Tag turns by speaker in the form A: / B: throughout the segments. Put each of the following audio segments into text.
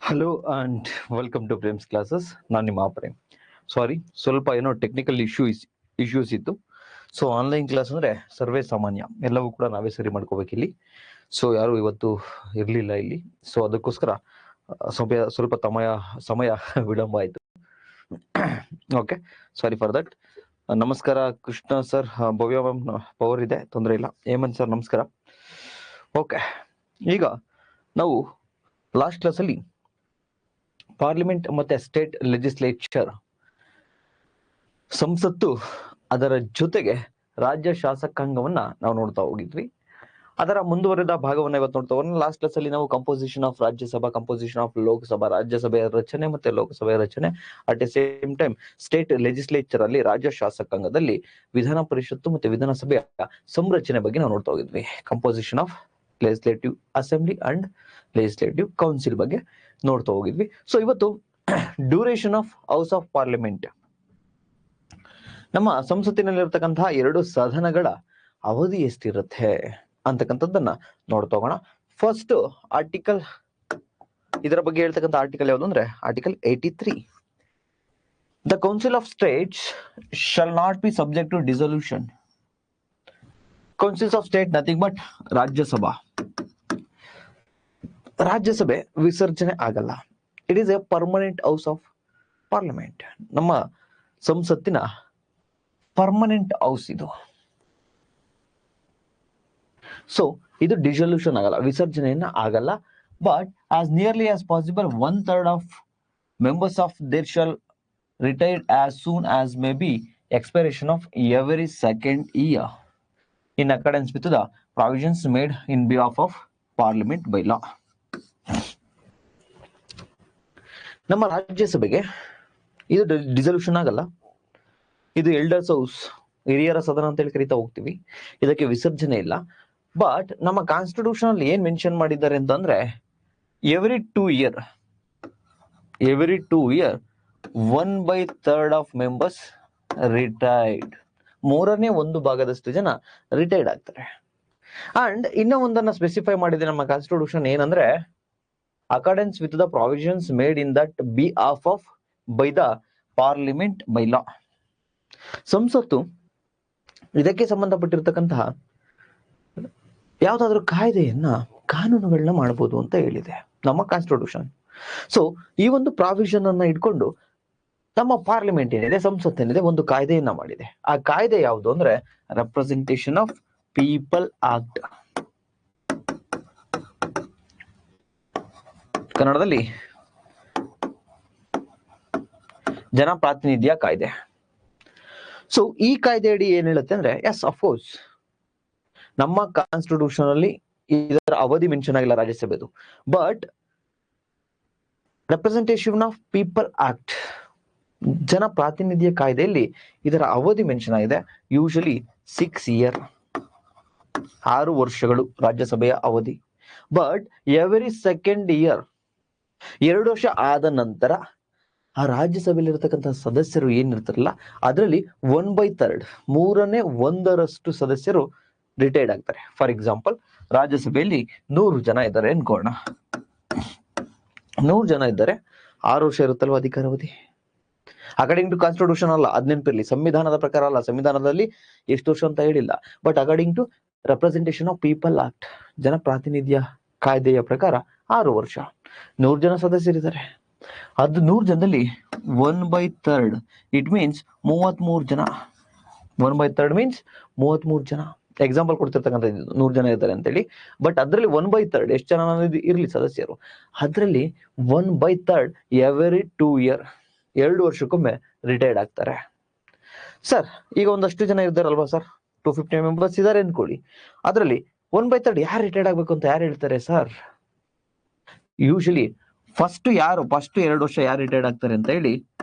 A: Hello and welcome to Prem's classes. ನಾನು ನಿಮ್ಮ Prem. Sorry, ಸ್ವಲ್ಪ ಏನೋ ಟೆಕ್ನಿಕಲ್ ಇಶ್ಯೂಸ್ ಇತ್ತು. ಸೊ ಆನ್ಲೈನ್ ಕ್ಲಾಸ್ ಅಂದ್ರೆ ಸರ್ವೇ ಸಾಮಾನ್ಯ, ಎಲ್ಲವೂ ಕೂಡ ನಾವೇ ಸರಿ ಮಾಡ್ಕೋಬೇಕು ಇಲ್ಲಿ. ಸೊ ಯಾರು ಇವತ್ತು ಇರಲಿಲ್ಲ ಇಲ್ಲಿ. ಸೊ ಅದಕ್ಕೋಸ್ಕರ ಸ್ವಲ್ಪ ಸಮಯ ವಿಳಂಬ ಆಯಿತು. Okay, sorry for that. ನಮಸ್ಕಾರ ಕೃಷ್ಣ ಸರ್, ಭವ್ಯ ಮ್ಯಾಮ್ ಪವರ್ ಇದೆ, ತೊಂದರೆ ಇಲ್ಲ. ಹೇಮಂತ್ ಸರ್ ನಮಸ್ಕಾರ. ಓಕೆ, ಈಗ ನಾವು ಲಾಸ್ಟ್ ಕ್ಲಾಸಲ್ಲಿ ಪಾರ್ಲಿಮೆಂಟ್ ಮತ್ತೆ ಸ್ಟೇಟ್ ಲೆಜಿಸ್ಲೇಚರ್, ಸಂಸತ್ತು, ಅದರ ಜೊತೆಗೆ ರಾಜ್ಯ ಶಾಸಕಾಂಗವನ್ನ ನಾವು ನೋಡ್ತಾ ಹೋಗಿದ್ವಿ. ಅದರ ಮುಂದುವರೆದ ಭಾಗವನ್ನ ಇವತ್ತು ನೋಡ್ತಾ ಹೋಗೋಣ. ಲಾಸ್ಟ್ ಕ್ಲಾಸ್ ಅಲ್ಲಿ ನಾವು composition of Rajya Sabha, composition of Lok Sabha, ರಾಜ್ಯಸಭೆಯ ರಚನೆ ಮತ್ತೆ ಲೋಕಸಭೆಯ ರಚನೆ, at A same time state legislature ಅಲ್ಲಿ ರಾಜ್ಯ ಶಾಸಕಾಂಗದಲ್ಲಿ ವಿಧಾನ ಪರಿಷತ್ತು ಮತ್ತೆ ವಿಧಾನಸಭೆಯ ಸಂರಚನೆ ಬಗ್ಗೆ ನಾವು ನೋಡ್ತಾ ಹೋಗಿದ್ವಿ. Composition of legislative assembly and legislative council ಬಗ್ಗೆ ನೋಡ್ತಾ ಹೋಗಿದ್ವಿ. ಸೊ ಇವತ್ತು duration of house of parliament, ನಮ್ಮ ಸಂಸತ್ತಿನಲ್ಲಿರ್ತಕ್ಕಂತಹ ಎರಡು ಸದನಗಳ ಅವಧಿ ಎಷ್ಟಿರುತ್ತೆ ಅಂತಕ್ಕಂಥದ್ದನ್ನ ನೋಡ್ತಾ ಹೋಗೋಣ. ಫಸ್ಟ್ ಆರ್ಟಿಕಲ್, ಇದರ ಬಗ್ಗೆ ಹೇಳ್ತಕ್ಕಂಥ ಆರ್ಟಿಕಲ್ ಯಾವುದು ಅಂದ್ರೆ article 83. The council of states shall not be subject to dissolution. Councils of state nothing but Rajya Sabha. ರಾಜ್ಯಸಭೆ ವಿಸರ್ಜನೆ ಆಗಲ್ಲ. It is a permanent house of parliament. ನಮ್ಮ ಸಂಸತ್ತಿನ ಪರ್ಮನೆಂಟ್ ಹೌಸ್ ಇದು. ಸೊ ಇದು ಡಿಸಲ್ಯೂಷನ್ ಆಗಲ್ಲ, ವಿಸರ್ಜನೆಯನ್ನ ಆಗಲ್ಲ. But as nearly as possible 1/3 of members of there shall retired as soon as may be expiration of every second year in accordance with the provisions made in behalf of parliament by ಲಾ. ನಮ್ಮ ರಾಜ್ಯಸಭೆಗೆ ಇದು dissolution ಆಗಲ್ಲ. ಇದು elders house, ಹಿರಿಯರ ಸದನ ಅಂತ ಹೇಳಿ ಕರಿತಾ ಹೋಗ್ತೀವಿ. ಇದಕ್ಕೆ ವಿಸರ್ಜನೆ ಇಲ್ಲ. ಬಟ್ ನಮ್ಮ ಕಾನ್ಸ್ಟಿಟ್ಯೂಷನ್ ಅಲ್ಲಿ ಏನ್ ಮೆನ್ಷನ್ ಮಾಡಿದ್ದಾರೆ ಅಂತಂದ್ರೆ every two year 1/3 of members retired. 1/3 ಜನ ರಿಟೈರ್ಡ್ ಆಗ್ತಾರೆ. ಅಂಡ್ ಇನ್ನ ಒಂದನ್ನ ಸ್ಪೆಸಿಫೈ ಮಾಡಿದೆ ನಮ್ಮ ಕಾನ್ಸ್ಟಿಟ್ಯೂಷನ್, ಏನಂದ್ರೆ accordance with the provisions made in that behalf of by the parliament by ಲಾ. ಸಂಸತ್ತು ಇದಕ್ಕೆ ಸಂಬಂಧಪಟ್ಟಿರ್ತಕ್ಕಂತಹ ಯಾವ್ದಾದ್ರು ಕಾನೂನುಗಳನ್ನ ಮಾಡಬಹುದು ಅಂತ ಹೇಳಿದೆ ನಮ್ಮ ಕಾನ್ಸ್ಟಿಟ್ಯೂಷನ್. ಸೊ ಈ ಒಂದು ಪ್ರಾವಿಷನ್ ಅನ್ನ ಇಟ್ಕೊಂಡು ನಮ್ಮ ಪಾರ್ಲಿಮೆಂಟ್ ಏನಿದೆ, ಸಂಸತ್ತೇನಿದೆ, ಒಂದು ಕಾಯ್ದೆಯನ್ನ ಮಾಡಿದೆ. ಆ ಕಾಯ್ದೆ ಯಾವುದು ಅಂದ್ರೆ ರೆಪ್ರೆಸೆಂಟೇಷನ್ ಆಫ್ ಪೀಪಲ್ ಆಕ್ಟ್, ಕನ್ನಡದಲ್ಲಿ ಜನಪ್ರಾತಿನಿಧ್ಯ ಕಾಯ್ದೆ. ಸೊ ಈ ಕಾಯ್ದೆ ಅಡಿ ಏನ್ ಹೇಳುತ್ತೆ ಅಂದ್ರೆ, ಎಸ್ ಅಫ್ಕೋರ್ಸ್ ನಮ್ಮ ಕಾನ್ಸ್ಟಿಟ್ಯೂಷನ್ ಅಲ್ಲಿ ಇದರ ಅವಧಿ ಮೆನ್ಷನ್ ಆಗಿಲ್ಲ ರಾಜ್ಯಸಭೆದು, but representation of people act, ಜನಪ್ರಾತಿನಿಧ್ಯ ಕಾಯ್ದೆಯಲ್ಲಿ ಇದರ ಅವಧಿ ಮೆನ್ಷನ್ ಆಗಿದೆ. ಯೂಶಲಿ 6 ಇಯರ್, 6 ವರ್ಷಗಳು ರಾಜ್ಯಸಭೆಯ ಅವಧಿ. ಬಟ್ ಎವರಿ ಸೆಕೆಂಡ್ ಇಯರ್, 2 ವರ್ಷ ಆದ ನಂತರ ಆ ರಾಜ್ಯಸಭೆಯಲ್ಲಿ ಇರತಕ್ಕಂತಹ ಸದಸ್ಯರು ಏನಿರ್ತಾರಲ್ಲ ಅದರಲ್ಲಿ 1/3, 1/3 ಸದಸ್ಯರು ರಿಟೈರ್ಡ್ ಆಗ್ತಾರೆ. ಫಾರ್ ಎಕ್ಸಾಂಪಲ್, ರಾಜ್ಯಸಭೆಯಲ್ಲಿ 100 ಜನ ಇದ್ದಾರೆ ಅನ್ಕೋಣ. 100 ಜನ ಇದ್ದಾರೆ, 6 ವರ್ಷ ಇರುತ್ತಲ್ವ ಅಧಿಕಾರಾವಧಿ. ಅಕಾರ್ಡಿಂಗ್ ಟು ಕಾನ್ಸ್ಟಿಟ್ಯೂಷನ್ ಅಲ್ಲ, ಅದ್ ನೆನಪಿರ್ಲಿ, ಸಂವಿಧಾನದ ಪ್ರಕಾರ ಅಲ್ಲ. ಸಂವಿಧಾನದಲ್ಲಿ ಎಷ್ಟು ವರ್ಷ ಅಂತ ಹೇಳಿಲ್ಲ. But according to representation of people act, ಜನಪ್ರಾತಿನಿಧ್ಯ ಕಾಯ್ದೆಯ ಪ್ರಕಾರ 6 ವರ್ಷ. 100 ಜನ ಸದಸ್ಯರಿದ್ದಾರೆ. ಅದು 100 ಜನದಲ್ಲಿ 1/3, ಇಟ್ ಮೀನ್ಸ್ 33 ಜನ. 1/3 ಮೀನ್ಸ್ 33 ಜನ. ಎಕ್ಸಾಂಪಲ್ ಕೊಡ್ತಿರ್ತಕ್ಕಂಥ 100 ಜನ ಇದ್ದಾರೆ ಅಂತೇಳಿ. ಬಟ್ ಅದರಲ್ಲಿ 1/3 ಎಷ್ಟು ಜನ ಇರ್ಲಿ ಸದಸ್ಯರು, ಅದರಲ್ಲಿ 1/3 ಎವರಿ 2 ಇಯರ್, 2 ವರ್ಷಕ್ಕೊಮ್ಮೆ ರಿಟೈರ್ಡ್ ಆಗ್ತಾರೆ. ಸರ್ ಈಗ ಒಂದಷ್ಟು ಜನ ಇದ್ದಾರಲ್ವಾ ಸರ್, 250 ಮೆಂಬರ್ಸ್ ಇದ್ದಾರೆ ಅನ್ಕೊಳ್ಳಿ. ಅದರಲ್ಲಿ 1/3 ಯಾರು ರಿಟೈರ್ಡ್ ಆಗ್ಬೇಕು ಅಂತ ಯಾರು ಹೇಳ್ತಾರೆ ಸರ್? ಯೂಶಲಿ ಫಸ್ಟ್ 2 ವರ್ಷ ಯಾರು ರಿಟೈರ್ಡ್ ಆಗ್ತಾರೆ ಅಂತ ಹೇಳಿ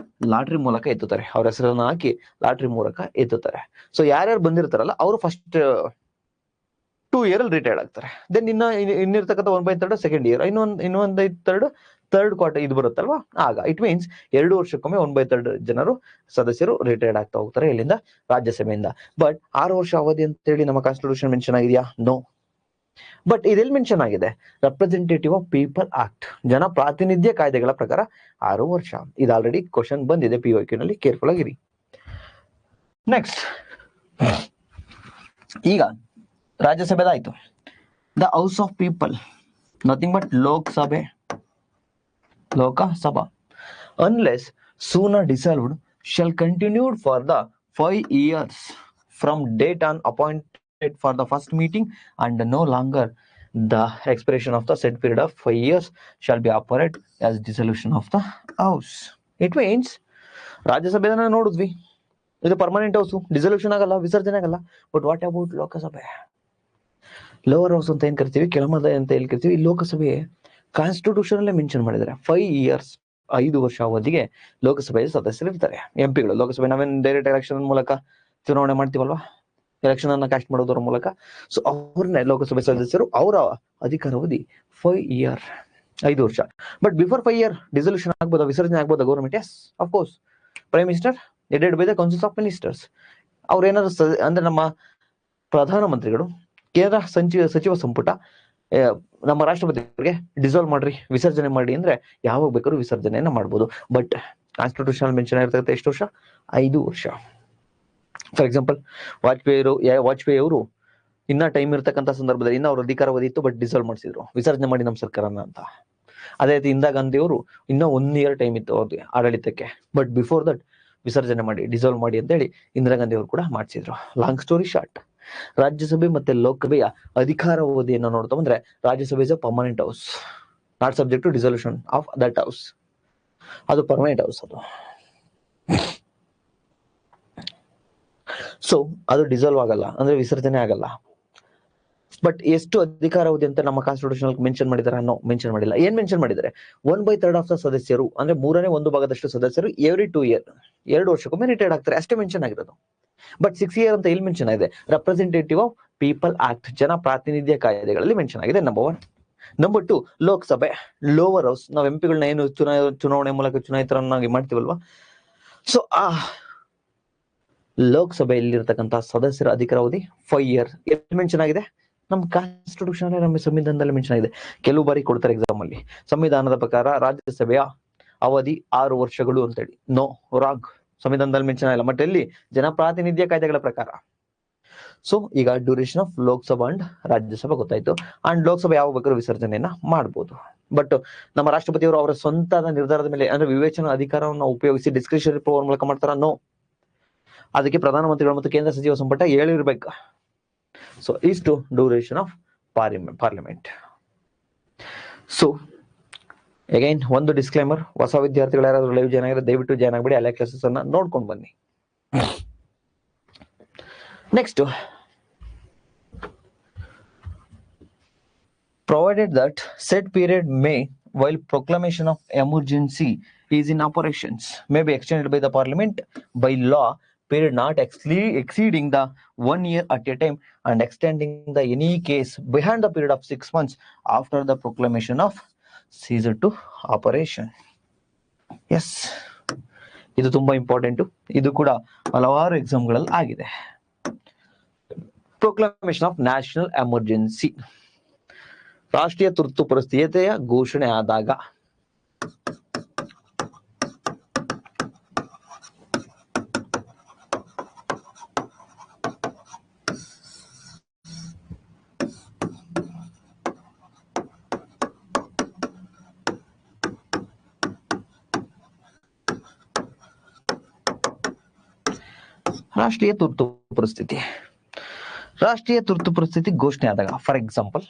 A: ಲಾಟ್ರಿ ಮೂಲಕ ಎತ್ತುತ್ತಾರೆ. ಅವ್ರ ಹೆಸರನ್ನ ಹಾಕಿ ಲಾಟ್ರಿ ಮೂಲಕ ಎತ್ತುತ್ತಾರೆ. ಸೊ ಯಾರ್ಯಾರು ಬಂದಿರ್ತಾರಲ್ಲ ಅವರು ಫಸ್ಟ್ 2 ಇಯರ್ ಅಲ್ಲಿ ರಿಟೈರ್ಡ್ ಆಗ್ತಾರೆ. ದೆನ್ ಇನ್ನಿರ್ತಕ್ಕಂಥ 1/3 ಸೆಕೆಂಡ್ ಇಯರ್, ಇನ್ನೊಂದು ಥರ್ಡ್ ಕ್ವಾರ್ಟರ್ ಇದು ಬರುತ್ತಲ್ವಾ, ಆಗ. ಇಟ್ ಮೀನ್ಸ್ 2 ವರ್ಷಕ್ಕೊಮ್ಮೆ 1/3 ಜನರು ಸದಸ್ಯರು ರಿಟೈರ್ಡ್ ಆಗ್ತಾ ಹೋಗ್ತಾರೆ. ಇಲ್ಲಿಂದ ರಾಜ್ಯಸಭೆಯಿಂದ. ಬಟ್ 6 ವರ್ಷ ಅವಧಿ ಅಂತ ಹೇಳಿ ನಮ್ಮ ಕಾನ್ಸ್ಟಿಟ್ಯೂಷನ್ ಮೆನ್ಷನ್ ಆಗಿದೆಯಾ? ನೋ. ಬಟ್ ಇದೆಲ್ಲಿ ಮೆನ್ಷನ್ ಆಗಿದೆ, ರೆಪ್ರೆಸೆಂಟೇಟಿವ್ ಆಫ್ ಪೀಪಲ್ ಆಕ್ಟ್, ಜನಪ್ರಾತಿನಿಧ್ಯ ಕಾಯ್ದೆಗಳ ಪ್ರಕಾರ 6 ವರ್ಷ. ಇದು ಆಲ್ರೆಡಿ ಕ್ವಶನ್ ಬಂದಿದೆ PYQ ನಲ್ಲಿ, ಕೇರ್ಫುಲ್ ಆಗಿರಿ. ನೆಕ್ಸ್ಟ್, ಈಗ ರಾಜ್ಯಸಭೆದಾಯ್ತು. The house of people, nothing but Lok Sabha, unless sooner dissolved, shall continued for the 5 years from date on appointed for the first meeting, and no longer the expiration of the said period of 5 years shall be operate as dissolution of the house. It means ರಾಜ್ಯಸಭೆನ ನೋಡಿದ್ವಿ, ಇದು permanent house, dissolution ಆಗಲ್ಲ, ವಿಸರ್ಜನೆ ಆಗಲ್ಲ. But what about Lok Sabha? Lower house ಅಂತ ಏನ್ ಕರಿತೀವಿ, ಕೆಳಮದ ಅಂತ ಏನ್ ಕರಿತೀವಿ, ಈ ಲೋಕಸಭೆ ಕಾನ್ಸ್ಟಿಟ್ಯೂಷನ್ ಅಲ್ಲೇ ಮೆನ್ಷನ್ ಮಾಡಿದ್ದಾರೆ 5 years, 5 ವರ್ಷ ಅವಧಿಗೆ ಲೋಕಸಭೆಯ ಸದಸ್ಯರು ಇರ್ತಾರೆ, ಎಂಪಿಗಳು. ಲೋಕಸಭೆ ನಾವೇನ್ ಡೈರೆಕ್ಟ್ ಎಲೆಕ್ಷನ್ ಮೂಲಕ ಚುನಾವಣೆ ಮಾಡ್ತೀವಲ್ವಾ, ಎಲೆಕ್ಷನ್ ಅನ್ನ ಕಾಸ್ಟ್ ಮಾಡೋದ್ರ ಮೂಲಕ. ಸೊ ಅವ್ರನ್ನೇ ಲೋಕಸಭೆ ಸದಸ್ಯರು, ಅವರ ಅಧಿಕಾರಾವಧಿ 5 years, 5 ವರ್ಷ. ಬಟ್ ಬಿಫೋರ್ 5 years ಡಿಸಲ್ಯೂಷನ್ ಆಗ್ಬೋದಾ, ವಿಸರ್ಜನೆ ಆಗ್ಬೋದಾ government? Yes, of course. Prime minister aided by the council of ministers. ಅವ್ರ ಏನಾದ್ರು ಅಂದ್ರೆ ನಮ್ಮ ಪ್ರಧಾನಮಂತ್ರಿಗಳು, ಕೇಂದ್ರ ಸಚಿವ ಸಂಪುಟ ನಮ್ಮ ರಾಷ್ಟ್ರಪತಿಗಳಿಗೆ ಡಿಸಾಲ್ವ್ ಮಾಡ್ರಿ, ವಿಸರ್ಜನೆ ಮಾಡಿ ಅಂದ್ರೆ ಯಾವಾಗ ಬೇಕಾದ್ರೂ ವಿಸರ್ಜನೆಯನ್ನ ಮಾಡ್ಬೋದು. ಬಟ್ ಕಾನ್ಸ್ಟಿಟ್ಯೂಷನ್ ಮೆನ್ಷನ್ ಆಗಿರ್ತಕ್ಕಂಥ ಎಷ್ಟು ವರ್ಷ? 5 ವರ್ಷ. ಫಾರ್ ಎಕ್ಸಾಂಪಲ್, ವಾಜಪೇಯಿ ಅವರು ಇನ್ನ ಟೈಮ್ ಇರ್ತಕ್ಕಂಥ ಸಂದರ್ಭದಲ್ಲಿ ಇನ್ನ ಅವ್ರ ಅಧಿಕಾರಾವಧಿ ಇತ್ತು, ಬಟ್ ಡಿಸಾಲ್ವ್ ಮಾಡಿಸಿದ್ರು, ವಿಸರ್ಜನೆ ಮಾಡಿ ನಮ್ಮ ಸರ್ಕಾರನ ಅಂತ. ಅದೇ ರೀತಿ ಇಂದಿರಾ ಗಾಂಧಿ ಅವರು ಇನ್ನೂ 1 year ಟೈಮ್ ಇತ್ತು ಅವ್ರಿಗೆ ಆಡಳಿತಕ್ಕೆ, ಬಟ್ ಬಿಫೋರ್ ದಟ್ ವಿಸರ್ಜನೆ ಮಾಡಿ, ಡಿಸಾಲ್ವ್ ಮಾಡಿ ಅಂತ ಹೇಳಿ ಇಂದಿರಾ ಗಾಂಧಿ ಅವರು ಕೂಡ ಮಾಡಿಸಿದ್ರು. ಲಾಂಗ್ ಸ್ಟೋರಿ ಶಾರ್ಟ್, ರಾಜ್ಯಸಭೆ ಮತ್ತೆ ಲೋಕಸಭೆಯ ಅಧಿಕಾರಾವಧಿಯನ್ನು ನೋಡ್ತಾ ಬಂದ್ರೆ, Rajya Sabha is a permanent house, not subject to dissolution of that house. ಅದು ಪರ್ಮನೆಂಟ್ ಹೌಸ್ ಅದು. ಸೊ ಅದು ಡಿಸಾಲ್ವ್ ಆಗಲ್ಲ, ಅಂದ್ರೆ ವಿಸರ್ಜನೆ ಆಗಲ್ಲ. ಬಟ್ ಎಷ್ಟು ಅಧಿಕಾರಾವಧಿ ಅಂತ ನಮ್ಮ ಕಾನ್ಸ್ಟಿಟ್ಯೂಷನ್ ಮೆನ್ಷನ್ ಮಾಡಿದಾರೆ? ನೋ, ಮೆನ್ಷನ್ ಮಾಡಿಲ್ಲ. ಏನ್ ಮೆನ್ಷನ್ ಮಾಡಿದ್ದಾರೆ? 1/3 ಆಫ್ ದ ಸದಸ್ಯರು, ಅಂದ್ರೆ 1/3 ಭಾಗದಷ್ಟು ಸದಸ್ಯರು ಎವ್ರಿ 2 years, 2 ವರ್ಷಕ್ಕೊಮ್ಮೆ ರಿಟೈರ್ಡ್ ಆಗ್ತಾರೆ, ಅಷ್ಟೇ ಮೆನ್ಷನ್ ಆಗಿರೋದು. ಬಟ್ 6 years ಅಂತ ಇಲ್ಲಿ ಮೆನ್ಷನ್ ಆಗಿದೆ. ರೆಪ್ರೆಸೆಂಟೇಟಿವ್ ಆಫ್ ಪೀಪಲ್ ಆಕ್ಟ್, ಜನ ಪ್ರಾತಿನಿಧ್ಯ ಕಾಯ್ದೆಗಳಲ್ಲಿ ಮೆನ್ಷನ್ ಆಗಿದೆ. ನಂಬರ್ 1. ನಂಬರ್ 2, ಲೋಕಸಭೆ, ಲೋವರ್ ಹೌಸ್. ನಾವು ಎಂಪಿಗಳನ್ನ ಏನು ಚುನಾವಣೆ ಮೂಲಕ ಚುನಾಯಿತರನ್ನಾಗಿ ಮಾಡ್ತೀವಲ್ವಾ, ಸೊ ಆ ಲೋಕಸಭೆಯಲ್ಲಿರ್ತಕ್ಕಂಥ ಸದಸ್ಯರ ಅಧಿಕಾರಾವಧಿ 5 years. ಎಲ್ಲಿ ಮೆನ್ಷನ್ ಆಗಿದೆ? ನಮ್ಮ ಕಾನ್ಸ್ಟಿಟ್ಯೂಷನ್, ನಮ್ಮ ಸಂವಿಧಾನದಲ್ಲಿ ಮೆನ್ಷನ್ ಆಗಿದೆ. ಕೆಲವು ಬಾರಿ ಕೊಡ್ತಾರೆ ಎಕ್ಸಾಮ್ ಅಲ್ಲಿ, ಸಂವಿಧಾನದ ಪ್ರಕಾರ ರಾಜ್ಯಸಭೆಯ ಅವಧಿ 6 ವರ್ಷಗಳು ಅಂತೇಳಿ. No, wrong. ಸಂವಿಧಾನದಲ್ಲಿ ಮೆನ್ಷನ್ ಆಗಿಲ್ಲ. ಬಟ್ ಎಲ್ಲಿ? ಜನಪ್ರಾತಿನಿಧ್ಯ ಕಾಯ್ದೆಗಳ ಪ್ರಕಾರ. ಸೊ ಈಗ duration of Lok Sabha and Rajya Sabha ಗೊತ್ತಾಯ್ತು. ಅಂಡ್ ಲೋಕಸಭೆ ಯಾವ ಬೇಕಾದ್ರೂ ವಿಸರ್ಜನೆಯನ್ನ ಮಾಡ್ಬೋದು. ಬಟ್ ನಮ್ಮ ರಾಷ್ಟ್ರಪತಿಯವರು ಅವರ ಸ್ವಂತದ ನಿರ್ಧಾರದ ಮೇಲೆ, ಅಂದ್ರೆ ವಿವೇಚನಾ ಅಧಿಕಾರವನ್ನು ಉಪಯೋಗಿಸಿ ಡಿಸ್ಕ್ರಿಷನರಿ ಪವರ್ ಮೂಲಕ ಮಾಡ್ತಾರ? ನೋ. ಅದಕ್ಕೆ ಪ್ರಧಾನಮಂತ್ರಿಗಳು ಮತ್ತು ಕೇಂದ್ರ ಸಚಿವ ಸಂಪುಟ ಹೇಳಿರ್ಬೇಕು. ಸೊ ಇಷ್ಟು duration of parliament. So again ಒಂದು ಡಿಸ್ಕ್ಲೈಮರ್, ಹೊಸ ವಿದ್ಯಾರ್ಥಿಗಳು ಯಾರಾದ್ರೂ ಲೈವ್ ಜಾಯ್ನ್ ಆಗಿದ್ರೆ ದಯವಿಟ್ಟು ಜಾಯ್ನ್ ಆಗ್ಬೇಡಿ, ಅಲ್ಲೇ ಕ್ಲಾಸಸ್ ಅನ್ನ ನೋಡ್ಕೊಂಡು ಬನ್ನಿ. Next, provided that said period may, while proclamation of emergency is in operations, may be extended by the parliament by law, period not exceeding the 1 year at a time, and extending the any case behind the period of 6 months after the proclamation of seizure to operation. Yes, ಇದು ತುಂಬಾ important. ಇದು ಕೂಡ ಹಲವಾರು ಎಕ್ಸಾಮ್ಗಳಲ್ಲಿ ಆಗಿದೆ. Proclamation of national emergency, ರಾಷ್ಟ್ರೀಯ ತುರ್ತು ಪರಿಸ್ಥಿತಿಯ ಘೋಷಣೆ ಆದಾಗ ರಾಷ್ಟ್ರೀಯ ತುರ್ತು ಪರಿಸ್ಥಿತಿ ಘೋಷಣೆ ಆದಾಗ, ಫಾರ್ ಎಕ್ಸಾಂಪಲ್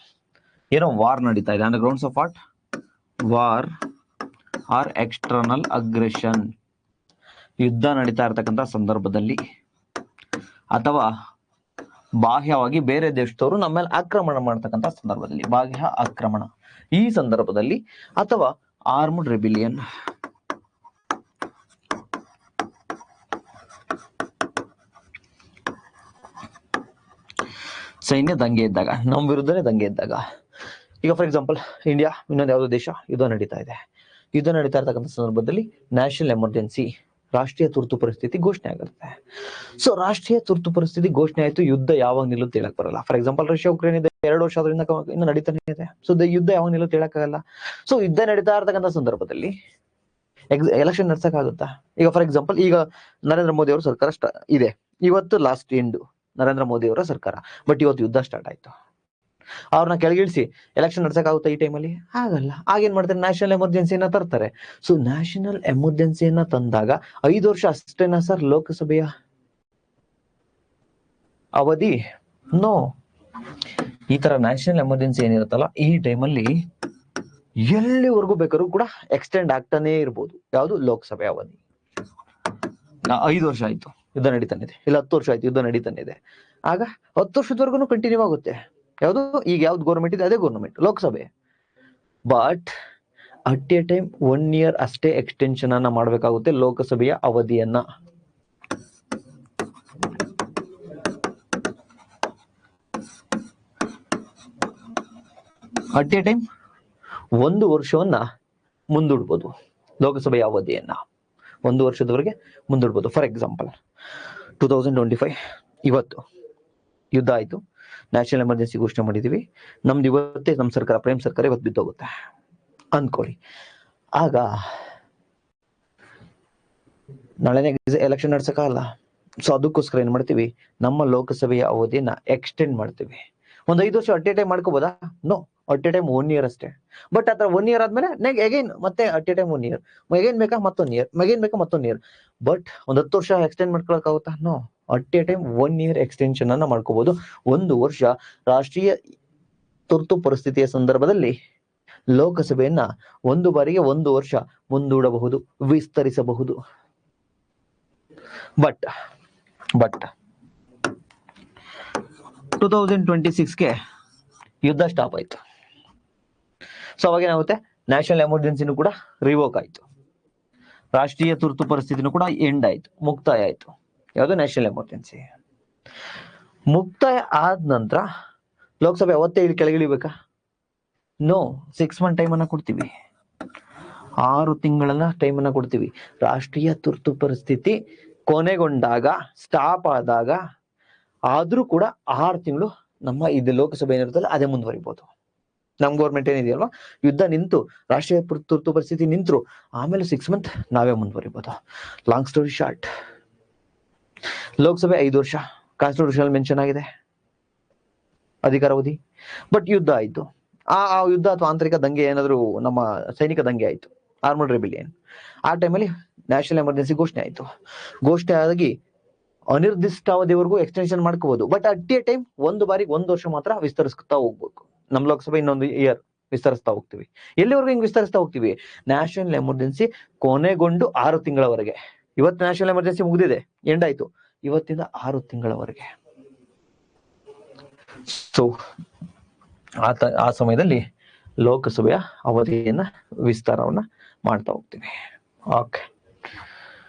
A: ಏನೋ ವಾರ್ ನಡೀತಾ ಇದೆ, ಅಂದ್ರೆ grounds of war are external aggression, ಯುದ್ಧ ನಡೀತಾ ಇರತಕ್ಕಂಥ ಸಂದರ್ಭದಲ್ಲಿ, ಅಥವಾ ಬಾಹ್ಯವಾಗಿ ಬೇರೆ ದೇಶದವರು ನಮ್ಮ ಮೇಲೆ ಆಕ್ರಮಣ ಮಾಡ್ತಕ್ಕಂಥ ಸಂದರ್ಭದಲ್ಲಿ, ಬಾಹ್ಯ ಆಕ್ರಮಣ ಈ ಸಂದರ್ಭದಲ್ಲಿ, ಅಥವಾ ಆರ್ಮ್ಡ್ ರೆಬಿಲಿಯನ್, ಸೈನ್ಯ ದಂಗೆ ಇದ್ದಾಗ, ನಮ್ಮ ವಿರುದ್ಧನೇ ದಂಗೆ ಇದ್ದಾಗ. ಈಗ ಫಾರ್ ಎಕ್ಸಾಂಪಲ್ ಇಂಡಿಯಾ ಇನ್ನೊಂದು ಯಾವುದೋ ದೇಶ ಯುದ್ಧ ನಡೀತಾ ಇದೆ, ಯುದ್ಧ ನಡೀತಾ ಇರ್ತಕ್ಕಂಥ ಸಂದರ್ಭದಲ್ಲಿ ನ್ಯಾಷನಲ್ ಎಮರ್ಜೆನ್ಸಿ ರಾಷ್ಟ್ರೀಯ ತುರ್ತು ಪರಿಸ್ಥಿತಿ ಘೋಷಣೆ ಆಗುತ್ತೆ. ಸೊ ರಾಷ್ಟ್ರೀಯ ತುರ್ತು ಪರಿಸ್ಥಿತಿ ಘೋಷಣೆ ಆಯ್ತು, ಯುದ್ಧ ಯಾವಾಗ ನಿಲ್ಲುತ್ತೆ ಹೇಳಕ್ ಬರಲ್ಲ. ಫಾರ್ ಎಕ್ಸಾಂಪಲ್ ರಷ್ಯಾ ಉಕ್ರೇನ್ ಇದೆ, 2 ವರ್ಷ ಅದರಿಂದ ಇನ್ನು ನಡೀತಾನೆ ಇದೆ. ಸೊ ಯುದ್ಧ ಯಾವಾಗ ನಿಲ್ಲುತ್ತೆ ಹೇಳಕ್ಕಾಗಲ್ಲ. ಸೊ ಯುದ್ಧ ನಡೀತಾ ಇರ್ತಕ್ಕಂಥ ಸಂದರ್ಭದಲ್ಲಿ ಎಲೆಕ್ಷನ್ ನಡ್ಸಕ್ಕಾಗುತ್ತಾ? ಈಗ ಫಾರ್ ಎಕ್ಸಾಂಪಲ್ ಈಗ ನರೇಂದ್ರ ಮೋದಿ ಅವರ ಸರ್ಕಾರ ಇದೆ, ಇವತ್ತು ಲಾಸ್ಟ್ ಎಂಡ್ ನರೇಂದ್ರ ಮೋದಿ ಅವರ ಸರ್ಕಾರ, ಬಟ್ ಇವತ್ತು ಯುದ್ಧ ಸ್ಟಾರ್ಟ್ ಆಯ್ತು. ಅವ್ರನ್ನ ಕೆಳಗಿಳಿಸಿ ಎಲೆಕ್ಷನ್ ನಡ್ಸಕ್ಕಾಗುತ್ತಾ ಈ ಟೈಮಲ್ಲಿ? ಆಗಲ್ಲ. ಆಗೇನ್ ಮಾಡ್ತಾರೆ, ನ್ಯಾಷನಲ್ ಎಮರ್ಜೆನ್ಸಿಯನ್ನ ತರ್ತಾರೆ. ಸೊ ನ್ಯಾಷನಲ್ ಎಮರ್ಜೆನ್ಸಿಯನ್ನ ತಂದಾಗ 5 ವರ್ಷ ಅಷ್ಟೇನಾ ಸರ್ ಲೋಕಸಭೆಯ ಅವಧಿ? ನೋ. ಈ ತರ ನ್ಯಾಷನಲ್ ಎಮರ್ಜೆನ್ಸಿ ಏನಿರುತ್ತಲ್ಲ, ಈ ಟೈಮಲ್ಲಿ ಎಲ್ಲಿವರೆಗೂ ಬೇಕಾದ್ರೂ ಕೂಡ ಎಕ್ಸ್ಟೆಂಡ್ ಆಗ್ತಾನೆ ಇರ್ಬೋದು. ಯಾವುದು? ಲೋಕಸಭೆ ಅವಧಿ. 5 ವರ್ಷ ಆಯ್ತು ಯುದ್ಧ ನಡೀತಾನೆ ಇದೆ, ಇಲ್ಲ 10 ವರ್ಷ ಆಯ್ತು ಯುದ್ಧ ನಡೀತಾನೆ ಇದೆ, ಆಗ 10 ವರ್ಷದವರೆಗೂ ಕಂಟಿನ್ಯೂ ಆಗುತ್ತೆ. ಯಾವುದು? ಈಗ ಯಾವ್ದು ಗೌರ್ಮೆಂಟ್ ಇದೆ ಅದೇ government, Lok Sabha. But at a time 1 year ಅಷ್ಟೇ ಎಕ್ಸ್ಟೆನ್ಷನ್ ಅನ್ನ ಮಾಡಬೇಕಾಗುತ್ತೆ ಲೋಕಸಭೆಯ ಅವಧಿಯನ್ನ. ಅಟ್ ಎ ಟೈಮ್ 1 ವರ್ಷವನ್ನ ಮುಂದೂಡ್ಬೋದು ಲೋಕಸಭೆಯ ಅವಧಿಯನ್ನ, 1 ವರ್ಷದವರೆಗೆ ಮುಂದೂಡ್ಬೋದು. ಫಾರ್ ಎಕ್ಸಾಂಪಲ್ 2025 ಇವತ್ತು ಯುದ್ಧ ಆಯ್ತು, ನ್ಯಾಷನಲ್ ಎಮರ್ಜೆನ್ಸಿ ಘೋಷಣೆ ಮಾಡಿದೀವಿ, ನಮ್ದು ಇವತ್ತೇ ನಮ್ಮ ಸರ್ಕಾರ, ಪ್ರೇಮ್ ಸರ್ಕಾರ ಇವತ್ತು ಬಿದ್ದೋಗುತ್ತೆ ಅನ್ಕೊಳ್ಳಿ. ಆಗ ನಾಳೆನೇ ಎಲೆಕ್ಷನ್ ನಡ್ಸಕ್ಕಾಗಲ್ಲ. ಸೊ ಅದಕ್ಕೋಸ್ಕರ ಏನ್ ಮಾಡ್ತೀವಿ, ನಮ್ಮ ಲೋಕಸಭೆಯ ಅವಧಿಯನ್ನ ಎಕ್ಸ್ಟೆಂಡ್ ಮಾಡ್ತೀವಿ. 5 ವರ್ಷ ಅಟ್ ಎ ಟೈಮ್ ಮಾಡ್ಕೋಬೋದಾ? No, at a time 1 year ಅಷ್ಟೇ. ಬಟ್ ಆತರ 1 year ಆದ್ಮೇಲೆ ಅಗೈನ್ ಮತ್ತೆ at a time 1 year, again ಬೇಕಾ ಮತ್ತೊಂದು ಇಯರ್, ಅಗೈನ್ ಬೇಕಾ ಮತ್ತೊಂದು ಇಯರ್. ಬಟ್ 10 ವರ್ಷ ಎಕ್ಸ್ಟೆಂಡ್ ಮಾಡ್ಕೊಳಕ್ ಆಗುತ್ತಾ? No. At a time 1 year extension ಅನ್ನ ಮಾಡ್ಕೋಬಹುದು. 1 ವರ್ಷ ರಾಷ್ಟ್ರೀಯ ತುರ್ತು ಪರಿಸ್ಥಿತಿಯ ಸಂದರ್ಭದಲ್ಲಿ ಲೋಕಸಭೆಯನ್ನ ಒಂದು ಬಾರಿಗೆ 1 ವರ್ಷ ಮುಂದೂಡಬಹುದು, ವಿಸ್ತರಿಸಬಹುದು. ಬಟ್ 2026ಗೆ ಯುದ್ಧ ಸ್ಟಾಪ್ ಆಯ್ತು. ಸೊ ಅವಾಗ ಏನಾಗುತ್ತೆ, ನ್ಯಾಷನಲ್ ಎಮರ್ಜೆನ್ಸಿನೂ ಕೂಡ ರಿವೋಕ್ ಆಯ್ತು, ರಾಷ್ಟ್ರೀಯ ತುರ್ತು ಪರಿಸ್ಥಿತಿನೂ ಕೂಡ ಎಂಡ್ ಆಯ್ತು, ಮುಕ್ತಾಯ ಆಯ್ತು. ಯಾವುದು? National emergency. ಮುಕ್ತಾಯ ಆದ ನಂತರ ಲೋಕಸಭೆ ಅವತ್ತೇ ಕೆಳಗಿಳಿಬೇಕಾ? ನೋ. 6 month ಟೈಮ್ ಅನ್ನ ಕೊಡ್ತೀವಿ, 6 ತಿಂಗಳ ಟೈಮ್ ಅನ್ನ ಕೊಡ್ತೀವಿ. ರಾಷ್ಟ್ರೀಯ ತುರ್ತು ಪರಿಸ್ಥಿತಿ ಕೊನೆಗೊಂಡಾಗ, ಸ್ಟಾಪ್ ಆದಾಗ ಆದ್ರೂ ಕೂಡ 6 ತಿಂಗಳು ನಮ್ಮ ಇದು ಲೋಕಸಭೆ ಏನಿರುತ್ತಲ್ಲ ಅದೇ ಮುಂದುವರಿಬಹುದು. ನಮ್ ಗೌರ್ಮೆಂಟ್ ಏನಿದೆಯಲ್ವಾ, ಯುದ್ಧ ನಿಂತು ರಾಷ್ಟ್ರೀಯ ತುರ್ತು ಪರಿಸ್ಥಿತಿ ನಿಂತರು ಆಮೇಲೆ 6 month ನಾವೇ ಮುಂದುವರಿಬಹುದು. ಲಾಂಗ್ ಸ್ಟೋರಿ ಶಾರ್ಟ್, ಲೋಕಸಭೆ 5 ವರ್ಷ ಕಾನ್ಸ್ಟಿಟ್ಯೂಷನ್ ಮೆನ್ಷನ್ ಆಗಿದೆ ಅಧಿಕಾರಾವಧಿ. ಬಟ್ ಯುದ್ಧ ಆಯ್ತು, ಆ ಯುದ್ಧ ಅಥವಾ ಆಂತರಿಕ ದಂಗೆ ಏನಾದ್ರು ನಮ್ಮ ಸೈನಿಕ ದಂಗೆ ಆಯ್ತು, ಆರ್ಮಡ್ ರೆಬಿಲಿಯನ್, ಆ ಟೈಮಲ್ಲಿ ನ್ಯಾಷನಲ್ ಎಮರ್ಜೆನ್ಸಿ ಘೋಷಣೆ ಆಯ್ತು. ಘೋಷಣೆ ಆಗಿ ಅನಿರ್ದಿಷ್ಟಾವಧಿವರೆಗೂ ಎಕ್ಸ್ಟೆನ್ಷನ್ ಮಾಡ್ಕೋಬಹುದು. ಬಟ್ ಅಟ್ ಎ ಟೈಮ್ 1 ಬಾರಿಗೆ 1 ವರ್ಷ ಮಾತ್ರ ವಿಸ್ತರಿಸ್ತಾ ಹೋಗ್ಬೇಕು. ನಮ್ ಲೋಕಸಭೆ ಇನ್ನೊಂದು ಇಯರ್ ವಿಸ್ತರಿಸ್ತಾ ಹೋಗ್ತೀವಿ. ಎಲ್ಲಿವರೆಗೂ ಹಿಂಗ್ ವಿಸ್ತರಿಸ್ತಾ ಹೋಗ್ತೀವಿ? ನ್ಯಾಷನಲ್ ಎಮರ್ಜೆನ್ಸಿ ಕೊನೆಗೊಂಡು 6 ತಿಂಗಳವರೆಗೆ. ಇವತ್ತು ನ್ಯಾಷನಲ್ ಎಮರ್ಜೆನ್ಸಿ ಮುಗಿದಿದೆ, ಎಂಡ್ ಆಯ್ತು, ಇವತ್ತಿಂದ 6 ತಿಂಗಳವರೆಗೆ. ಸೊ ಆ ಸಮಯದಲ್ಲಿ ಲೋಕಸಭೆಯ ಅವಧಿಯನ್ನ ವಿಸ್ತಾರವನ್ನ ಮಾಡ್ತಾ ಹೋಗ್ತೀವಿ. ಓಕೆ,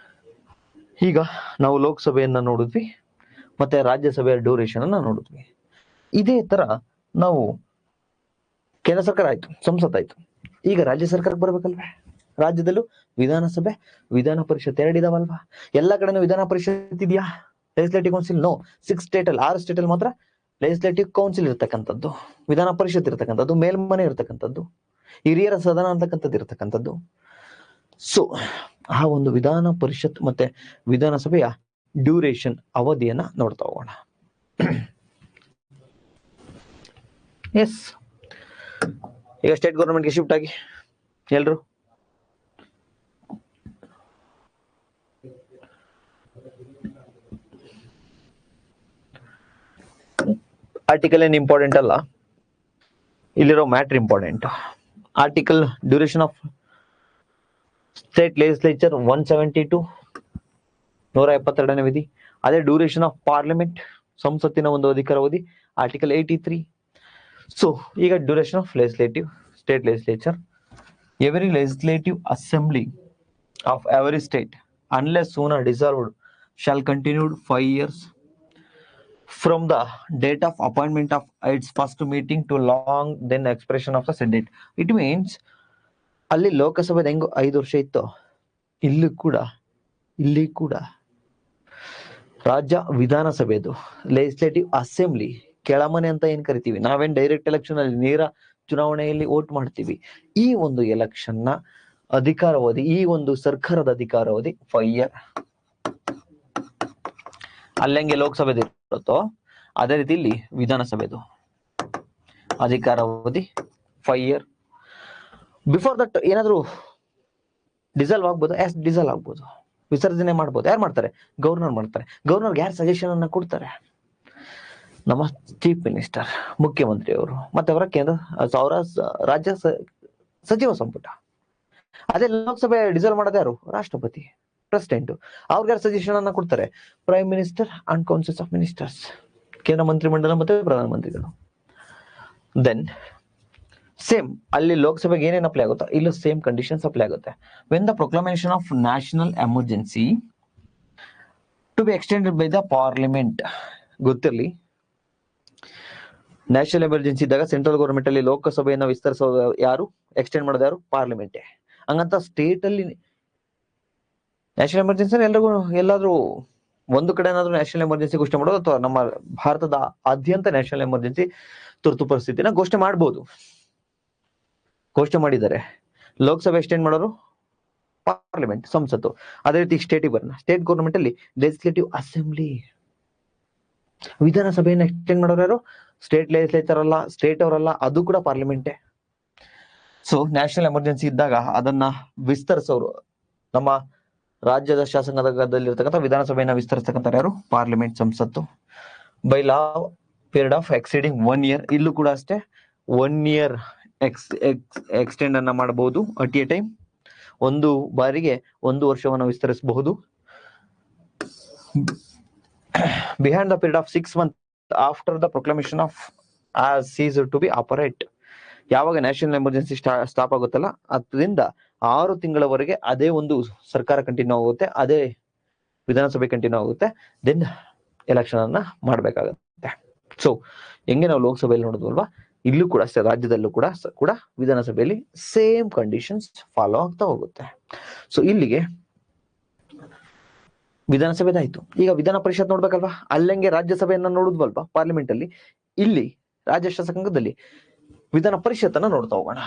A: ಈಗ ನಾವು ಲೋಕಸಭೆಯನ್ನ ನೋಡಿದ್ವಿ, ಮತ್ತೆ ರಾಜ್ಯಸಭೆಯ ಡ್ಯೂರೇಷನ್ ಅನ್ನ ನೋಡಿದ್ವಿ. ಇದೇ ತರ ನಾವು ಕೇಂದ್ರ ಸರ್ಕಾರ ಆಯ್ತು, ಸಂಸತ್ ಆಯ್ತು, ಈಗ ರಾಜ್ಯ ಸರ್ಕಾರಕ್ಕೆ ಬರ್ಬೇಕಲ್ವೇ? ರಾಜ್ಯದಲ್ಲೂ ವಿಧಾನಸಭೆ, ವಿಧಾನ ಪರಿಷತ್ 2 ಇದಾವಲ್ವಾ? ಎಲ್ಲ ಕಡೆನೂ ವಿಧಾನ ಪರಿಷತ್ ಇದೆಯಾ? Legislative council? ನೋ. 6 ಸ್ಟೇಟ್ ಅಲ್ಲಿ 6 ಸ್ಟೇಟ್ ಅಲ್ಲಿ ಮಾತ್ರ ಲೆಜಿಸ್ಲೇಟಿವ್ ಕೌನ್ಸಿಲ್ ಇರ್ತಕ್ಕಂಥದ್ದು, ವಿಧಾನ ಪರಿಷತ್ ಇರ್ತಕ್ಕಂಥದ್ದು, ಮೇಲ್ಮನೆ ಇರ್ತಕ್ಕಂಥದ್ದು, ಹಿರಿಯರ ಸದನ ಅಂತಕ್ಕಂಥದ್ದು ಇರ್ತಕ್ಕಂಥದ್ದು. ಸೊ ಆ ಒಂದು ವಿಧಾನ ಪರಿಷತ್ ಮತ್ತೆ ವಿಧಾನಸಭೆಯ ಡ್ಯೂರೇಷನ್ ಅವಧಿಯನ್ನ ನೋಡ್ತಾ ಹೋಗೋಣ. ಎಸ್, ಈಗ ಸ್ಟೇಟ್ ಗೌರ್ಮೆಂಟ್ಗೆ ಶಿಫ್ಟ್ ಆಗಿ ಎಲ್ರು ಆರ್ಟಿಕಲ್ ಏನ್ ಇಂಪಾರ್ಟೆಂಟ್ ಅಲ್ಲ, ಇಲ್ಲಿರೋ matter important. Article duration of state legislature 172 172ನೇ ವಿಧಿ. ಅದೇ ಡ್ಯೂರೇಷನ್ ಆಫ್ ಪಾರ್ಲಿಮೆಂಟ್, ಸಂಸತ್ತಿನ ಒಂದು ಅಧಿಕಾರಾವಧಿ, ಆರ್ಟಿಕಲ್ 83. ಸೊ ಈಗ duration of legislative state legislature, every legislative assembly of every state unless sooner dissolved shall continued 5 years from the date of appointment of its first meeting to long then expression of the said date. It means ಅಲ್ಲಿ ಲೋಕಸಭೆದ ಹೆಂಗು 5 ವರ್ಷ ಇತ್ತು, ಇಲ್ಲೂ ಕೂಡ ಇಲ್ಲಿ ಕೂಡ ರಾಜ್ಯ ವಿಧಾನಸಭೆದು legislative assembly, ಕೆಳಮನೆ ಅಂತ ಏನ್ ಕರಿತೀವಿ, ನಾವೇನ್ ಡೈರೆಕ್ಟ್ ಎಲೆಕ್ಷನ್ ಅಲ್ಲಿ ನೇರ ಚುನಾವಣೆಯಲ್ಲಿ ವೋಟ್ ಮಾಡ್ತೀವಿ, ಈ ಒಂದು ಎಲೆಕ್ಷನ್ ನ ಅಧಿಕಾರಾವಧಿ, ಈ ಒಂದು ಸರ್ಕಾರದ ಅಧಿಕಾರಾವಧಿ 5 years. ಅಲ್ಲಂಗೆ ಲೋಕಸಭೆದು ಇರುತ್ತೋ ಅದೇ ರೀತಿ ಇಲ್ಲಿ ವಿಧಾನಸಭೆದು ಅಧಿಕಾರಾವಧಿ 5 years. ಬಿಫೋರ್ ದಟ್ ಏನಾದ್ರು ಡಿಸಲ್ವ್ ಆಗ್ಬೋದು, ಡಿಸಲ್ವ್ ಆಗ್ಬೋದು, ವಿಸರ್ಜನೆ ಮಾಡ್ಬೋದು. ಯಾರು ಮಾಡ್ತಾರೆ? ಗವರ್ನರ್ ಮಾಡ್ತಾರೆ. ಗವರ್ನರ್ಗೆ ಯಾರು ಸಜೆಷನ್ ಅನ್ನ ಕೊಡ್ತಾರೆ? ನಮ್ಮ ಚೀಫ್ ಮಿನಿಸ್ಟರ್, ಮುಖ್ಯಮಂತ್ರಿ ಅವರು, ಮತ್ತೆ ಅವರ ಅವರ ರಾಜ್ಯ ಸಚಿವ ಸಂಪುಟ. ಅದೇ ಲೋಕಸಭೆ ಡಿಸಲ್ವ್ ಮಾಡೋದು ಯಾರು? ರಾಷ್ಟ್ರಪತಿ, ಪ್ರೆಸಿಡೆಂಟ್. ಅವ್ರಿಗೆ ಯಾರು ಸಜೆಷನ್ ಅನ್ನ ಕೊಡ್ತಾರೆ? Prime minister and councils of ministers, ಕೇಂದ್ರ ಮಂತ್ರಿಮಂಡಲ ಮತ್ತೆ ಪ್ರಧಾನಮಂತ್ರಿಗಳು. ದೆನ್ ಸೇಮ್ ಅಲ್ಲಿ ಲೋಕಸಭೆಗೆ ಏನೇನು ಅಪ್ಲೈ ಆಗುತ್ತೋ ಇಲ್ಲೂ ಸೇಮ್ ಕಂಡೀಷನ್ಸ್ ಅಪ್ಲೈ ಆಗುತ್ತೆ. When the proclamation of national emergency to be extended by the parliament. ಗೊತ್ತಿರಲಿ, ನ್ಯಾಷನಲ್ ಎಮರ್ಜೆನ್ಸಿ ಇದ್ದಾಗ ಸೆಂಟ್ರಲ್ ಗೌರ್ಮೆಂಟ್ ಅಲ್ಲಿ ಲೋಕಸಭೆಯನ್ನ ವಿಸ್ತರಿಸೋದು ಯಾರು? ಎಕ್ಸ್ಟೆಂಡ್ ಮಾಡೋದು ಯಾರು? ಪಾರ್ಲಿಮೆಂಟೇ. ಹಂಗಂತ ಸ್ಟೇಟ್ ಅಲ್ಲಿ ನ್ಯಾಷನಲ್ ಎಮರ್ಜೆನ್ಸಿ ಎಲ್ಲಾದ್ರೂ ಒಂದು ಕಡೆ ಏನಾದ್ರು ನ್ಯಾಷನಲ್ ಎಮರ್ಜೆನ್ಸಿ ಘೋಷಣೆ ಮಾಡೋದು, ಅಥವಾ ನಮ್ಮ ಭಾರತದ ಆದ್ಯಂತ ನ್ಯಾಷನಲ್ ಎಮರ್ಜೆನ್ಸಿ ತುರ್ತು ಪರಿಸ್ಥಿತಿನ ಘೋಷಣೆ ಮಾಡಬಹುದು. ಘೋಷಣೆ ಮಾಡಿದ್ದಾರೆ. ಲೋಕಸಭೆ ಎಕ್ಸ್ಟೆಂಡ್ ಮಾಡೋರು ಪಾರ್ಲಿಮೆಂಟ್, ಸಂಸತ್ತು. ಅದೇ ರೀತಿ ಸ್ಟೇಟ್ ಗೌರ್ಮೆಂಟ್ ಅಲ್ಲಿ ಲೆಜಿಸ್ಲೇಟಿವ್ ಅಸೆಂಬ್ಲಿ. ವಿಧಾನಸಭೆಯನ್ನು ಎಕ್ಸ್ಟೆಂಡ್ ಮಾಡೋರು ಯಾರು? ಸ್ಟೇಟ್ ಲೆಜಿಸ್ಲೇಚರ್ ಅಲ್ಲ, ಸ್ಟೇಟ್ ಅವರಲ್ಲ, ಅದು ಕೂಡ ಪಾರ್ಲಿಮೆಂಟೇ. ಸೊ ನ್ಯಾಷನಲ್ ಎಮರ್ಜೆನ್ಸಿ ಇದ್ದಾಗ ಅದನ್ನ ವಿಸ್ತರಿಸೋರು, ನಮ್ಮ ರಾಜ್ಯದ ಶಾಸಕಾಂಗದಲ್ಲಿರ್ತಕ್ಕಂಥ ವಿಧಾನಸಭೆಯನ್ನ ವಿಸ್ತರಿಸ್ತಕ್ಕಂಥ ಯಾರು? ಪಾರ್ಲಿಮೆಂಟ್, ಸಂಸತ್ತು. By law period of exceeding 1 year. ಇಲ್ಲೂ ಕೂಡ ಅಷ್ಟೇ 1 year ಎಕ್ಸ್ಟೆಂಡ್ ಅನ್ನ ಮಾಡಬಹುದು ಅಟ್ ಎ ಟೈಮ್. ಒಂದು ಬಾರಿಗೆ 1 ವರ್ಷವನ್ನು ವಿಸ್ತರಿಸಬಹುದು. Behind the period of 6 months after the proclamation of as ceases to be operate. ಯಾವಾಗ ನ್ಯಾಷನಲ್ ಎಮರ್ಜೆನ್ಸಿ ಸ್ಟಾಪ್ ಆಗುತ್ತಲ್ಲ, ಅದರಿಂದ 6 ತಿಂಗಳವರೆಗೆ ಅದೇ ಒಂದು ಸರ್ಕಾರ ಕಂಟಿನ್ಯೂ ಆಗುತ್ತೆ, ಅದೇ ವಿಧಾನಸಭೆ ಕಂಟಿನ್ಯೂ ಆಗುತ್ತೆ. ದೆನ್ ಎಲೆಕ್ಷನ್ ಅನ್ನ ಮಾಡ್ಬೇಕಾಗತ್ತೆ. ಸೊ ಹೆಂಗೆ ನಾವು ಲೋಕಸಭೆಯಲ್ಲಿ ನೋಡಿದ್ವಲ್ವಾ, ಇಲ್ಲೂ ಕೂಡ ರಾಜ್ಯದಲ್ಲೂ ಕೂಡ ವಿಧಾನಸಭೆಯಲ್ಲಿ ಸೇಮ್ ಕಂಡೀಷನ್ಸ್ ಫಾಲೋ ಆಗ್ತಾ ಹೋಗುತ್ತೆ. ಸೊ ಇಲ್ಲಿಗೆ ವಿಧಾನಸಭೆದಾಯ್ತು. ಈಗ ವಿಧಾನ ಪರಿಷತ್ ನೋಡ್ಬೇಕಲ್ವಾ, ಅಲ್ಲಂಗೆ ರಾಜ್ಯಸಭೆಯನ್ನ ನೋಡುದ್ವಲ್ವಾ ಪಾರ್ಲಿಮೆಂಟ್ ಅಲ್ಲಿ. ಇಲ್ಲಿ ರಾಜ್ಯ ಶಾಸಕಾಂಗದಲ್ಲಿ ವಿಧಾನ ಪರಿಷತ್ ಅನ್ನ ನೋಡ್ತಾ ಹೋಗೋಣ.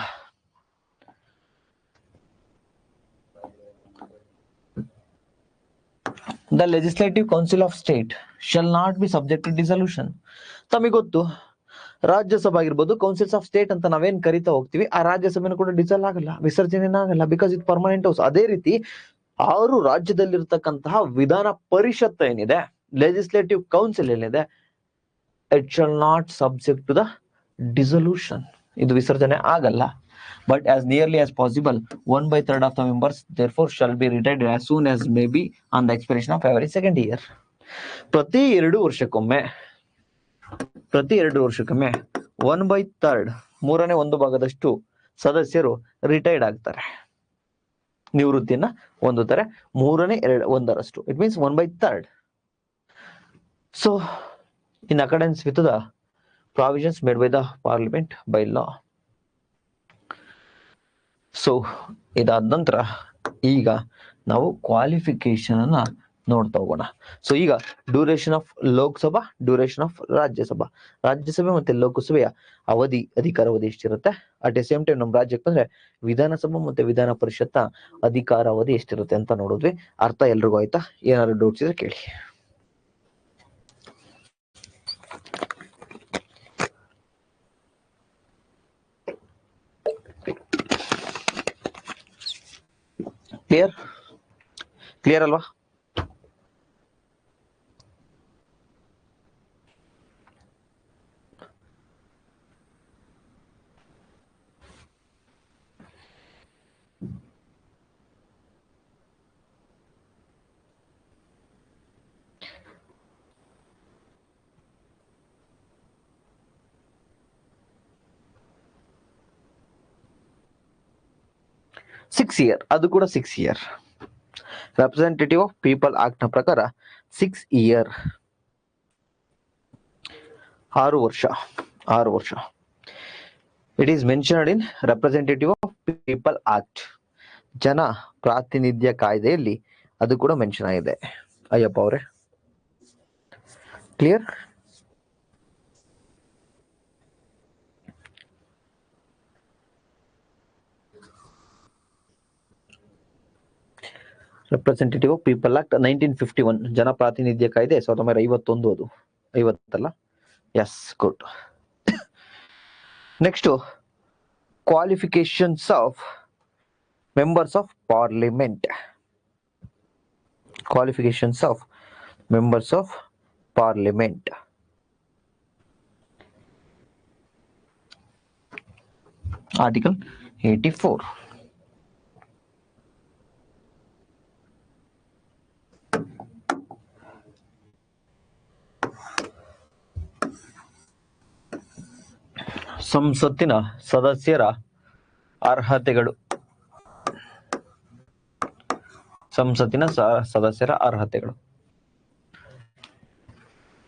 A: The legislative council of state shall not be subject to dissolution. ತಮಗೆ ಗೊತ್ತು, ರಾಜ್ಯಸಭಾ ಆಗಿರ್ಬೋದು, ಕೌನ್ಸಿಲ್ಸ್ ಆಫ್ ಸ್ಟೇಟ್ ಅಂತ ನಾವೇನ್ ಕರಿತಾ ಹೋಗ್ತೀವಿ, ಆ ರಾಜ್ಯಸಭೆನೂ ಕೂಡ ಡಿಸಲ್ವ್ ಆಗಲ್ಲ, ವಿಸರ್ಜನೆ ಆಗಲ್ಲ, ಬಿಕಾಸ್ ಇದು ಪರ್ಮನೆಂಟ್ ಹೌಸ್. ಅದೇ ರೀತಿ 6 ರಾಜ್ಯದಲ್ಲಿರ್ತಕ್ಕಂತಹ ವಿಧಾನ ಪರಿಷತ್ ಏನಿದೆ, ಲೆಜಿಸ್ಲೇಟಿವ್ ಕೌನ್ಸಿಲ್ ಏನಿದೆ, it shall not subject to the dissolution. ಇದು ವಿಸರ್ಜನೆ ಆಗಲ್ಲ. But as nearly as possible, 1/3 of the members therefore shall be retired as soon as may be on the expiration of every second year. ಪ್ರತಿ 2 ವರ್ಷಕ್ಕೊಮ್ಮೆ 1/3, 3/1 ಸದಸ್ಯರು retired ಆಗ್ತಾರೆ, ನಿವೃತ್ತಿಯನ್ನ ಹೊಂದುತ್ತಾರೆ. 3/1. It means 1/3. So in accordance with the provisions made by the parliament by law. So ಇದಾದ ನಂತರ ಈಗ ನಾವು qualification ಅನ್ನ ನೋಡ್ತಾ ಹೋಗೋಣ. ಸೊ ಈಗ duration of Lok Sabha, duration of ರಾಜ್ಯಸಭೆ ಮತ್ತೆ ಲೋಕಸಭೆಯ ಅಧಿಕಾರಾವಧಿ ಎಷ್ಟಿರುತ್ತೆ. ಅಟ್ ದ ಸೇಮ್ ಟೈಮ್ ನಮ್ಮ ರಾಜ್ಯಕ್ಕೆ ಬಂದ್ರೆ ವಿಧಾನಸಭಾ ಮತ್ತೆ ವಿಧಾನ ಪರಿಷತ್ ಅಧಿಕಾರಾವಧಿ ಎಷ್ಟಿರುತ್ತೆ ಅಂತ ನೋಡಿದ್ವಿ. ಅರ್ಥ ಎಲ್ರಿಗೂ ಆಯ್ತಾ? ಏನಾದ್ರು ಡೌಟ್ಸ್ ಇದ್ರೆ ಕೇಳಿ. ಕ್ಲಿಯರ್ ಅಲ್ವಾ? ಸಿಕ್ಸ್ ಇಯರ್, ಅದು ಕೂಡ 6 year. Representative of people act ನ ಪ್ರಕಾರ 6 year, 6 ವರ್ಷ. It is mentioned in representative of people act, ಜನ ಪ್ರಾತಿನಿಧ್ಯ ಕಾಯ್ದೆಯಲ್ಲಿ ಅದು ಕೂಡ ಮೆನ್ಷನ್ ಆಗಿದೆ. ಅಯ್ಯಪ್ಪ ಅವರೇ, clear? Representative of people act 1951, ಜನಪ್ರಾತಿನಿಧ್ಯ ಕಾಯ್ದೆ 1951. ಅದು 50 yes, good. Next, qualifications of members of parliament. Qualifications of members of parliament. Article 84. ಸಂಸತ್ತಿನ ಸದಸ್ಯರ ಅರ್ಹತೆಗಳು. ಸಂಸತ್ತಿನ ಸದಸ್ಯರ ಅರ್ಹತೆಗಳು.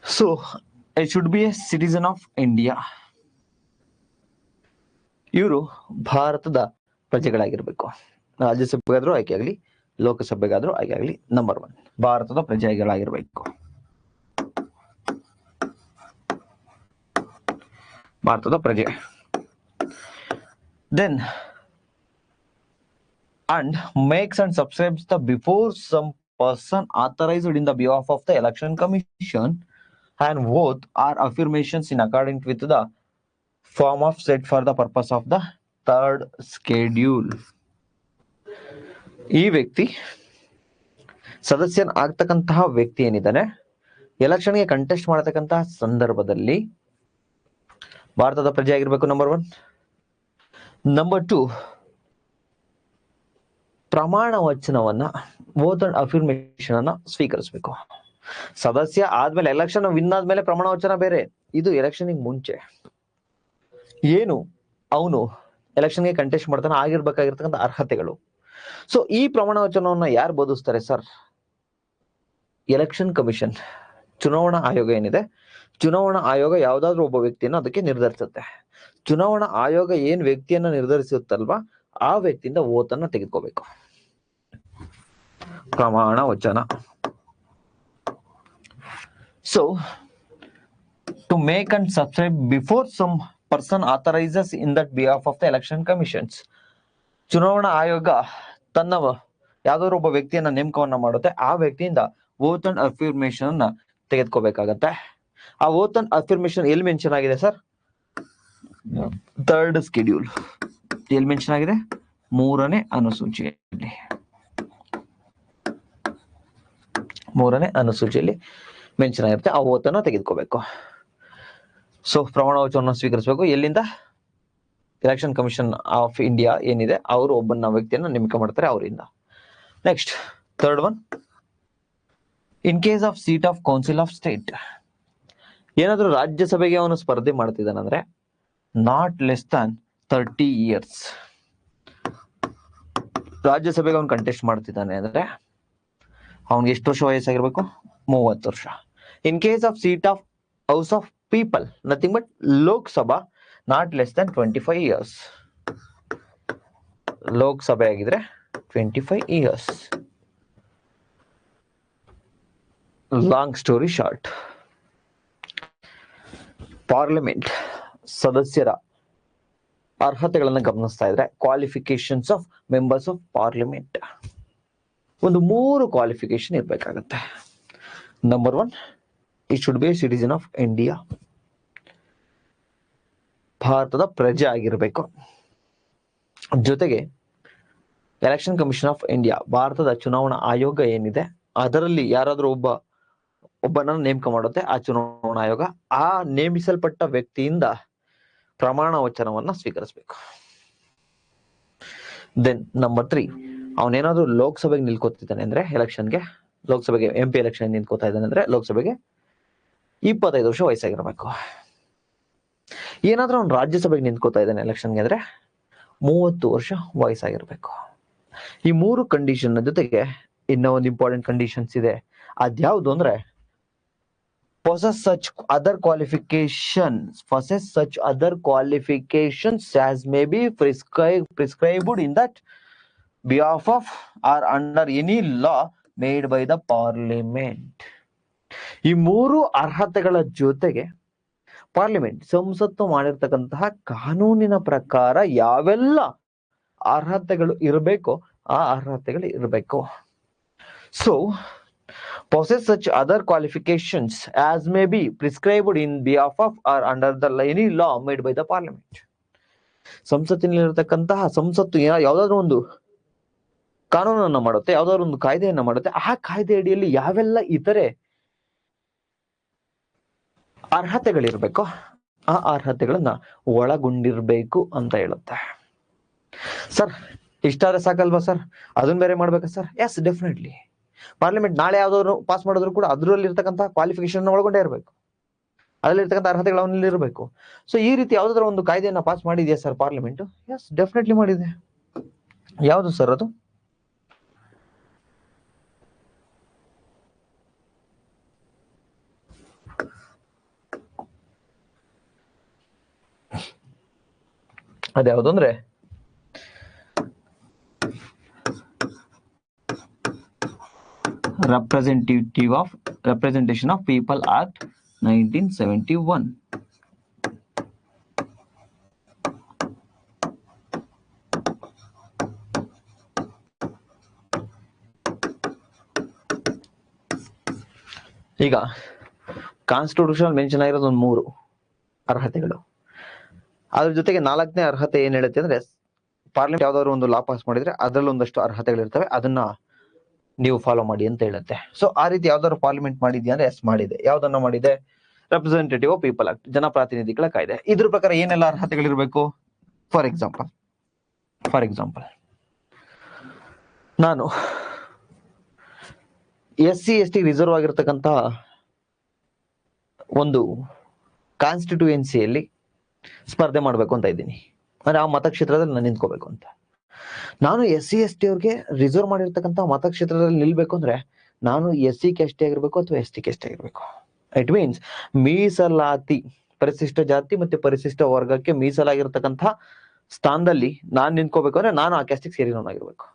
A: So I should be a citizen of India. ಇವರು ಭಾರತದ ಪ್ರಜೆಗಳಾಗಿರ್ಬೇಕು. ರಾಜ್ಯಸಭೆಗಾದ್ರೂ ಆಯ್ಕೆ ಆಗಲಿ, ಲೋಕಸಭೆಗಾದ್ರೂ ಆಯ್ಕೆ ಆಗಲಿ, ನಂಬರ್ 1 ಭಾರತದ ಪ್ರಜೆಗಳಾಗಿರ್ಬೇಕು. ಭಾರತದ ಪ್ರಜೆ. Then and makes and subscribes the before some person authorized in the behalf of the election commission and oath or affirmations in accordance with the form of set for the purpose of the third schedule. ಈ ವ್ಯಕ್ತಿ ಸದಸ್ಯನ ಆಗ್ತಕ್ಕಂತಹ ವ್ಯಕ್ತಿ ಏನಿದ್ದಾನೆ, ಎಲೆಕ್ಷನ್ಗೆ contest ಮಾಡತಕ್ಕಂತಹ ಸಂದರ್ಭದಲ್ಲಿ ಭಾರತದ ಪ್ರಜೆ ಆಗಿರ್ಬೇಕು, number 1. Number 2, ಪ್ರಮಾಣ ವಚನವನ್ನ, ಓತ್ ಅಂಡ್ ಅಫಿರ್ಮೇಷನ್ ಅನ್ನ ಸ್ವೀಕರಿಸಬೇಕು. ಸದಸ್ಯ ಆದ್ಮೇಲೆ, ಎಲೆಕ್ಷನ್ ವಿನ್ ಆದ್ಮೇಲೆ ಪ್ರಮಾಣ ವಚನ ಬೇರೆ, ಇದು ಎಲೆಕ್ಷನ್ ಮುಂಚೆ ಏನು ಅವನು ಎಲೆಕ್ಷನ್ಗೆ ಕಂಟೆಸ್ಟ್ ಮಾಡ್ತಾನೆ ಆಗಿರ್ಬೇಕಾಗಿರ್ತಕ್ಕಂಥ ಅರ್ಹತೆಗಳು. ಸೊ ಈ ಪ್ರಮಾಣ ವಚನವನ್ನ ಯಾರು ಬೋಧಿಸ್ತಾರೆ ಸರ್? ಎಲೆಕ್ಷನ್ ಕಮಿಷನ್, ಚುನಾವಣಾ ಆಯೋಗ ಏನಿದೆ, ಚುನಾವಣಾ ಆಯೋಗ ಯಾವ್ದಾದ್ರು ಒಬ್ಬ ವ್ಯಕ್ತಿಯನ್ನು ಅದಕ್ಕೆ ನಿರ್ಧರಿಸುತ್ತೆ. ಚುನಾವಣಾ ಆಯೋಗ ಏನ್ ವ್ಯಕ್ತಿಯನ್ನ ನಿರ್ಧರಿಸುತ್ತಲ್ವಾ, ಆ ವ್ಯಕ್ತಿಯಿಂದ ಓತನ್ನ ತೆಗೆದುಕೋಬೇಕು. ಪ್ರಮಾಣ ವಚನ. So to make and subscribe before some person authorises in that behalf of the election commissions. ಚುನಾವಣಾ ಆಯೋಗ ತನ್ನ ಯಾವ್ದಾದ್ರು ಒಬ್ಬ ವ್ಯಕ್ತಿಯನ್ನ ನೇಮಕವನ್ನ ಮಾಡುತ್ತೆ, ಆ ವ್ಯಕ್ತಿಯಿಂದ ಓತ್ ಅಂಡ್ ಅಫಿರ್ಮೇಷನ್ ಅನ್ನ ತೆಗೆದುಕೋಬೇಕಾಗತ್ತೆ. ಆ ಓತ್ ಅಂಡ್ ಅಫಿರ್ಮೇಷನ್ ಎಲ್ಲಿ ಮೆನ್ಷನ್ ಆಗಿದೆ ಸರ್? Third schedule. ಎಲ್ಲಿ ಮೆನ್ಷನ್ ಆಗಿದೆ? 3ನೇ ಅನುಸೂಚಿಯಲ್ಲಿ. 3ನೇ ಅನುಸೂಚಿಯಲ್ಲಿ ಮೆನ್ಷನ್ ಆಗಿರುತ್ತೆ. ಆ ಓತನ್ನ ತೆಗೆದುಕೋಬೇಕು. ಸೊ ಪ್ರಮಾಣ ವಚನವನ್ನು ಸ್ವೀಕರಿಸಬೇಕು. ಎಲ್ಲಿಂದ? ಎಲೆಕ್ಷನ್ ಕಮಿಷನ್ ಆಫ್ ಇಂಡಿಯಾ ಏನಿದೆ, ಅವರು ಒಬ್ಬನ ವ್ಯಕ್ತಿಯನ್ನ ನೇಮಕ ಮಾಡ್ತಾರೆ, ಅವರಿಂದ. Next, third one, in case of seat of council of state. ಏನಾದ್ರೂ ರಾಜ್ಯಸಭೆಗೆ ಅವನು ಸ್ಪರ್ಧೆ ಮಾಡ್ತಿದ್ದಾನಂದ್ರೆ ನಾಟ್ ಲೆಸ್ ದಾನ್ 30 years. ರಾಜ್ಯಸಭೆಗೆ ಅವನು ಕಂಟೆಸ್ಟ್ ಮಾಡ್ತಿದ್ದಾನೆ ಅಂದ್ರೆ ಅವನಿಗೆ ಎಷ್ಟು ವರ್ಷ ವಯಸ್ಸಾಗಿರ್ಬೇಕು? 30 ವರ್ಷ. In case of seat of house of people, nothing but Lok Sabha, not less than 25 years. ಲೋಕಸಭೆ ಆಗಿದ್ರೆ 25 years. Long story short, parliament ಸದಸ್ಯರ ಅರ್ಹತೆಗಳನ್ನ ಗಮನಿಸ್ತಾ ಇದ್ರೆ, qualifications of members of parliament, ಒಂದು 3 ಕ್ವಾಲಿಫಿಕೇಶನ್ ಇರ್ಬೇಕಾಗತ್ತೆ. Number 1, it should be citizen of India. ಭಾರತದ ಪ್ರಜೆ ಆಗಿರ್ಬೇಕು. ಜೊತೆಗೆ ಎಲೆಕ್ಷನ್ ಕಮಿಷನ್ ಆಫ್ ಇಂಡಿಯಾ, ಭಾರತದ ಚುನಾವಣಾ ಆಯೋಗ ಏನಿದೆ, ಅದರಲ್ಲಿ ಯಾರಾದ್ರೂ ಒಬ್ಬನನ್ನು ನೇಮಕ ಮಾಡುತ್ತೆ ಆ ಚುನಾವಣಾ ಆಯೋಗ. ಆ ನೇಮಿಸಲ್ಪಟ್ಟ ವ್ಯಕ್ತಿಯಿಂದ ಪ್ರಮಾಣ ವಚನವನ್ನ ಸ್ವೀಕರಿಸಬೇಕು. ದೆನ್ ನಂಬರ್ 3, ಅವನೇನಾದ್ರೂ ಲೋಕಸಭೆಗೆ ನಿಲ್ಕೋತಿದ್ದಾನೆ ಅಂದ್ರೆ, ಎಲೆಕ್ಷನ್ಗೆ, ಲೋಕಸಭೆಗೆ MP ಎಲೆಕ್ಷನ್ ನಿಂತ್ಕೋತಾ ಇದ್ದಾನೆ ಅಂದ್ರೆ ಲೋಕಸಭೆಗೆ 25 ವರ್ಷ ವಯಸ್ಸಾಗಿರ್ಬೇಕು. ಏನಾದ್ರೂ ಅವ್ನು ರಾಜ್ಯಸಭೆಗೆ ನಿಂತ್ಕೋತಾ ಇದ್ದಾನೆ ಎಲೆಕ್ಷನ್ಗೆ ಅಂದ್ರೆ 30 ವರ್ಷ ವಯಸ್ಸಾಗಿರ್ಬೇಕು. ಈ 3 ಕಂಡೀಷನ್ ಜೊತೆಗೆ ಇನ್ನೂ ಒಂದು ಇಂಪಾರ್ಟೆಂಟ್ ಕಂಡೀಷನ್ಸ್ ಇದೆ. ಅದ್ಯಾವುದು ಅಂದ್ರೆ, possess such other qualifications as may be prescribed in that behalf of or under any law made by the parliament. ಈ ಮೂರು ಅರ್ಹತೆಗಳ ಜೊತೆಗೆ ಪಾರ್ಲಿಮೆಂಟ್ ಸಂಸತ್ತು ಮಾಡಿರ್ತಕ್ಕಂತಹ ಕಾನೂನಿನ ಪ್ರಕಾರ ಯಾವೆಲ್ಲ ಅರ್ಹತೆಗಳು ಇರಬೇಕೋ ಆ ಅರ್ಹತೆಗಳು ಇರಬೇಕು. So possess such other qualifications as may be prescribed in behalf of or under the any law made by the parliament. ಸಂಸತ್ತಿನಲ್ಲಿರತಕ್ಕಂತಹ ಸಂಸತ್ತು ಯಾವ್ದಾದ್ರು ಒಂದು ಕಾನೂನನ್ನ ಮಾಡುತ್ತೆ, ಯಾವ್ದಾದ್ರು ಒಂದು ಕಾಯ್ದೆಯನ್ನ ಮಾಡುತ್ತೆ, ಆ ಕಾಯ್ದೆ ಅಡಿಯಲ್ಲಿ ಯಾವೆಲ್ಲ ಇತರೆ ಅರ್ಹತೆಗಳಿರ್ಬೇಕೋ ಆ ಅರ್ಹತೆಗಳನ್ನ ಒಳಗೊಂಡಿರ್ಬೇಕು ಅಂತ ಹೇಳುತ್ತೆ. ಸರ್ ಇಷ್ಟಾದ್ರೆ ಸಾಕಲ್ವಾ ಸರ್, ಅದನ್ನ ಬೇರೆ ಮಾಡ್ಬೇಕಾ ಸರ್? S, definitely. ಪಾರ್ಲಿಮೆಂಟ್ ನಾಳೆ ಯಾವ್ದಾದ್ರು ಪಾಸ್ ಮಾಡಿದ್ರು ಕೂಡ ಅದರಲ್ಲಿ ಇರ್ತಕ್ಕಂಥ ಕ್ವಾಲಿಫಿಕೇಶನ್ ಒಳಗೊಂಡೇ ಇರಬೇಕು, ಅದರಲ್ಲಿ ಇರ್ತಕ್ಕಂಥ ಅರ್ಹತೆಗಳು ಅವನಲ್ಲಿ ಇರಬೇಕು. ಸೊ ಈ ರೀತಿ ಯಾವ್ದಾದ್ರು ಒಂದು ಕಾಯ್ದೆಯನ್ನ ಪಾಸ್ ಮಾಡಿದೆಯಾ ಸರ್ ಪಾರ್ಲಿಮೆಂಟ್? ಎಸ್, ಡೆಫಿನೆಟ್ಲಿ ಮಾಡಿದೆ. ಯಾವುದು ಸರ್ ಅದು? ಅದ್ಯಾವುದು ಅಂದ್ರೆ Representation of People Act 1971. ಈಗ ಕಾನ್ಸ್ಟಿಟ್ಯೂಷನ್ ಮೆನ್ಷನ್ ಆಗಿರೋದು ಒಂದು 3 ಅರ್ಹತೆಗಳು. ಅದ್ರ ಜೊತೆಗೆ 4ನೇ ಅರ್ಹತೆ ಏನ್ ಹೇಳುತ್ತೆ ಅಂದ್ರೆ, ಪಾರ್ಲಿಮೆಂಟ್ ಯಾವ್ದಾದ್ರು ಒಂದು ಲಾ ಪಾಸ್ ಮಾಡಿದ್ರೆ ಅದ್ರಲ್ಲಿ ಒಂದಷ್ಟು ಅರ್ಹತೆಗಳಿರ್ತವೆ, ಅದನ್ನ ನೀವು ಫಾಲೋ ಮಾಡಿ ಅಂತ ಹೇಳುತ್ತೆ. ಸೊ ಆ ರೀತಿ ಯಾವ್ದಾದ್ರು ಪಾರ್ಲಿಮೆಂಟ್ ಮಾಡಿದ್ಯಾ ಅಂದ್ರೆ ಎಸ್ ಮಾಡಿದೆ. ಯಾವ್ದನ್ನ ಮಾಡಿದೆ? ರೆಪ್ರೆಸೆಂಟೇಟಿವ್ ಆಫ್ ಪೀಪಲ್ ಆಕ್ಟ್, ಜನಪ್ರತಿನಿಧಿಗಳ ಕಾಯ್ದೆ. ಇದ್ರ ಪ್ರಕಾರ ಏನೆಲ್ಲ ಅರ್ಹತೆಗಳಿರ್ಬೇಕು? ಫಾರ್ ಎಕ್ಸಾಂಪಲ್ ನಾನು SC/ST ರಿಸರ್ವ್ ಆಗಿರ್ತಕ್ಕಂತ ಒಂದು ಕಾನ್ಸ್ಟಿಟ್ಯೂಯೆನ್ಸಿಯಲ್ಲಿ ಸ್ಪರ್ಧೆ ಮಾಡ್ಬೇಕು ಅಂತ ಇದ್ದೀನಿ, ಅಂದ್ರೆ ಆ ಮತಕ್ಷೇತ್ರದಲ್ಲಿ ನಾನು ನಿಂತ್ಕೋಬೇಕು ಅಂತ. ನಾನು SC/ST ಅವ್ರಿಗೆ ರಿಸರ್ವ್ ಮಾಡಿರ್ತಕ್ಕಂಥ ಮತಕ್ಷೇತ್ರದಲ್ಲಿ ನಿಲ್ಬೇಕು ಅಂದ್ರೆ ನಾನು SC ಕ್ಯಾಸ್ಟ್ ಆಗಿರ್ಬೇಕು ಅಥವಾ ST ಕ್ಯಾಸ್ಟ್ ಆಗಿರ್ಬೇಕು. ಇಟ್ ಮೀನ್ಸ್ ಮೀಸಲಾತಿ, ಪರಿಶಿಷ್ಟ ಜಾತಿ ಮತ್ತೆ ಪರಿಶಿಷ್ಟ ವರ್ಗಕ್ಕೆ ಮೀಸಲಾಗಿರ್ತಕ್ಕಂಥ ಸ್ಥಾನದಲ್ಲಿ ನಾನು ನಿಂತ್ಕೋಬೇಕು ಅಂದ್ರೆ ನಾನು ಆ ಕ್ಯಾಸ್ಟಿಗೆ ಸೇರಿರೋನಾಗಿರ್ಬೇಕು.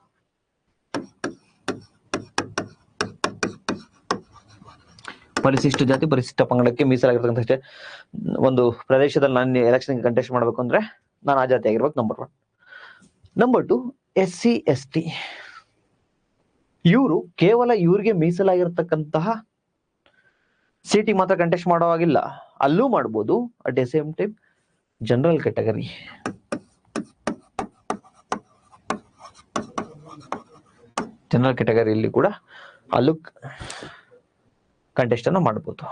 A: ಪರಿಶಿಷ್ಟ ಜಾತಿ ಪರಿಶಿಷ್ಟ ಪಂಗಡಕ್ಕೆ ಮೀಸಲಾಗಿರ್ತಕ್ಕಂಥ ಒಂದು ಪ್ರದೇಶದಲ್ಲಿ ನಾನು ಎಲೆಕ್ಷನ್ ಕಂಟೆಸ್ಟ್ ಮಾಡ್ಬೇಕು ಅಂದ್ರೆ ನಾನು ಆ ಜಾತಿ ಆಗಿರ್ಬೇಕು. ನಂಬರ್ 1. ನಂಬರ್ 2, SC/ST ಇವರು ಕೇವಲ ಇವ್ರಿಗೆ ಮೀಸಲಾಗಿರ್ತಕ್ಕಂತಹ ಸೀಟಿಗೆ ಮಾತ್ರ ಕಂಟೆಸ್ಟ್ ಮಾಡೋವಾಗಿಲ್ಲ, ಅಲ್ಲೂ ಮಾಡ್ಬೋದು. At the same time general ಕ್ಯಾಟಗರಿಯಲ್ಲಿ ಕೂಡ ಅಲ್ಲೂ ಕಂಟೆಸ್ಟ್ ಅನ್ನ ಮಾಡ್ಬೋದು.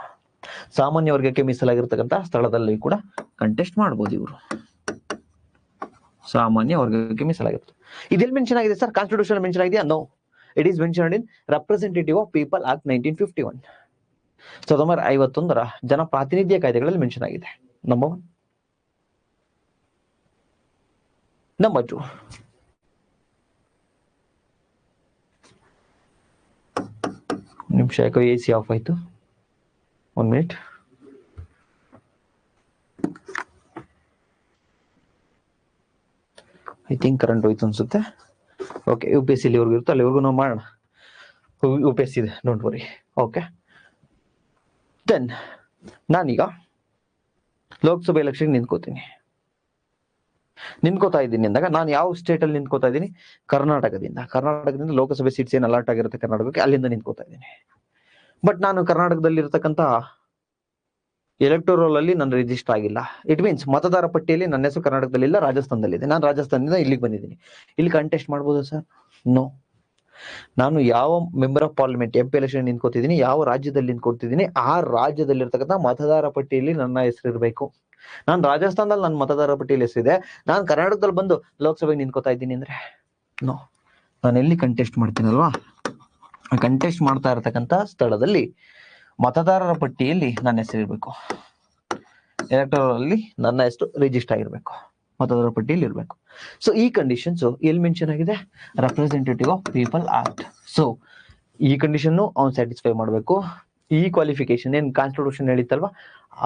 A: ಸಾಮಾನ್ಯ ವರ್ಗಕ್ಕೆ ಮೀಸಲಾಗಿರ್ತಕ್ಕಂಥ ಸ್ಥಳದಲ್ಲಿ ಕೂಡ ಕಂಟೆಸ್ಟ್ ಮಾಡ್ಬೋದು ಇವರು. ಸಾಮಾನ್ಯ ವರ್ಗಕ್ಕೆ ಮೀಸಲಾಗಿರುತ್ತೆ. ಇದೆಲ್ಲಿ ಮೆನ್ಷನ್ ಆಗಿದೆ ಸರ್? ಕಾನ್ಸ್ಟಿಟ್ಯೂಷನ್ ಮೆನ್ಷನ್ ಆಗಿದೆಯಾ? No, it is mentioned in representative of people act 1951. 1951ರ ಜನಪ್ರಾತಿನಿಧ್ಯ ಕಾಯ್ದೆಗಳಲ್ಲಿ ಮೆನ್ಷನ್ ಆಗಿದೆ. ನಂಬರ್ 1. ನಂಬರ್ 2, ನಿಮಿಷ ಯಾಕೋ AC ಆಫ್ ಆಯ್ತು, 1 ಮಿನಿಟ್. ಐ ಥಿಂಕ್ ಕರೆಂಟ್ ಹೋಯ್ತು ಅನ್ಸುತ್ತೆ. ಓಕೆ, UPSC ಇಲ್ಲಿವರೆಗೂ ಇರುತ್ತೆ, ಅಲ್ಲಿವರೆಗೂ ನಾವು ಮಾಡೋಣ. UPSC ಇದೆ, ಡೋಂಟ್ ವರಿ. ಓಕೆ, ದೆನ್ ನಾನೀಗ ಲೋಕಸಭೆ ಎಲೆಕ್ಷನ್ ನಿಂತ್ಕೋತಾ ಇದ್ದೀನಿ ಅಂದಾಗ ನಾನು ಯಾವ ಸ್ಟೇಟ್ ಅಲ್ಲಿ ನಿಂತ್ಕೋತಾ ಇದ್ದೀನಿ? ಕರ್ನಾಟಕದಿಂದ ಲೋಕಸಭೆ ಸೀಟ್ಸ್ ಏನ್ ಅಲಾಟ್ ಆಗಿರುತ್ತೆ ಕರ್ನಾಟಕಕ್ಕೆ, ಅಲ್ಲಿಂದ ನಿಂತ್ಕೋತಾ ಇದ್ದೀನಿ. ಬಟ್ ನಾನು ಕರ್ನಾಟಕದಲ್ಲಿ ಇರತಕ್ಕಂತ ಎಲೆಕ್ಟೋರಲ್ ಅಲ್ಲಿ ನಾನು ರಿಜಿಸ್ಟರ್ ಆಗಿಲ್ಲ. ಇಟ್ ಮೀನ್ಸ್ ಮತದಾರ ಪಟ್ಟಿಯಲ್ಲಿ ನನ್ನ ಹೆಸರು ಕರ್ನಾಟಕದಲ್ಲಿ ಇಲ್ಲ, ರಾಜಸ್ಥಾನದಲ್ಲಿದೆ. ನಾನು ರಾಜಸ್ಥಾನದಿಂದ ಇಲ್ಲಿಗೆ ಬಂದಿದ್ದೀನಿ. ಇಲ್ಲಿ ಕಂಟೆಸ್ಟ್ ಮಾಡ್ಬೋದು ಸರ್? ನೋ. ನಾನು ಯಾವ member of parliament MP election ನಿಂತ್ಕೋತಿದ್ದೀನಿ, ಯಾವ ರಾಜ್ಯದಲ್ಲಿ ನಿಂತ್ಕೊಳ್ತಿದ್ದೀನಿ, ಆ ರಾಜ್ಯದಲ್ಲಿ ಇರ್ತಕ್ಕಂಥ ಮತದಾರ ಪಟ್ಟಿಯಲ್ಲಿ ನನ್ನ ಹೆಸರು ಇರಬೇಕು. ನಾನು ರಾಜಸ್ಥಾನದಲ್ಲಿ ನನ್ನ ಮತದಾರ ಪಟ್ಟಿಯಲ್ಲಿ ಹೆಸರಿದೆ, ನಾನು ಕರ್ನಾಟಕದಲ್ಲಿ ಬಂದು ಲೋಕಸಭೆಗೆ ನಿಂತ್ಕೋತಾ ಇದ್ದೀನಿ ಅಂದ್ರೆ ನೋ. ನಾನು ಎಲ್ಲಿ ಕಂಟೆಸ್ಟ್ ಮಾಡ್ತೀನಲ್ವಾ, ಕಂಟೆಸ್ಟ್ ಮಾಡ್ತಾ ಇರತಕ್ಕಂತ ಸ್ಥಳದಲ್ಲಿ ಮತದಾರರ ಪಟ್ಟಿಯಲ್ಲಿ ನನ್ನ ಹೆಸರು ಇರಬೇಕು, ಎಲೆಕ್ಟೋರಲ್ ಅಲ್ಲಿ ನನ್ನ ಹೆಸರು ರಿಜಿಸ್ಟರ್ ಆಗಿರ್ಬೇಕು, ಮತದಾರರ ಪಟ್ಟಿಯಲ್ಲಿ ಇರಬೇಕು. ಸೊ ಈ ಕಂಡೀಷನ್ಸ್ ಎಲ್ಲಿ ಮೆನ್ಷನ್ ಆಗಿದೆ? Representative of people act. So ಈ ಕಂಡೀಷನ್ ಅವನು ಸ್ಯಾಟಿಸ್ಫೈ ಮಾಡಬೇಕು. ಈ ಕ್ವಾಲಿಫಿಕೇಶನ್ ಏನ್ ಕಾನ್ಸ್ಟಿಟ್ಯೂಷನ್ ಹೇಳಿತ್ತಲ್ವಾ,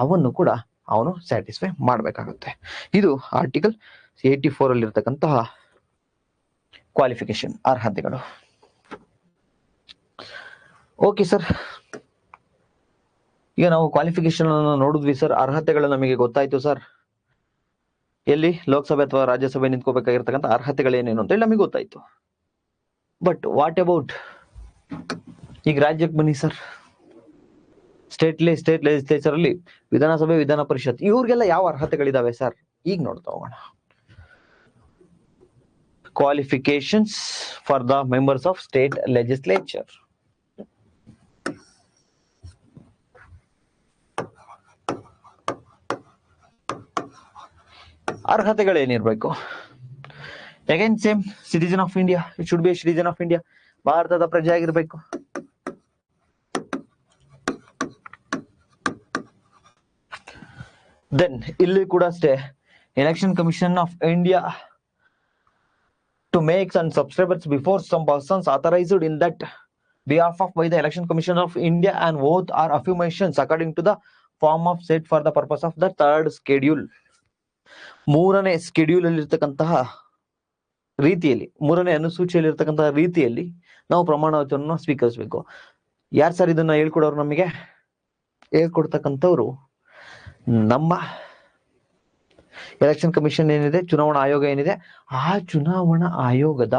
A: ಅವನ್ನು ಕೂಡ ಅವನು ಸ್ಯಾಟಿಸ್ಫೈ ಮಾಡಬೇಕಾಗುತ್ತೆ. ಇದು ಆರ್ಟಿಕಲ್ 84 ಅಲ್ಲಿ ಇರ್ತಕ್ಕಂತಹ ಕ್ವಾಲಿಫಿಕೇಶನ್, ಅರ್ಹತೆಗಳು. ಓಕೆ ಸರ್, ಈಗ ನಾವು ಕ್ವಾಲಿಫಿಕೇಶನ್ ಅನ್ನು ನೋಡಿದ್ವಿ ಸರ್. ಅರ್ಹತೆಗಳು ನಮಗೆ ಗೊತ್ತಾಯ್ತು ಸರ್. ಎಲ್ಲಿ ಲೋಕಸಭೆ ಅಥವಾ ರಾಜ್ಯಸಭೆ ನಿಂತ್ಕೋಬೇಕಾಗಿರ್ತಕ್ಕಂಥ ಅರ್ಹತೆಗಳೇನೇನು ಅಂತ ಹೇಳಿ ನಮಗೆ ಗೊತ್ತಾಯ್ತು. ಬಟ್ ವಾಟ್ ಅಬೌಟ್ ಈಗ ರಾಜ್ಯಕ್ಕೆ ಬನ್ನಿ ಸರ್. ಸ್ಟೇಟ್ ಲೆಜಿಸ್ಲೇಚರ್ ಅಲ್ಲಿ ವಿಧಾನಸಭೆ, ವಿಧಾನ ಪರಿಷತ್ ಇವ್ರಿಗೆಲ್ಲ ಯಾವ ಅರ್ಹತೆಗಳಿದಾವೆ ಸರ್? ಈಗ ನೋಡ್ತಾ ಹೋಗೋಣ. Qualifications for the members of state legislature. ಅರ್ಹತೆಗಳೇನಿರ್ಬೇಕು? Again same, citizen of India. It should be a citizen of India. ಭಾರತದ ಪ್ರಜೆ ಆಗಿರ್ಬೇಕು. ದೆನ್ ಇಲ್ಲಿ ಕೂಡ ಅಷ್ಟೇ, election commission of India to make and subscribers before some persons authorized in that behalf of by the election commission of India and oath or affirmations according to the form of set for the purpose of the third schedule. ಮೂರನೇ schedule ಅಲ್ಲಿ ಇರ್ತಕ್ಕಂತಹ ರೀತಿಯಲ್ಲಿ, ಮೂರನೇ ಅನುಸೂಚಿಯಲ್ಲಿ ಇರ್ತಕ್ಕಂತಹ ರೀತಿಯಲ್ಲಿ ನಾವು ಪ್ರಮಾಣ ವಚನವನ್ನು ಸ್ವೀಕರಿಸಬೇಕು. ಯಾರು ಸರ್ ಇದನ್ನ ಹೇಳ್ಕೊಡೋರು? ನಮಗೆ ಹೇಳ್ಕೊಡ್ತಕ್ಕಂಥವ್ರು ನಮ್ಮ ಎಲೆಕ್ಷನ್ ಕಮಿಷನ್ ಏನಿದೆ, ಚುನಾವಣಾ ಆಯೋಗ ಏನಿದೆ, ಆ ಚುನಾವಣಾ ಆಯೋಗದ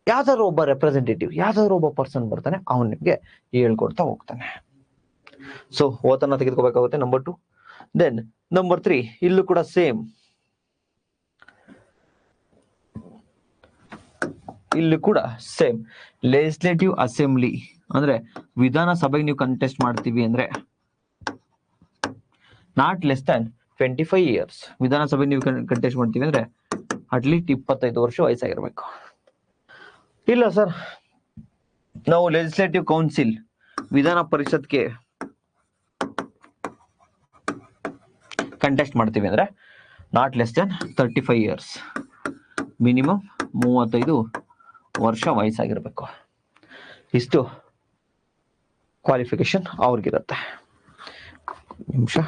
A: ಯಾವ್ದಾದ್ರು ಒಬ್ಬ ರೆಪ್ರೆಸೆಂಟೇಟಿವ್, ಯಾವ್ದಾದ್ರು ಒಬ್ಬ ಪರ್ಸನ್ ಬರ್ತಾನೆ, ಅವನ್ ನಿಮ್ಗೆ ಹೇಳ್ಕೊಡ್ತಾ ಹೋಗ್ತಾನೆ. ಸೊ ಓತನ್ನ ತೆಗೆದುಕೋಬೇಕಾಗುತ್ತೆ. ನಂಬರ್ 2. ದೆನ್ ನಂಬರ್ 3, ಇಲ್ಲೂ ಕೂಡ ಸೇಮ್. ಇಲ್ಲಿ ಕೂಡ ಸೇಮ್, ಲೆಜಿಸ್ಲೇಟಿವ್ ಅಸೆಂಬ್ಲಿ ಅಂದ್ರೆ ವಿಧಾನಸಭೆಗೆ ನೀವು ಕಂಟೆಸ್ಟ್ ಮಾಡ್ತೀವಿ ಅಂದ್ರೆ ನಾಟ್ ಲೆಸ್ ದನ್ 25 years. ವಿಧಾನಸಭೆ ನೀವು ಕಂಟೆಸ್ಟ್ ಮಾಡ್ತೀವಿ ಅಂದ್ರೆ ಅಟ್ಲೀಸ್ಟ್ 25 ವರ್ಷ ವಯಸ್ಸಾಗಿರ್ಬೇಕು. ಇಲ್ಲ ಸರ್, ನಾವು ಲೆಜಿಸ್ಲೇಟಿವ್ ಕೌನ್ಸಿಲ್, ವಿಧಾನ ಪರಿಷತ್ಗೆ ಕಂಟೆಸ್ಟ್ ಮಾಡ್ತೀವಿ ಅಂದ್ರೆ not less than 35 years. Minimum 35 ವರ್ಷ ವಯಸ್ಸಾಗಿರ್ಬೇಕು. ಇಷ್ಟು ಕ್ವಾಲಿಫಿಕೇಶನ್ ಅವ್ರಿಗಿರುತ್ತೆ. ನಿಮಿಷ.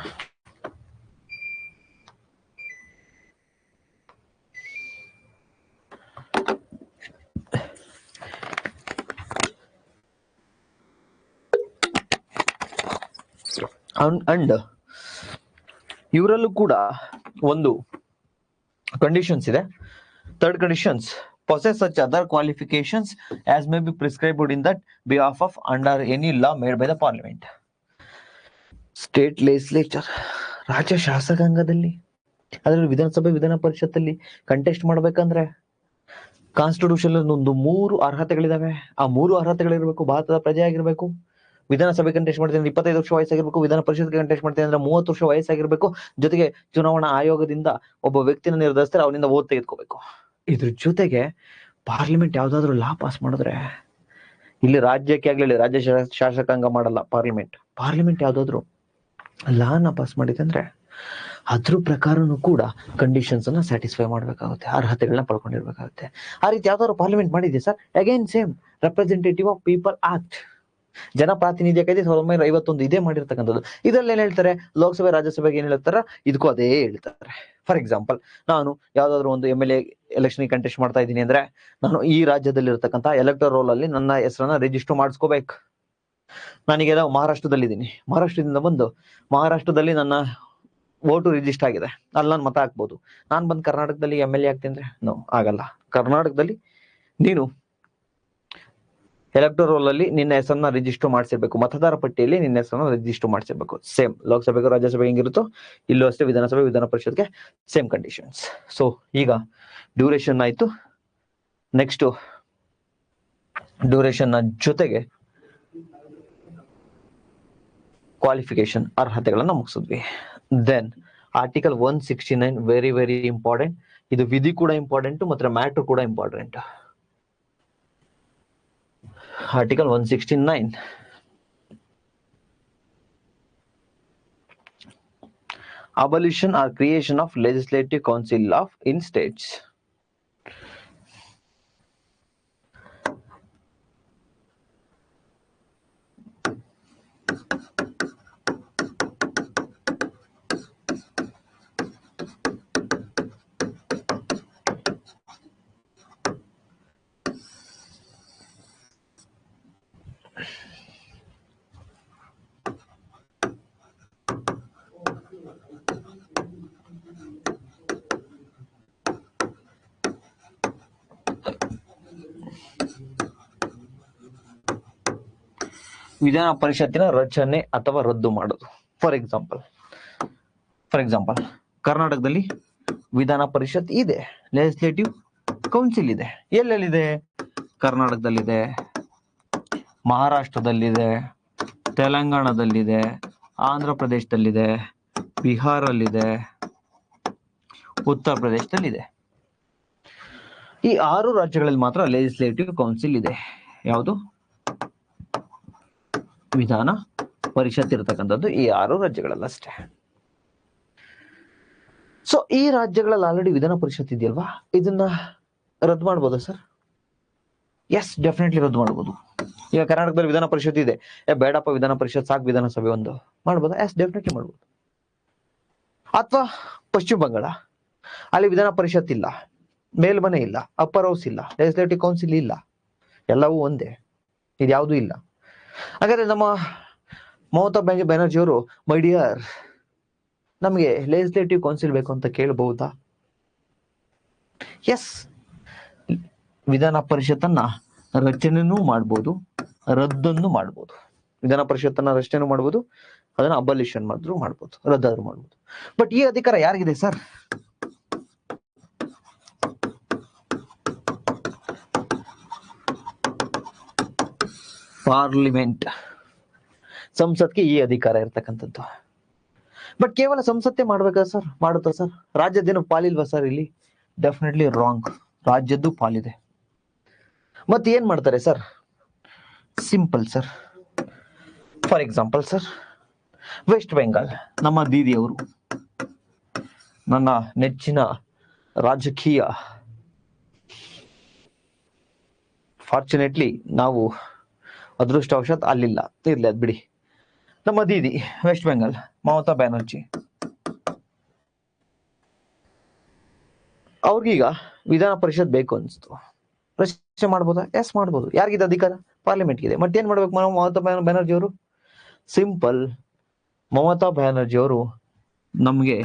A: ಅಂಡ್ ಇವರಲ್ಲೂ ಕೂಡ ಒಂದು ಕಂಡೀಷನ್ಸ್ ಇದೆ. Third conditions, possess such other qualifications as may be prescribed in that behalf of under any law made by the parliament. State legislature, ರಾಜ್ಯ ಶಾಸಕಾಂಗದಲ್ಲಿ, ಅದರಲ್ಲಿ ವಿಧಾನಸಭೆ, ವಿಧಾನ ಪರಿಷತ್ತಲ್ಲಿ ಕಂಟೆಸ್ಟ್ ಮಾಡ್ಬೇಕಂದ್ರೆ ಕಾನ್ಸ್ಟಿಟ್ಯೂಷನ್ ಒಂದು 3 ಅರ್ಹತೆಗಳಿದಾವೆ. ಆ 3 ಅರ್ಹತೆಗಳಿರ್ಬೇಕು. ಭಾರತದ ಪ್ರಜೆ ಆಗಿರ್ಬೇಕು, ವಿಧಾನಸಭೆ ಕಂಟೆಸ್ಟ್ ಮಾಡ್ತೀನಿ ಅಂದ್ರೆ 25 ವರ್ಷ ವಯಸ್ಸಾಗಿರ್ಬೇಕು, ವಿಧಾನ ಪರಿಷತ್ಗೆ ಕಂಟೆಸ್ಟ್ ಮಾಡ್ತೀನಿ ಅಂದ್ರೆ 30 ವರ್ಷ ವಯಸ್ಸಾಗಿರ್ಬೇಕು. ಜೊತೆಗೆ ಚುನಾವಣಾ ಆಯೋಗದಿಂದ ಒಬ್ಬ ವ್ಯಕ್ತಿನ ನಿರ್ಧರಿಸ್ತಾರೆ, ಅವನಿಂದ ಓಟ್ ತೆಗೆದುಕೋಬೇಕು. ಇದ್ರ ಜೊತೆಗೆ ಪಾರ್ಲಿಮೆಂಟ್ ಯಾವ್ದಾದ್ರು ಲಾ ಪಾಸ್ ಮಾಡಿದ್ರೆ, ಇಲ್ಲಿ ರಾಜ್ಯಕ್ಕೆ ಆಗ್ಲಿ, ರಾಜ್ಯ ಶಾಸಕಾಂಗ ಮಾಡಲ್ಲ, ಪಾರ್ಲಿಮೆಂಟ್ ಯಾವ್ದಾದ್ರು ಲಾನ ಪಾಸ್ ಮಾಡಿದೆ ಅಂದ್ರೆ ಅದ್ರ ಪ್ರಕಾರನು ಕೂಡ ಕಂಡೀಷನ್ಸ್ ಅನ್ನ ಸ್ಯಾಟಿಸ್ಫೈ ಮಾಡ್ಬೇಕಾಗುತ್ತೆ, ಅರ್ಹತೆಗಳನ್ನ ಪಡ್ಕೊಂಡಿರ್ಬೇಕಾಗುತ್ತೆ. ಆ ರೀತಿ ಯಾವ್ದಾದ್ರು ಪಾರ್ಲಿಮೆಂಟ್ ಮಾಡಿದೆ sir? Again same, representative of people act, ಜನಪ್ರಾತಿನಿಧ್ಯ ಕಾಯ್ದೆ 1951 ಇದೇ ಮಾಡಿರ್ತಕ್ಕಂಥದ್ದು. ಇದ್ರಲ್ಲಿ ಏನ್ ಹೇಳ್ತಾರೆ? ಲೋಕಸಭೆ, ರಾಜ್ಯಸಭೆಗೆ ಏನ್ ಹೇಳ್ತಾರ, ಇದಕ್ಕೂ ಅದೇ ಹೇಳ್ತಾರೆ. ಫಾರ್ ಎಕ್ಸಾಂಪಲ್, ನಾನು ಯಾವ್ದಾದ್ರು ಒಂದು MLA ಎಲೆಕ್ಷನ್ ಕಂಟೆಸ್ಟ್ ಮಾಡ್ತಾ ಇದ್ದೀನಿ ಅಂದ್ರೆ ನಾನು ಈ ರಾಜ್ಯದಲ್ಲಿ ಇರ್ತಕ್ಕಂಥ ಎಲೆಕ್ಟರ್ ರೋಲ್ ಅಲ್ಲಿ ನನ್ನ ಹೆಸರನ್ನ ರಿಜಿಸ್ಟರ್ ಮಾಡಿಸ್ಕೋಬೇಕು. ನಾನೀಗ ಮಹಾರಾಷ್ಟ್ರದಲ್ಲಿ ಇದ್ದೀನಿ, ಮಹಾರಾಷ್ಟ್ರದಿಂದ ಬಂದು ಮಹಾರಾಷ್ಟ್ರದಲ್ಲಿ ನನ್ನ ವೋಟು ರಿಜಿಸ್ಟರ್ ಆಗಿದೆ, ಅಲ್ಲಿ ನಾನು ಮತ ಹಾಕ್ಬೋದು. ನಾನು ಬಂದು ಕರ್ನಾಟಕದಲ್ಲಿ MLA ಆಗ್ತೀನಿ ಅಂದ್ರೆ ನೋ, ಆಗಲ್ಲ. ಕರ್ನಾಟಕದಲ್ಲಿ ನೀನು ಎಲೆಕ್ಟರ್ ರೋಲ್ ಅಲ್ಲಿ ನಿನ್ನ ಹೆಸರನ್ನ ರಿಜಿಸ್ಟರ್ ಮಾಡಿಸಿರ್ಬೇಕು, ಮತದಾರ ಪಟ್ಟಿಯಲ್ಲಿ ನಿನ್ನ ಹೆಸರನ್ನ ರಿಜಿಸ್ಟರ್ ಮಾಡಿಸಿರ್ಬೇಕು. ಸೇಮ್ ಲೋಕಸಭೆಗೂ ರಾಜ್ಯಸಭೆ ಹೆಂಗಿರುತ್ತೋ ಇಲ್ಲೂ ಅಷ್ಟೇ, ವಿಧಾನಸಭೆ, ವಿಧಾನ ಪರಿಷತ್ಗೆ ಸೇಮ್ ಕಂಡೀಷನ್ಸ್. ಸೊ ಈಗ ಡ್ಯೂರೇಷನ್ ಆಯ್ತು. ನೆಕ್ಸ್ಟ್ ಡ್ಯೂರೇಷನ್ ಜೊತೆಗೆ ಕ್ವಾಲಿಫಿಕೇಶನ್, ಅರ್ಹತೆಗಳನ್ನ ಮುಗಿಸಿದ್ವಿ. Then article 169 very very important. ಇದು ವಿಧಿ ಕೂಡ ಇಂಪಾರ್ಟೆಂಟ್ ಮತ್ತೆ ಮ್ಯಾಟರ್ ಕೂಡ important. Article 169, abolition or creation of legislative council of in states. ವಿಧಾನ ಪರಿಷತ್ತಿನ ರಚನೆ ಅಥವಾ ರದ್ದು ಮಾಡೋದು. ಫಾರ್ ಎಕ್ಸಾಂಪಲ್ ಕರ್ನಾಟಕದಲ್ಲಿ ವಿಧಾನ ಪರಿಷತ್ ಇದೆ, ಲೆಜಿಸ್ಲೇಟಿವ್ ಕೌನ್ಸಿಲ್ ಇದೆ. ಎಲ್ಲೆಲ್ಲಿದೆ? ಕರ್ನಾಟಕದಲ್ಲಿದೆ, ಮಹಾರಾಷ್ಟ್ರದಲ್ಲಿದೆ, ತೆಲಂಗಾಣದಲ್ಲಿದೆ, ಆಂಧ್ರ ಪ್ರದೇಶದಲ್ಲಿದೆ, ಬಿಹಾರಲ್ಲಿದೆ, ಉತ್ತರ ಪ್ರದೇಶದಲ್ಲಿದೆ. ಈ 6 ರಾಜ್ಯಗಳಲ್ಲಿ ಮಾತ್ರ ಲೆಜಿಸ್ಲೇಟಿವ್ ಕೌನ್ಸಿಲ್ ಇದೆ. ಯಾವುದು? ವಿಧಾನ ಪರಿಷತ್ ಇರತಕ್ಕಂಥದ್ದು ಈ 6 ರಾಜ್ಯಗಳಲ್ಲಷ್ಟೇ. ಸೊ ಈ ರಾಜ್ಯಗಳಲ್ಲಿ ಆಲ್ರೆಡಿ ವಿಧಾನ ಪರಿಷತ್ ಇದೆಯಲ್ವಾ, ಇದನ್ನ ರದ್ದು ಮಾಡ್ಬೋದಾ ಸರ್? ಎಸ್, ಡೆಫಿನೆಟ್ಲಿ ರದ್ದು ಮಾಡ್ಬೋದು. ಈಗ ಕರ್ನಾಟಕದಲ್ಲಿ ವಿಧಾನ ಪರಿಷತ್ ಇದೆ, ಬೇಡಪ್ಪ ವಿಧಾನ ಪರಿಷತ್ ಸಾಕು, ವಿಧಾನಸಭೆ ಒಂದು ಮಾಡ್ಬೋದಾ? ಎಸ್, ಡೆಫಿನೆಟ್ಲಿ ಮಾಡ್ಬೋದು. ಅಥವಾ ಪಶ್ಚಿಮ ಬಂಗಾಳ, ಅಲ್ಲಿ ವಿಧಾನ ಪರಿಷತ್ ಇಲ್ಲ, ಮೇಲ್ಮನೆ ಇಲ್ಲ, ಅಪ್ಪರ್ ಹೌಸ್ ಇಲ್ಲ, ಲೆಜಿಸ್ಲೇಟಿವ್ ಕೌನ್ಸಿಲ್ ಇಲ್ಲ, ಎಲ್ಲವೂ ಒಂದೇ, ಇದ್ಯಾವುದೂ ಇಲ್ಲ. ಹಾಗಾದ್ರೆ ನಮ್ಮ ಮಮತಾ ಬ್ಯಾನರ್ಜಿ ಅವರು, ಮೈ ಡಿಯರ್, ನಮಗೆ ಲೆಜಿಸ್ಲೇಟಿವ್ ಕೌನ್ಸಿಲ್ ಬೇಕು ಅಂತ ಕೇಳಬಹುದಾ? ಎಸ್, ವಿಧಾನ ಪರಿಷತ್ತನ್ನ ರಚನೆನೂ ಮಾಡ್ಬೋದು, ರದ್ದನ್ನು ಮಾಡ್ಬೋದು. ವಿಧಾನ ಪರಿಷತ್ತನ್ನ ರಚನೆ ಮಾಡ್ಬೋದು, ಅದನ್ನ ಅಬಲಿಷನ್ ಮಾಡಿದ್ರು ಮಾಡ್ಬೋದು, ರದ್ದಾದ್ರು ಮಾಡ್ಬೋದು. ಬಟ್ ಈ ಅಧಿಕಾರ ಯಾರಿಗಿದೆ ಸರ್? ಪಾರ್ಲಿಮೆಂಟ್, ಸಂಸತ್ಗೆ ಈ ಅಧಿಕಾರ ಇರ್ತಕ್ಕಂಥದ್ದು. ಬಟ್ ಕೇವಲ ಸಂಸತ್ತೇ ಮಾಡ್ಬೇಕಾ ಸರ್? ಮಾಡುತ್ತಾ ಸರ್? ರಾಜ್ಯದ್ದೇನು ಪಾಲಿಲ್ವಾ ಸರ್ ಇಲ್ಲಿ? ಡೆಫಿನೆಟ್ಲಿ ರಾಂಗ್, ರಾಜ್ಯದ್ದು ಪಾಲಿದೆ. ಮತ್ತೆ ಏನ್ ಮಾಡ್ತಾರೆ sir? Simple sir. For example sir, West Bengal, ನಮ್ಮ ದೀದಿಯವರು, ನನ್ನ ನೆಚ್ಚಿನ ರಾಜಕೀಯ, ಫಾರ್ಚುನೇಟ್ಲಿ ನಾವು ಅದೃಷ್ಟವಶಾತ್ ಅಲ್ಲಿಲ್ಲ, ಇರ್ಲಿ ಅದ್ ಬಿಡಿ. ನಮ್ಮ ದೀದಿ ವೆಸ್ಟ್ ಬೆಂಗಾಲ್ ಮಮತಾ ಬ್ಯಾನರ್ಜಿ, ಅವ್ರಿಗೀಗ ವಿಧಾನ ಪರಿಷತ್ ಬೇಕು ಅನ್ಸ್ತು, ರಚನೆ ಮಾಡ್ಬೋದಾ? ಎಸ್, ಮಾಡ್ಬೋದು. ಯಾರಿಗಿದೆ ಅಧಿಕಾರ? ಪಾರ್ಲಿಮೆಂಟ್ಗಿದೆ. ಮತ್ತೆ ಏನ್ ಮಾಡ್ಬೇಕು ಮಮತಾ ಬ್ಯಾನರ್ಜಿ ಅವರು? ಸಿಂಪಲ್, ಮಮತಾ ಬ್ಯಾನರ್ಜಿ ಅವರು ನಮ್ಗೆ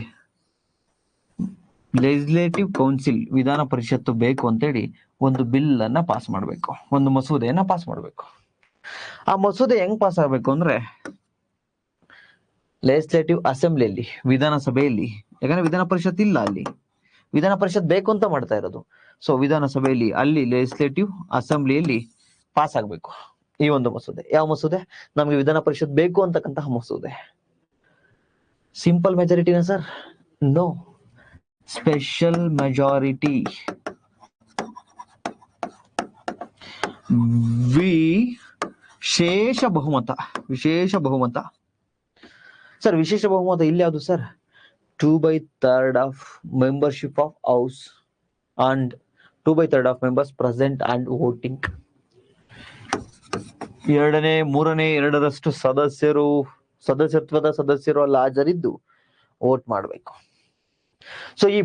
A: ಲೆಜಿಸ್ಲೇಟಿವ್ ಕೌನ್ಸಿಲ್, ವಿಧಾನ ಪರಿಷತ್ತು ಬೇಕು ಅಂತೇಳಿ ಒಂದು ಬಿಲ್ ಅನ್ನ ಪಾಸ್ ಮಾಡ್ಬೇಕು, ಒಂದು ಮಸೂದೆಯನ್ನ ಪಾಸ್ ಮಾಡ್ಬೇಕು. ಆ ಮಸೂದೆ ಹೆಂಗ್ ಪಾಸ್ ಆಗ್ಬೇಕು ಅಂದ್ರೆ, ಲೆಜಿಸ್ಲೇಟಿವ್ ಅಸೆಂಬ್ಲಿಯಲ್ಲಿ, ವಿಧಾನಸಭೆಯಲ್ಲಿ, ಯಾಕಂದ್ರೆ ವಿಧಾನ ಪರಿಷತ್ ಇಲ್ಲ ಅಲ್ಲಿ, ವಿಧಾನ ಪರಿಷತ್ ಬೇಕು ಅಂತ ಮಾಡ್ತಾ ಇರೋದು. ಸೊ ವಿಧಾನಸಭೆಯಲ್ಲಿ, ಅಲ್ಲಿ ಲೆಜಿಸ್ಲೇಟಿವ್ ಅಸೆಂಬ್ಲಿಯಲ್ಲಿ ಪಾಸ್ ಆಗ್ಬೇಕು ಈ ಒಂದು ಮಸೂದೆ. ಯಾವ ಮಸೂದೆ? ನಮ್ಗೆ ವಿಧಾನ ಪರಿಷತ್ ಬೇಕು ಅಂತಕ್ಕಂತಹ ಮಸೂದೆ. ಸಿಂಪಲ್ ಮೆಜಾರಿಟಿನ ಸರ್? No, special majority. ವಿಶೇಷ ಬಹುಮತ. ವಿಶೇಷ ಬಹುಮತ ಸರ್, ವಿಶೇಷ ಬಹುಮತ ಇಲ್ಲಿ ಯಾವುದು sir? 2/3 of membership of house and 2/3 of members present and voting. 2/3 ಸದಸ್ಯತ್ವದ ಸದಸ್ಯರು ಅಲ್ಲಿ ಹಾಜರಿದ್ದು ವೋಟ್ ಮಾಡಬೇಕು. ಸೊ ಈ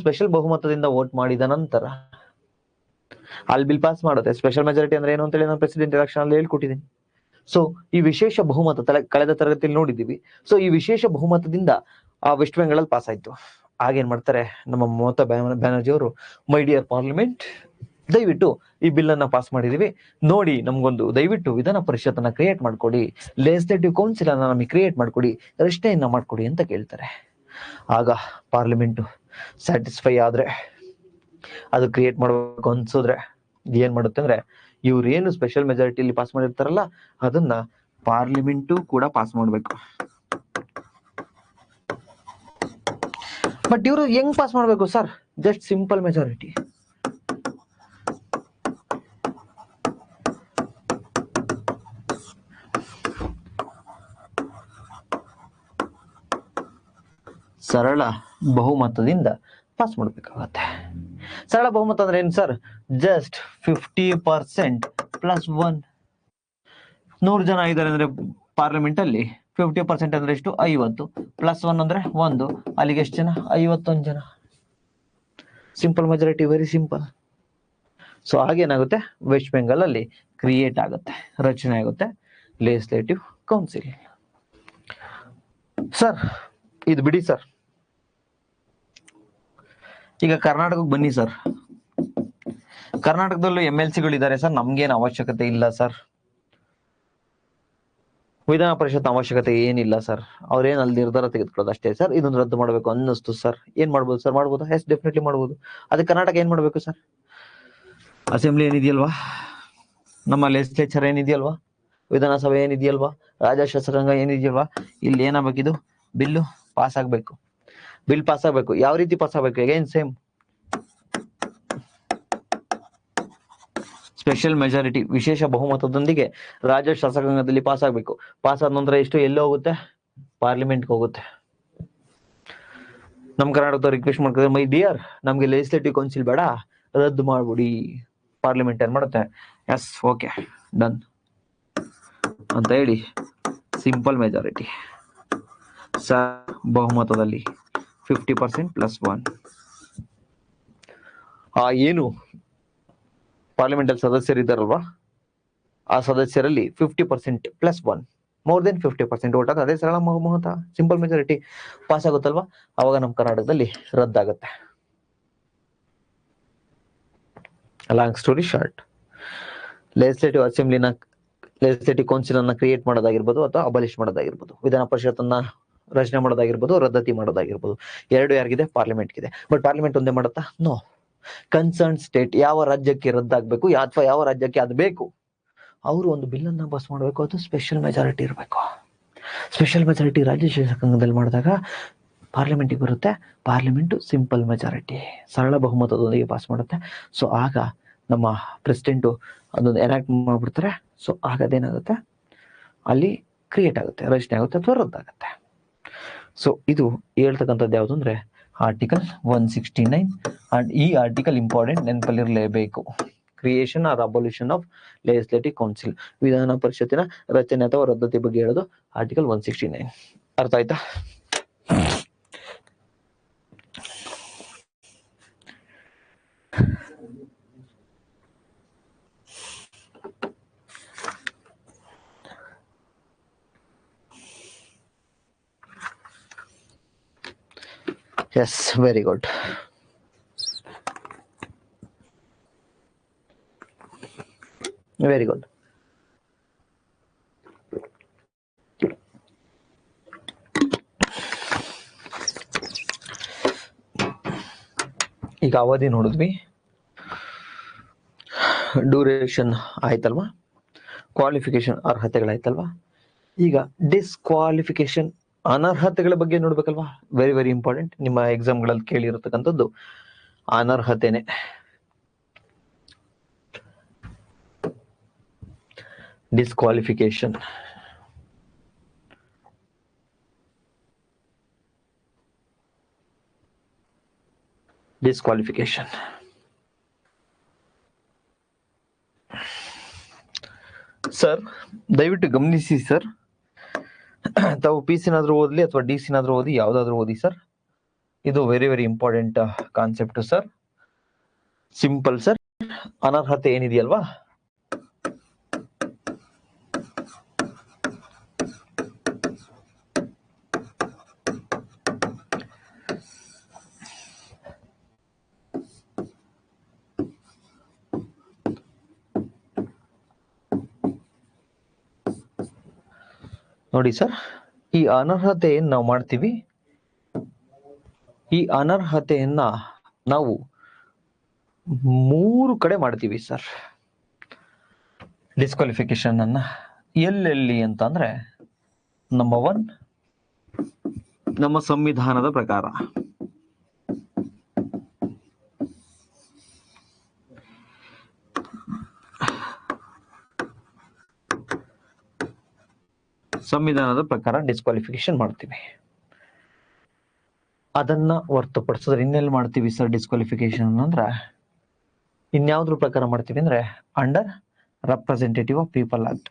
A: ಸ್ಪೆಷಲ್ ಬಹುಮತದಿಂದ ವೋಟ್ ಮಾಡಿದ ನಂತರ ಅಲ್ಲಿ ಬಿಲ್ ಪಾಸ್ ಮಾಡುತ್ತೆ. ಸ್ಪೆಷಲ್ ಮೆಜಾರಿಟಿ ಅಂದ್ರೆ ಏನು ಅಂತೇಳಿ ನಾನು ಪ್ರೆಸಿಡೆಂಟ್ ಎಲೆಕ್ಷನ್ ಅಲ್ಲಿ ಹೇಳ್ಕೊಟ್ಟಿದ್ದೀನಿ. ಸೊ ಈ ವಿಶೇಷ ಬಹುಮತ ಕಳೆದ ತರಗತಿಯಲ್ಲಿ ನೋಡಿದ್ದೀವಿ. ಸೊ ಈ ವಿಶೇಷ ಬಹುಮತದಿಂದ ಆ ವೆಸ್ಟ್ ಬೆಂಗಾಳಲ್ಲಿ ಪಾಸ್ ಆಯ್ತು. ಆಗೇನ್ ಮಾಡ್ತಾರೆ ನಮ್ಮ ಮಮತಾ ಬ್ಯಾನರ್ಜಿ ಅವರು, ಮೈ ಡಿಯರ್ ಪಾರ್ಲಿಮೆಂಟ್, ದಯವಿಟ್ಟು ಈ ಬಿಲ್ ಅನ್ನ ಪಾಸ್ ಮಾಡಿದೀವಿ ನೋಡಿ, ನಮ್ಗೊಂದು ದಯವಿಟ್ಟು ವಿಧಾನ ಪರಿಷತ್ ಅನ್ನ ಕ್ರಿಯೇಟ್ ಮಾಡ್ಕೊಡಿ, ಲೆಜಿಸ್ಲೇಟಿವ್ ಕೌನ್ಸಿಲ್ ಅನ್ನ ನಮಗೆ ಕ್ರಿಯೇಟ್ ಮಾಡ್ಕೊಡಿ, ರಚನೆಯನ್ನ ಮಾಡ್ಕೊಡಿ ಅಂತ ಕೇಳ್ತಾರೆ. ಆಗ ಪಾರ್ಲಿಮೆಂಟ್ ಸ್ಯಾಟಿಸ್ಫೈ ಆದ್ರೆ, ಅದು ಕ್ರಿಯೇಟ್ ಮಾಡ್ಬೇಕು ಅನ್ಸಿದ್ರೆ ಏನ್ ಮಾಡುತ್ತೆ ಅಂದ್ರೆ, ಇವ್ರೇನು ಸ್ಪೆಷಲ್ ಮೆಜಾರಿಟಿಯಲ್ಲಿ ಪಾಸ್ ಮಾಡಿರ್ತಾರಲ್ಲ ಅದನ್ನ ಪಾರ್ಲಿಮೆಂಟು ಕೂಡ ಪಾಸ್ ಮಾಡ್ಬೇಕು. ಬಟ್ ಇವರು ಹೆಂಗ್ ಪಾಸ್ ಮಾಡ್ಬೇಕು ಸರ್? Just simple majority. ಸರಳ ಬಹುಮತದಿಂದ ಪಾಸ್ ಮಾಡ್ಬೇಕಾಗತ್ತೆ. ಸರಳ ಬಹುಮತ ಅಂದ್ರೆ ಏನ್ ಸರ್? ಜಸ್ಟ್ 50% +1. 100 ಜನ ಇದ್ದಾರೆ ಅಂದ್ರೆ ಪಾರ್ಲಿಮೆಂಟ್ ಅಲ್ಲಿ 50% ಅಂದ್ರೆ ಎಷ್ಟು? 50 +1 ಅಂದ್ರೆ 1. ಅಲ್ಲಿಗೆ ಎಷ್ಟು ಜನ? 51 ಜನ. Simple majority, very simple. So ಹಾಗೇನಾಗುತ್ತೆ, ವೆಸ್ಟ್ ಬೆಂಗಾಲ್ ಅಲ್ಲಿ ಕ್ರಿಯೇಟ್ ಆಗುತ್ತೆ, ರಚನೆ ಆಗುತ್ತೆ ಲೆಜಿಸ್ಲೇಟಿವ್ ಕೌನ್ಸಿಲ್. ಸರ್ ಇದು ಬಿಡಿ ಸರ್, ಈಗ ಕರ್ನಾಟಕಕ್ಕೆ ಬನ್ನಿ ಸರ್. ಕರ್ನಾಟಕದಲ್ಲೂ MLCಗಳು ಇದ್ದಾರೆ ಸರ್, ನಮ್ಗೇನು ಅವಶ್ಯಕತೆ ಇಲ್ಲ ಸರ್. ವಿಧಾನ ಪರಿಷತ್ ಅವಶ್ಯಕತೆ ಏನಿಲ್ಲ ಸರ್, ಅವ್ರೇನ್ ಅಲ್ಲಿ ನಿರ್ಧಾರ ತೆಗೆದುಕೊಳ್ಳೋದು ಅಷ್ಟೇ ಸರ್. ಇದನ್ನ ರದ್ದು ಮಾಡಬೇಕು ಅನ್ನಿಸ್ತು ಸರ್, ಏನ್ ಮಾಡ್ಬೋದು ಸರ್? ಮಾಡ್ಬೋದಾ? ಎಸ್, ಡೆಫಿನೆಟ್ಲಿ ಮಾಡ್ಬೋದು. ಅದಕ್ಕೆ ಕರ್ನಾಟಕ ಏನ್ ಮಾಡ್ಬೇಕು ಸರ್? ಅಸೆಂಬ್ಲಿ ಏನಿದೆಯಲ್ವಾ, ನಮ್ಮ ಲೆಜಿಸ್ಲೇಚರ್ ಏನಿದೆಯಲ್ವಾ, ವಿಧಾನಸಭೆ ಏನಿದೆಯಲ್ವಾ, ರಾಜ್ಯ ಶಾಸಕಾಂಗ ಏನಿದೆಯಲ್ವಾ, ಇಲ್ಲಿ ಏನಾಗಬೇಕಿದು ಬಿಲ್ಲು ಪಾಸ್ ಆಗ್ಬೇಕು. ಬಿಲ್ ಪಾಸ್ ಆಗ್ಬೇಕು. ಯಾವ ರೀತಿ ಪಾಸ್ ಆಗ್ಬೇಕು? ಅಗೈನ್ ಸೇಮ್ ಸ್ಪೆಷಲ್ ಮೆಜಾರಿಟಿ, ವಿಶೇಷ ಬಹುಮತದೊಂದಿಗೆ ರಾಜ್ಯ ಶಾಸಕಾಂಗದಲ್ಲಿ ಪಾಸ್ ಆಗ್ಬೇಕು. ಪಾಸ್ ಆದ ನಂತರ ಎಷ್ಟು ಎಲ್ಲಿ ಹೋಗುತ್ತೆ? ಪಾರ್ಲಿಮೆಂಟ್ಗೆ ಹೋಗುತ್ತೆ. ನಮ್ ಕರ್ನಾಟಕದ ರಿಕ್ವೆಸ್ಟ್ ಮಾಡ್ತಾರೆ, ಮೈ ಡಿಯರ್, ನಮ್ಗೆ ಲೆಜಿಸ್ಲೇಟಿವ್ ಕೌನ್ಸಿಲ್ ಬೇಡ, ರದ್ದು ಮಾಡ್ಬಿಡಿ. ಪಾರ್ಲಿಮೆಂಟ್ ಏನ್ ಮಾಡುತ್ತೆ? ಎಸ್, ಓಕೆ, ಡನ್ ಅಂತ ಹೇಳಿ ಸಿಂಪಲ್ ಮೆಜಾರಿಟಿ ಬಹುಮತದಲ್ಲಿ 50% +1. ಏನು ಪಾರ್ಲಿಮೆಂಟ್ ಅಲ್ಲಿ ಸದಸ್ಯರಿದ್ದಾರಲ್ವಾ, ಆ ಸದಸ್ಯರಲ್ಲಿ 50% +1, ಮೋರ್ ದೆನ್ 50% ಓಟ್ ಅದೇ ಸರಳ ಬಹುಮತ, ಸಿಂಪಲ್ ಮೆಜಾರಿಟಿ ಪಾಸ್ ಆಗುತ್ತಲ್ವಾ, ಅವಾಗ ನಮ್ಮ ಕರ್ನಾಟಕದಲ್ಲಿ ರದ್ದಾಗುತ್ತೆ. ಲಾಂಗ್ ಸ್ಟೋರಿ ಶಾರ್ಟ್, ಲೆಜಿಸ್ಲೇಟಿವ್ ಅಸೆಂಬ್ಲಿನ ಲೆಜಿಸ್ಲೇಟಿವ್ ಕೌನ್ಸಿಲ್ ಅನ್ನ ಕ್ರಿಯೇಟ್ ಮಾಡೋದಾಗಿರ್ಬೋದು ಅಥವಾ ಅಬಲಿಷ್ ಮಾಡೋದಾಗಿರ್ಬೋದು, ವಿಧಾನ ಪರಿಷತ್ ಅನ್ನ ರಚನೆ ಮಾಡೋದಾಗಿರ್ಬೋದು, ರದ್ದತಿ ಮಾಡೋದಾಗಿರ್ಬೋದು, ಎರಡು ಯಾರಿಗಿದೆ? ಪಾರ್ಲಿಮೆಂಟ್ಗಿದೆ. ಬಟ್ ಪಾರ್ಲಿಮೆಂಟ್ ಒಂದೇ ಮಾಡುತ್ತಾ? ನೋ. ಕನ್ಸರ್ನ್ ಸ್ಟೇಟ್, ಯಾವ ರಾಜ್ಯಕ್ಕೆ ರದ್ದಾಗಬೇಕು ಅಥವಾ ಯಾವ ರಾಜ್ಯಕ್ಕೆ ಅದು ಬೇಕು, ಅವರು ಒಂದು ಬಿಲ್ ಅನ್ನ ಪಾಸ್ ಮಾಡಬೇಕು. ಅದು ಸ್ಪೆಷಲ್ ಮೆಜಾರಿಟಿ ಇರಬೇಕು. ಸ್ಪೆಷಲ್ ಮೆಜಾರಿಟಿ ರಾಜ್ಯ ಶಾಸಕಾಂಗದಲ್ಲಿ ಮಾಡಿದಾಗ ಪಾರ್ಲಿಮೆಂಟಿಗೆ ಬರುತ್ತೆ. ಪಾರ್ಲಿಮೆಂಟ್ ಸಿಂಪಲ್ ಮೆಜಾರಿಟಿ, ಸರಳ ಬಹುಮತದೊಂದಿಗೆ ಪಾಸ್ ಮಾಡುತ್ತೆ. ಸೊ ಆಗ ನಮ್ಮ ಪ್ರೆಸಿಡೆಂಟು ಅದೊಂದು ಎನಾಕ್ಟ್ ಮಾಡ್ಬಿಡ್ತಾರೆ. ಸೊ ಆಗ ಅದೇನಾಗುತ್ತೆ, ಅಲ್ಲಿ ಕ್ರಿಯೇಟ್ ಆಗುತ್ತೆ, ರಚನೆ ಆಗುತ್ತೆ ಅಥವಾ ರದ್ದಾಗುತ್ತೆ. ಸೊ ಇದು ಹೇಳ್ತಕ್ಕಂಥದ್ದು ಯಾವುದು ಅಂದ್ರೆ ಆರ್ಟಿಕಲ್ 169. ಅಂಡ್ ಈ ಆರ್ಟಿಕಲ್ ಇಂಪಾರ್ಟೆಂಟ್, ನೆನಪಲ್ಲಿರಲೇಬೇಕು. Creation or abolition of legislative council, ವಿಧಾನ ಪರಿಷತ್ತಿನ ರಚನೆ ಅಥವಾ ರದ್ದತಿ ಬಗ್ಗೆ ಹೇಳೋದು ಆರ್ಟಿಕಲ್ 169. ಅರ್ಥ ಆಯ್ತಾ? Yes, very good. Very good. ಈಗ ಅವಧಿ ನೋಡಿದ್ವಿ, ಡ್ಯೂರೇಷನ್ ಆಯ್ತಲ್ವಾ, ಕ್ವಾಲಿಫಿಕೇಶನ್ ಅರ್ಹತೆಗಳಾಯ್ತಲ್ವಾ. ಈಗ ಡಿಸ್ಕ್ವಾಲಿಫಿಕೇಶನ್ ಅನರ್ಹತೆಗಳ ಬಗ್ಗೆ ನೋಡ್ಬೇಕಲ್ವಾ. ವೆರಿ ವೆರಿ ಇಂಪಾರ್ಟೆಂಟ್, ನಿಮ್ಮ ಎಕ್ಸಾಮ್ಗಳಲ್ಲಿ ಕೇಳಿರತಕ್ಕಂಥದ್ದು ಅನರ್ಹತೆನೆ. ಡಿಸ್ಕ್ವಾಲಿಫಿಕೇಶನ್, ಡಿಸ್ಕ್ವಾಲಿಫಿಕೇಶನ್ ಸರ್ ದಯವಿಟ್ಟು ಗಮನಿಸಿ ಸರ್. ತಾವು PC-ನಾದ್ರೂ ಓದ್ಲಿ ಅಥವಾ DC-ನಾದ್ರೂ ಓದಿ, ಯಾವ್ದಾದ್ರು ಓದಿ ಸರ್, ಇದು very very important concept sir. Simple sir. ಅನರ್ಹತೆ ಏನಿದೆಯಲ್ವಾ, ನೋಡಿ ಸರ್, ಈ ಅನರ್ಹತೆ ನಾವು ಮಾಡ್ತೀವಿ. ಈ ಅನರ್ಹತೆಯನ್ನ ನಾವು 3 ಕಡೆ ಮಾಡ್ತೀವಿ ಸರ್. ಡಿಸ್ಕ್ವಾಲಿಫಿಕೇಶನ್ ಅನ್ನ ಎಲ್ಲೆಲ್ಲಿ ಅಂತಂದ್ರೆ, ನಂಬರ್ 1 ನಮ್ಮ ಸಂವಿಧಾನದ ಪ್ರಕಾರ, ಸಂವಿಧಾನದ ಪ್ರಕಾರ ಡಿಸ್ಕ್ವಾಲಿಫಿಕೇಶನ್ ಮಾಡ್ತೀವಿ. ಅದನ್ನ ಹೊರತುಪಡಿಸಿದ್ರೆ ಇನ್ನೆಲ್ಲಿ ಮಾಡ್ತೀವಿ ಸರ್ ಡಿಸ್ಕ್ವಾಲಿಫಿಕೇಶನ್ ಅಂದ್ರೆ, ಇನ್ಯಾವ್ದ್ರ ಪ್ರಕಾರ ಮಾಡ್ತೀವಿ ಅಂದ್ರೆ under representative of people act.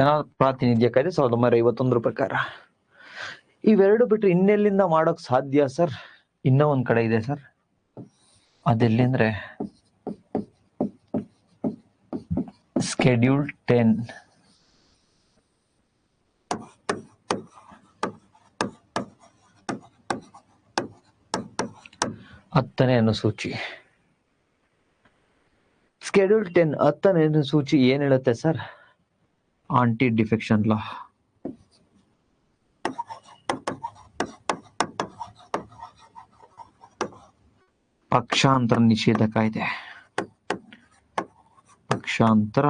A: ಜನಪ್ರಾತಿನಿಧ್ಯ ಕಾಯ್ದೆ 1951 ಪ್ರಕಾರ. ಇವೆರಡು ಬಿಟ್ರೆ ಇನ್ನೆಲ್ಲಿಂದ ಮಾಡೋಕ್ ಸಾಧ್ಯ ಸರ್? ಇನ್ನೂ ಒಂದ್ ಕಡೆ ಇದೆ ಸರ್, ಅದೆಲ್ಲಿ ಅಂದ್ರೆ ಸ್ಕೆಡ್ಯೂಲ್ 10. ಹತ್ತನೇ ಅನುಸೂಚಿ. ಸ್ಕೆಡ್ಯೂಲ್ 10 10ನೇ ಅನುಸೂಚಿ ಏನ್ ಹೇಳುತ್ತೆ ಸರ್? Aunty defection law. ಪಕ್ಷಾಂತರ ನಿಷೇಧ ಕಾಯ್ದೆ. ಪಕ್ಷಾಂತರ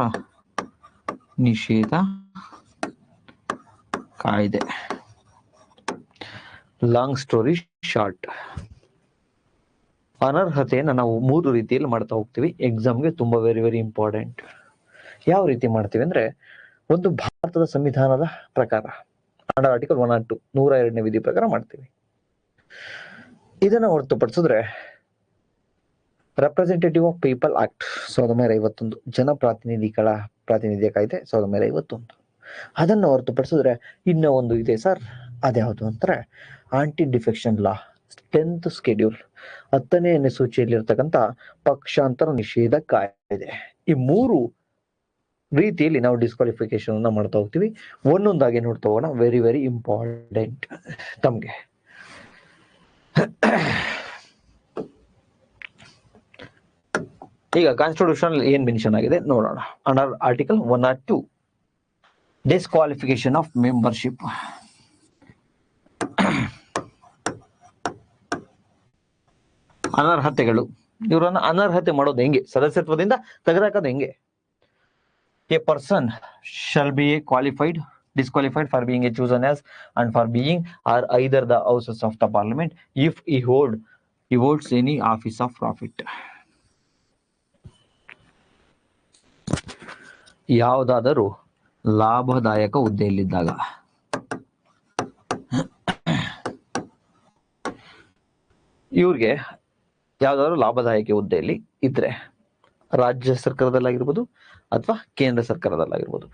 A: ನಿಷೇಧ ಕಾಯ್ದೆ. ಲಾಂಗ್ ಸ್ಟೋರಿ ಶಾರ್ಟ್, ಅನರ್ಹತೆಯನ್ನು ನಾವು 3 ರೀತಿಯಲ್ಲಿ ಮಾಡ್ತಾ ಹೋಗ್ತೀವಿ. ಎಕ್ಸಾಮ್ಗೆ ತುಂಬಾ ವೆರಿ ವೆರಿ ಇಂಪಾರ್ಟೆಂಟ್. ಯಾವ ರೀತಿ ಮಾಡ್ತೀವಿ ಅಂದ್ರೆ, ಒಂದು ಭಾರತದ ಸಂವಿಧಾನದ ಪ್ರಕಾರ ಅಂಡರ್ ಆರ್ಟಿಕಲ್ 102 102ನೇ ವಿಧಿ ಪ್ರಕಾರ ಮಾಡ್ತೀವಿ. ಇದನ್ನ ಹೊರತುಪಡಿಸಿದ್ರೆ ರೆಪ್ರೆಸೆಂಟೇಟಿವ್ ಆಫ್ ಪೀಪಲ್ ಆಕ್ಟ್ 1951, ಜನಪ್ರಾತಿನಿಧಿಗಳ ಪ್ರಾತಿನಿಧ್ಯ ಕಾಯ್ದೆ 1951. ಅದನ್ನು ಹೊರತುಪಡಿಸಿದ್ರೆ ಇನ್ನೂ ಒಂದು ಇದೆ ಸರ್, ಅದ್ಯಾವುದು ಅಂದ್ರೆ anti defection law 10th schedule 10ನೇ ಅನುಸೂಚಿಯಲ್ಲಿರ್ತಕ್ಕಂಥ ಪಕ್ಷಾಂತರ ನಿಷೇಧ ಕಾಯ್ದೆ. ಈ 3 ರೀತಿಯಲ್ಲಿ ನಾವು ಡಿಸ್ಕ್ವಾಲಿಫಿಕೇಶನ್ ಅನ್ನ ಮಾಡ್ತಾ ಹೋಗ್ತೀವಿ. ಒಂದೊಂದಾಗಿ ನೋಡ್ತಾ ಹೋಗೋಣ. ವೆರಿ ವೆರಿ ಇಂಪಾರ್ಟೆಂಟ್ ತಮ್ಗೆ. ಈಗ ಕಾನ್ಸ್ಟಿಟ್ಯೂಷನ್ ಏನ್ ಮೆನ್ಷನ್ ಆಗಿದೆ ನೋಡೋಣ. Under article 102 disqualification of membership. ಅನರ್ಹತೆಗಳು. ಇವರನ್ನ ಅನರ್ಹತೆ ಮಾಡೋದು ಹೆಂಗೆ? ಸದಸ್ಯತ್ವದಿಂದ ತೆಗೆದಾಕೋದು ಹೆಂಗೆ? A person shall be disqualified for being a chosen as and for being or either the houses of the parliament if he holds any office of profit. ಯಾವುದಾದರೂ ಲಾಭದಾಯಕ ಹುದ್ದೆಯಲ್ಲಿದ್ದಾಗ, ಇವ್ರಿಗೆ ಯಾವ್ದಾದ್ರು ಲಾಭದಾಯಕ ಹುದ್ದೆಯಲ್ಲಿ ಇದ್ರೆ, ರಾಜ್ಯ ಸರ್ಕಾರದಲ್ಲಾಗಿರ್ಬೋದು ಅಥವಾ ಕೇಂದ್ರ ಸರ್ಕಾರದಲ್ಲಾಗಿರ್ಬೋದು.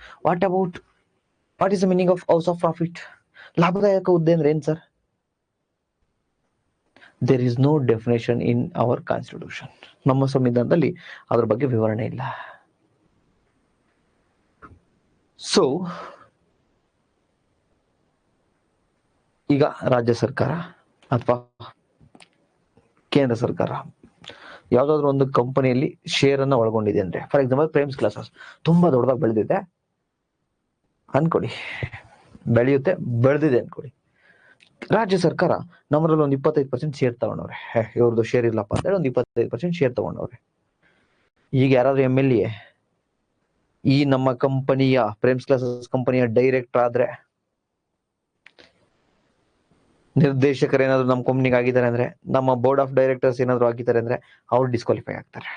A: What is the meaning of house of profit? ಲಾಭದಾಯಕ ಹುದ್ದೆ ಅಂದ್ರೆ ಏನ್ sir? There is no definition in our constitution. ನಮ್ಮ ಸಂವಿಧಾನದಲ್ಲಿ ಅದ್ರ ಬಗ್ಗೆ ವಿವರಣೆ ಇಲ್ಲ. ಸೊ ಈಗ ರಾಜ್ಯ ಸರ್ಕಾರ ಅಥವಾ ಕೇಂದ್ರ ಸರ್ಕಾರ ಯಾವ್ದಾದ್ರು ಒಂದು ಕಂಪನಿಯಲ್ಲಿ ಶೇರ್ ಅನ್ನ ಒಳಗೊಂಡಿದೆ ಅಂದ್ರೆ, ಫಾರ್ ಎಕ್ಸಾಂಪಲ್ ಪ್ರೇಮ್ಸ್ ಗ್ಲಾಸಸ್ ತುಂಬಾ ದೊಡ್ಡದಾಗಿ ಬೆಳೆದಿದೆ ಅನ್ಕೊಡಿ, ಬೆಳೆದಿದೆ ಅನ್ಕೊಡಿ. ರಾಜ್ಯ ಸರ್ಕಾರ ನಮ್ಮದ್ರಲ್ಲಿ ಒಂದು 25% ಶೇರ್ ತಗೊಂಡವ್ರೆ. ಇವ್ರದ್ದು ಶೇರ್ ಇಲ್ಲಪ್ಪ ಅಂತ ಹೇಳಿ ಒಂದು 25% ಶೇರ್ ತಗೊಂಡವ್ರೆ. ಈಗ ಯಾರಾದ್ರೂ MLA ಈ ನಮ್ಮ ಕಂಪನಿಯ ಪ್ರೇಮ್ಸ್ ಗ್ಲಾಸಸ್ ಕಂಪನಿಯ ಡೈರೆಕ್ಟರ್ ಆದ್ರೆ, ನಿರ್ದೇಶಕರು ಏನಾದ್ರು ನಮ್ಮ ಕಂಪ್ನಿಗೆ ಆಗಿದ್ದಾರೆ ಅಂದ್ರೆ, ನಮ್ಮ ಬೋರ್ಡ್ ಆಫ್ ಡೈರೆಕ್ಟರ್ಸ್ ಏನಾದ್ರು ಆಗಿದ್ದಾರೆ ಅಂದ್ರೆ ಅವ್ರು ಡಿಸ್ಕ್ವಾಲಿಫೈ ಆಗ್ತಾರೆ.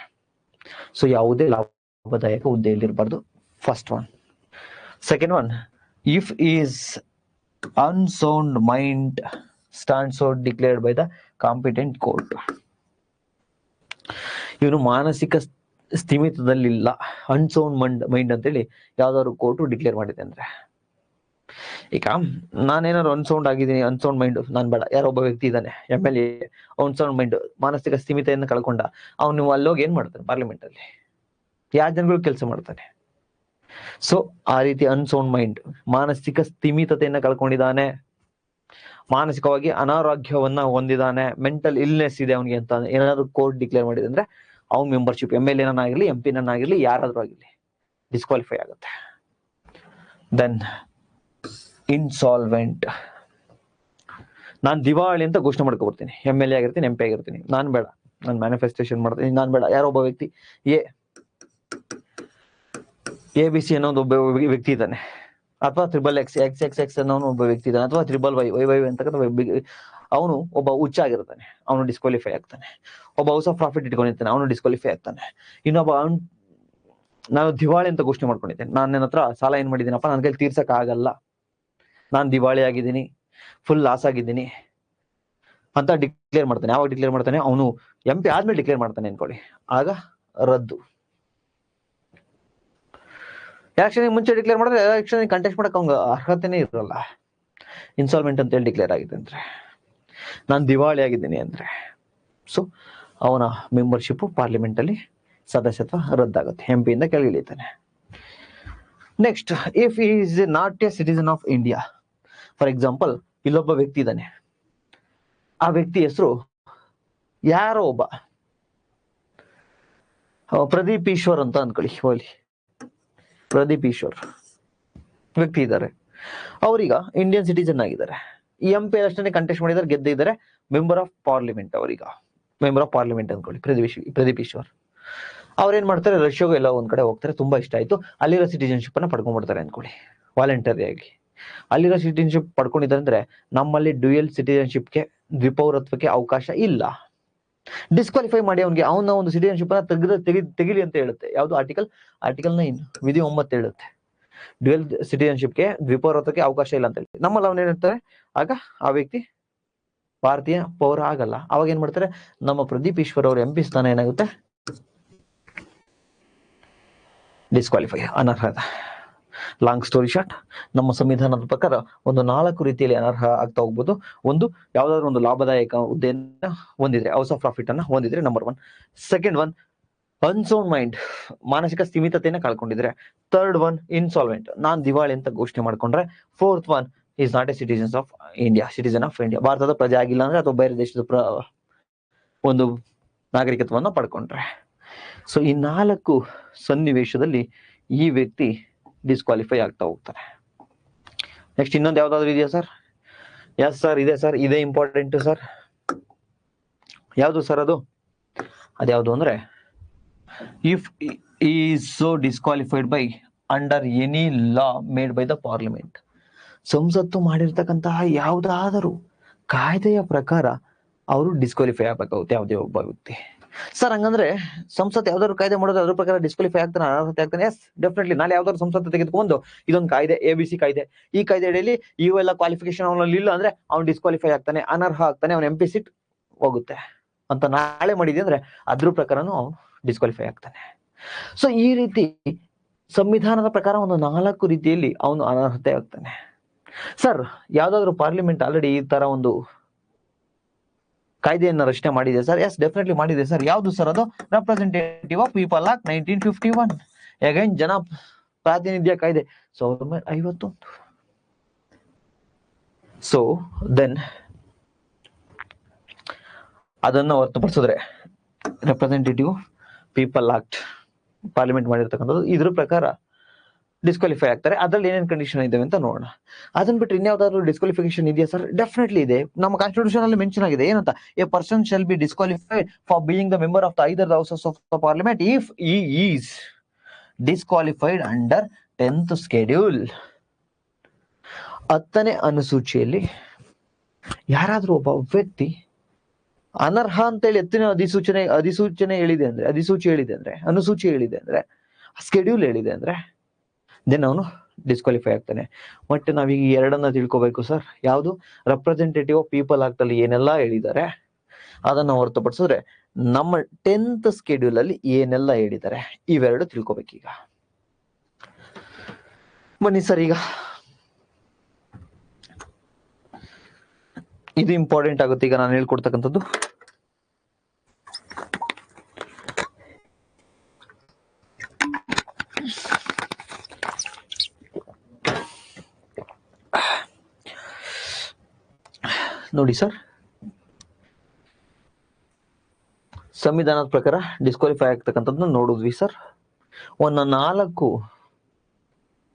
A: ಸೊ ಯಾವುದೇ ಲಾಭದಾಯಕ ಹುದ್ದೆಯಲ್ಲಿ ಇರಬಾರ್ದು. First one. Second one, if is unsound mind stands out declared by the competent court. ಇವನು ಮಾನಸಿಕ ಸ್ಥಿಮಿತದಲ್ಲಿಲ್ಲ, ಅನ್ಸೌಂಡ್ ಮೈಂಡ್ ಅಂತೇಳಿ ಯಾವ್ದಾದ್ರು ಕೋರ್ಟು ಡಿಕ್ಲೇರ್ ಮಾಡಿದೆ ಅಂದ್ರೆ, ಈಗ ನಾನೇನಾದ್ರು ಅನ್ಸೌಂಡ್ ಆಗಿದ್ದೀನಿ, ಅನ್ಸೌಂಡ್ ಮೈಂಡ್ ನಾನ್ ಬೇಡ, ಯಾರೊಬ್ಬ ವ್ಯಕ್ತಿ ಇದ್ದಾನೆ MLA, ಅನ್ಸೌಂಡ್ ಮೈಂಡ್ ಮಾನಸಿಕ ಸ್ಥಿಮಿತೆಯನ್ನು ಕಳ್ಕೊಂಡ, ಅವನು ಅಲ್ಲೋಗಿ ಏನ್ ಮಾಡ್ತಾನೆ? ಪಾರ್ಲಿಮೆಂಟ್ ಅಲ್ಲಿ ಯಾವ ಜನಗಳು ಕೆಲಸ ಮಾಡ್ತಾನೆ. ಸೊ ಆ ರೀತಿ ಅನ್ಸೌಂಡ್ ಮೈಂಡ್, ಮಾನಸಿಕ ಸ್ಥಿಮಿತತೆಯನ್ನ ಕಳ್ಕೊಂಡಿದ್ದಾನೆ, ಮಾನಸಿಕವಾಗಿ ಅನಾರೋಗ್ಯವನ್ನ ಹೊಂದಿದ್ದಾನೆ, ಮೆಂಟಲ್ ಇಲ್ನೆಸ್ ಇದೆ ಅವನಿಗೆ ಅಂತ ಏನಾದ್ರು ಕೋರ್ಟ್ ಡಿಕ್ಲೇರ್ ಮಾಡಿದೆ ಅಂದ್ರೆ, ಅವ್ನ ಮೆಂಬರ್ಶಿಪ್ MLA ಆಗಿರ್ಲಿ MP ಆಗಿರ್ಲಿ ಯಾರಾದ್ರೂ ಆಗಿರ್ಲಿ ಡಿಸ್ಕ್ವಾಲಿಫೈ ಆಗುತ್ತೆ. Then insolvent. ನಾನ್ ದಿವಾಳಿ ಅಂತ ಘೋಷಣೆ ಮಾಡ್ಕೊಬರ್ತೀನಿ, MLA ಆಗಿರ್ತೀನಿ, MP ಆಗಿರ್ತೀನಿ, ನಾನ್ ಬೇಡ, ನಾನು ಮ್ಯಾನಿಫೆಸ್ಟೇಷನ್ ಮಾಡ್ತೀನಿ, ನಾನ್ ಬೇಡ, ಯಾರೊಬ್ಬ ವ್ಯಕ್ತಿ ABC ಅನ್ನೋದು ಒಬ್ಬ ವ್ಯಕ್ತಿ ಇದ್ದಾನೆ, ಅಥವಾ XXX ಅನ್ನೋ ಒಬ್ಬ ವ್ಯಕ್ತಿ ಇದ್ದಾನೆ, ಅಥವಾ YY ಅಂತಕ್ಕಂಥ ಅವನು ಒಬ್ಬ ಹುಚ್ಚ ಆಗಿರ್ತಾನೆ, ಅವನು ಡಿಸ್ಕ್ವಾಲಿಫೈ ಆಗ್ತಾನೆ. ಒಬ್ಬ ಹೌಸ್ ಆಫ್ ಪ್ರಾಫಿಟ್ ಇಟ್ಕೊಂಡಿರ್ತಾನೆ, ಅವನು ಡಿಸ್ಕ್ವಾಲಿಫೈ ಆಗ್ತಾನೆ. ಇನ್ನೊಬ್ಬ ನಾನು ದಿವಾಳಿ ಅಂತ ಘೋಷಣೆ ಮಾಡ್ಕೊಂಡಿದ್ದೇನೆ, ನಾನು ನನ್ನ ಹತ್ರ ಸಾಲ ಏನ್ ಮಾಡಿದ್ದೀನಪ್ಪ, ನನ್ನ ಕೈಲಿ ತೀರ್ಸಕ್ ಆಗಲ್ಲ, ನಾನು ದಿವಾಳಿ ಆಗಿದ್ದೀನಿ, ಫುಲ್ ಲಾಸ್ ಆಗಿದ್ದೀನಿ ಅಂತ ಡಿಕ್ಲೇರ್ ಮಾಡ್ತಾನೆ. ಯಾವಾಗ ಡಿಕ್ಲೇರ್ ಮಾಡ್ತಾನೆ? ಅವನು MP ಆದ್ಮೇಲೆ ಡಿಕ್ಲೇರ್ ಮಾಡ್ತಾನೆ ಅನ್ಕೊಳ್ಳಿ, ಆಗ ರದ್ದು. ಎಲೆಕ್ಷನ್ ಮುಂಚೆ ಡಿಕ್ಲೇರ್ ಮಾಡಿದ್ರೆ ಎಲೆಕ್ಷನ್ ಕಂಟೆಸ್ಟ್ ಮಾಡಕ್ ಅವ್ನ ಅರ್ಹತೆನೇ ಇರಲ್ಲ. ಇನ್ಸಾಲ್ವೆಂಟ್ ಅಂತ ಹೇಳಿ ಡಿಕ್ಲೇರ್ ಆಗಿದೆ ಅಂದ್ರೆ, ನಾನು ದಿವಾಳಿ ಆಗಿದ್ದೀನಿ ಅಂದ್ರೆ, ಸೊ ಅವನ ಮೆಂಬರ್ಶಿಪ್ ಪಾರ್ಲಿಮೆಂಟ್ ಅಲ್ಲಿ ಸದಸ್ಯತ್ವ ರದ್ದಾಗುತ್ತೆ, MP ಇಂದ ಕೆಳಗಿಳಿತಾನೆ. Next, if is not a citizen of India, for example ಇಲ್ಲೊಬ್ಬ ವ್ಯಕ್ತಿ ಇದ್ದಾನೆ, ಆ ವ್ಯಕ್ತಿ ಹೆಸರು ಯಾರೋ ಒಬ್ಬ ಪ್ರದೀಪ್ ಈಶ್ವರ್ ಅಂತ ಅನ್ಕೊಳ್ಳಿ, ಹೋಗ್ಲಿ ಪ್ರದೀಪ್ ಈಶ್ವರ್ ವ್ಯಕ್ತಿ ಇದ್ದಾರೆ, ಅವ್ರೀಗ ಇಂಡಿಯನ್ ಸಿಟಿಸನ್ ಆಗಿದ್ದಾರೆ. ಈ MP ಎಲೆಕ್ಷನ್ ಕಂಟೆಸ್ಟ್ ಮಾಡಿದ್ದಾರೆ, ಗೆದ್ದಿದ್ದಾರೆ, ಮೆಂಬರ್ ಆಫ್ ಪಾರ್ಲಿಮೆಂಟ್, ಅವರೀಗ ಮೆಂಬರ್ ಆಫ್ ಪಾರ್ಲಿಮೆಂಟ್ ಅನ್ಕೊಳ್ಳಿ ಪ್ರದೀಪ್ ಈಶ್ವರ್. ಅವ್ರೇನ್ ಮಾಡ್ತಾರೆ, ರಷ್ಯಾಗೂ ಎಲ್ಲ ಒಂದ್ ಕಡೆ ಹೋಗ್ತಾರೆ, ತುಂಬಾ ಇಷ್ಟ ಆಯ್ತು, ಅಲ್ಲಿರೋ ಸಿಟಿಜನ್ಶಿಪ್ ಅನ್ನ ಪಡ್ಕೊಂಡ್ಬಿಡ್ತಾರೆ ಅನ್ಕೊಳ್ಳಿ ವಾಲಂಟರಿ ಆಗಿ. ಅಲ್ಲಿರೋ ಸಿಟಿಜನ್ಶಿಪ್ ಪಡ್ಕೊಂಡಿದ್ದಾರೆ ಅಂದ್ರೆ ನಮ್ಮಲ್ಲಿ ಡ್ಯೂಯಲ್ ಸಿಟಿಜನ್ಶಿಪ್ಗೆ, ದ್ವಿಪೌರತ್ವಕ್ಕೆ ಅವಕಾಶ ಇಲ್ಲ. ಡಿಸ್ಕ್ವಾಲಿಫೈ ಮಾಡಿ ಅವ್ನಿಗೆ, ಅವನ ಒಂದು ಸಿಟಿಜನ್ಶಿಪ್ ಅನ್ನ ತೆಗಿಲಿ ಅಂತ ಹೇಳುತ್ತೆ. ಯಾವುದು ಆರ್ಟಿಕಲ್ 9 ವಿಧಿ 9 ಹೇಳುತ್ತೆ, ಡ್ಯುಯಲ್ ಸಿಟಿಜನ್ಶಿಪ್ಗೆ, ದ್ವಿಪೌರತ್ವಕ್ಕೆ ಅವಕಾಶ ಇಲ್ಲ ಅಂತ ಹೇಳಿ. ನಮ್ಮಲ್ಲಿ ಅವನ್ ಏನಿರ್ತಾರೆ, ಆಗ ಆ ವ್ಯಕ್ತಿ ಭಾರತೀಯ ಪೌರ ಆಗಲ್ಲ. ಅವಾಗ ಏನ್ ಮಾಡ್ತಾರೆ, ನಮ್ಮ ಪ್ರದೀಪ್ ಈಶ್ವರ್ ಅವ್ರ MP ಸ್ಥಾನ ಏನಾಗುತ್ತೆ, ಡಿಸ್ಕ್ವಾಲಿಫೈ, ಅನರ್ಹ. ಲಾಂಗ್ ಸ್ಟೋರಿ ಶಾರ್ಟ್, ನಮ್ಮ ಸಂವಿಧಾನದ ಪ್ರಕಾರ ಒಂದು 4 ರೀತಿಯಲ್ಲಿ ಅನರ್ಹ ಆಗ್ತಾ ಹೋಗ್ಬೋದು. ಒಂದು, ಯಾವ್ದಾದ್ರು ಒಂದು ಲಾಭದಾಯಕ ಹುದ್ದೆಯನ್ನ ಹೊಂದಿದ್ರೆ, ಹೌಸ್ ಆಫ್ ಪ್ರಾಫಿಟ್ ಅನ್ನ ಹೊಂದಿದ್ರೆ, number 1. Second one, unsound mind, ಮಾನಸಿಕ ಸ್ಥಿಮಿತತೆಯನ್ನ ಕಳ್ಕೊಂಡಿದ್ರೆ. ಥರ್ಡ್ ಒನ್, ಇನ್ಸಾಲ್ವೆಂಟ್, ನಾನ್ ದಿವಾಳಿ ಅಂತ ಘೋಷಣೆ ಮಾಡ್ಕೊಂಡ್ರೆ. Fourth one, is not a citizen of India, ಭಾರತದ ಪ್ರಜೆ ಆಗಿಲ್ಲ ಅಂದ್ರೆ, ಅಥವಾ ಬೇರೆ ದೇಶದ ಒಂದು ನಾಗರಿಕತ್ವವನ್ನು ಪಡ್ಕೊಂಡ್ರೆ. ಸೊ ಈ 4 ಸನ್ನಿವೇಶದಲ್ಲಿ ಈ ವ್ಯಕ್ತಿ ಡಿಸ್ಕ್ವಾಲಿಫೈ ಆಗ್ತಾ ಹೋಗ್ತಾರೆ. ನೆಕ್ಸ್ಟ್ ಇನ್ನೊಂದು ಯಾವ್ದಾದ್ರು ಇದೆಯಾ ಸರ್? ಎಸ್ ಸರ್, ಇದೆ ಸರ್, ಇದೇ ಇಂಪಾರ್ಟೆಂಟ್ ಸರ್. ಯಾವುದು ಸರ್ ಅದು? ಅದ್ಯಾವುದು ಅಂದ್ರೆ, if is so disqualified by under any law made by the parliament, ಸಂಸತ್ತು ಮಾಡಿರ್ತಕ್ಕಂತಹ ಯಾವುದಾದರೂ ಕಾಯ್ದೆಯ ಪ್ರಕಾರ ಅವರು ಡಿಸ್ಕ್ವಾಲಿಫೈ ಆಗ್ಬೇಕಾಗುತ್ತೆ ಯಾವುದೇ ಒಬ್ಬ ವ್ಯಕ್ತಿ. ಸರ್ ಹಂಗಂದ್ರೆ ಸಂಸತ್ ಯಾವ್ದಾದ್ರು ಕಾಯ್ದೆ ಮಾಡೋದು ಅದ್ರ ಪ್ರಕಾರ ಡಿಸ್ಕ್ವಾಲಿಫೈ ಆಗ್ತಾನೆ, ಅನರ್ಹತೆ ಆಗ್ತಾನೆ? Yes, definitely. ನಾಳೆ ಯಾವ್ದಾದ್ರು ಸಂಸತ್ತು ತೆಗೆದುಕೊಂಡು ಇದೊಂದು ಕಾಯ್ದೆ, ABC ಕಾಯ್ದೆ, ಈ ಕಾಯ್ದೆ ಅಡಿಯಲ್ಲಿ ಇವೆಲ್ಲ ಕ್ವಾಲಿಫಿಕೇಶನ್ ಅವನಲ್ಲಿ ಇಲ್ಲ ಅಂದ್ರೆ ಅವ್ನು ಡಿಸ್ಕ್ವಾಲಿಫೈ ಆಗ್ತಾನೆ, ಅನರ್ಹ ಆಗ್ತಾನೆ, ಅವ್ನ MP ಸೀಟ್ ಹೋಗುತ್ತೆ ಅಂತ ನಾಳೆ ಮಾಡಿದ್ವಿ ಅಂದ್ರೆ ಅದ್ರ ಪ್ರಕಾರನು ಅವನು ಡಿಸ್ಕ್ವಾಲಿಫೈ ಆಗ್ತಾನೆ. ಸೊ ಈ ರೀತಿ ಸಂವಿಧಾನದ ಪ್ರಕಾರ ಒಂದು 4 ರೀತಿಯಲ್ಲಿ ಅವನು ಅನರ್ಹತೆ ಆಗ್ತಾನೆ. ಸರ್ ಯಾವ್ದಾದ್ರು ಪಾರ್ಲಿಮೆಂಟ್ ಆಲ್ರೆಡಿ ಈ ತರ ಒಂದು ಕಾಯ್ದೆಯನ್ನ ರಚನೆ ಮಾಡಿದೆ ಸರ್? ಎಸ್, ಡೆಫಿನೆಟ್ಲಿ ಮಾಡಿದೆ ಸರ್. ಯಾವ್ದು ಸರ್ ಅದು? Representative of people act 1951, again ಜನ ಪ್ರಾತಿನಿಧ್ಯ ಕಾಯ್ದೆ 1951. ಸೊ ದೆನ್ ಅದನ್ನ ಹೊರತುಪಡಿಸಿದ್ರೆ ರೆಪ್ರೆಸೆಂಟೇಟಿವ್ ಪೀಪಲ್ ಆಕ್ಟ್ ಪಾರ್ಲಿಮೆಂಟ್ ಮಾಡಿರ್ತಕ್ಕಂಥದ್ದು, ಇದ್ರ ಪ್ರಕಾರ ಡಿಸ್ಕ್ವಾಲಿಫೈ ಆಗ್ತಾರೆ. ಅದ್ರಲ್ಲಿ ಏನೇನು ಕಂಡೀಷನ್ ಇದಾವೆ ಅಂತ ನೋಡೋಣ. ಅದನ್ನ ಬಿಟ್ಟರೆ ಇನ್ಯಾವುದಾದ್ರು ಡಿಸ್ಕ್ವಾಲಿಫಿಕೇಶನ್ ಇದೆಯಾ ಸರ್? ಡೆಫಿನೆಟ್ಲಿ ಇದೆ. ನಮ್ಮ ಕಾನ್ಸ್ಟಿಟ್ಯೂಷನ್ ಅಲ್ಲಿ ಮೆನ್ಷನ್ ಆಗಿದೆ, ಏನಂತ? A person shall be disqualified for being the member of either the houses of the parliament if he is disqualified under 10th schedule. 10ನೇ ಅನುಸೂಚಿಯಲ್ಲಿ ಯಾರಾದ್ರೂ ಒಬ್ಬ ವ್ಯಕ್ತಿ ಅನರ್ಹ ಅಂತೇಳಿ ಅಧಿಸೂಚಿ ಹೇಳಿದೆ ಅಂದ್ರೆ, ಅನುಸೂಚಿ ಹೇಳಿದೆ ಅಂದ್ರೆ, ಸ್ಕೆಡ್ಯೂಲ್ ಹೇಳಿದೆ ಅಂದ್ರೆ, ದೆನ್ ಅವನು ಡಿಸ್ಕ್ವಾಲಿಫೈ ಆಗ್ತಾನೆ. ಬಟ್ ನಾವೀಗ ಎರಡನ್ನ ತಿಳ್ಕೊಬೇಕು ಸರ್. ಯಾವುದು? ರೆಪ್ರೆಸೆಂಟೇಟಿವ್ ಆಫ್ ಪೀಪಲ್ ಆಕ್ಟ್ ಅಲ್ಲಿ ಏನೆಲ್ಲ ಹೇಳಿದ್ದಾರೆ ಅದನ್ನ ಹೊರತುಪಡಿಸಿದ್ರೆ ನಮ್ಮ 10th ಶೆಡ್ಯೂಲ್ ಅಲ್ಲಿ ಏನೆಲ್ಲ ಹೇಳಿದ್ದಾರೆ, ಇವೆರಡು ತಿಳ್ಕೊಬೇಕೀಗ. ಬನ್ನಿ ಸರ್, ಈಗ ಇದು ಇಂಪಾರ್ಟೆಂಟ್ ಆಗುತ್ತೆ ಈಗ ನಾನು ಹೇಳ್ಕೊಡ್ತಕ್ಕಂಥದ್ದು. ನೋಡಿ ಸರ್, ಸಂವಿಧಾನದ ಪ್ರಕಾರ ಡಿಸ್ಕ್ವಾಲಿಫೈ ಆಗ್ತಕ್ಕಂಥದ್ದು ನೋಡಿದ್ವಿ ಸರ್. ಒಂದು 4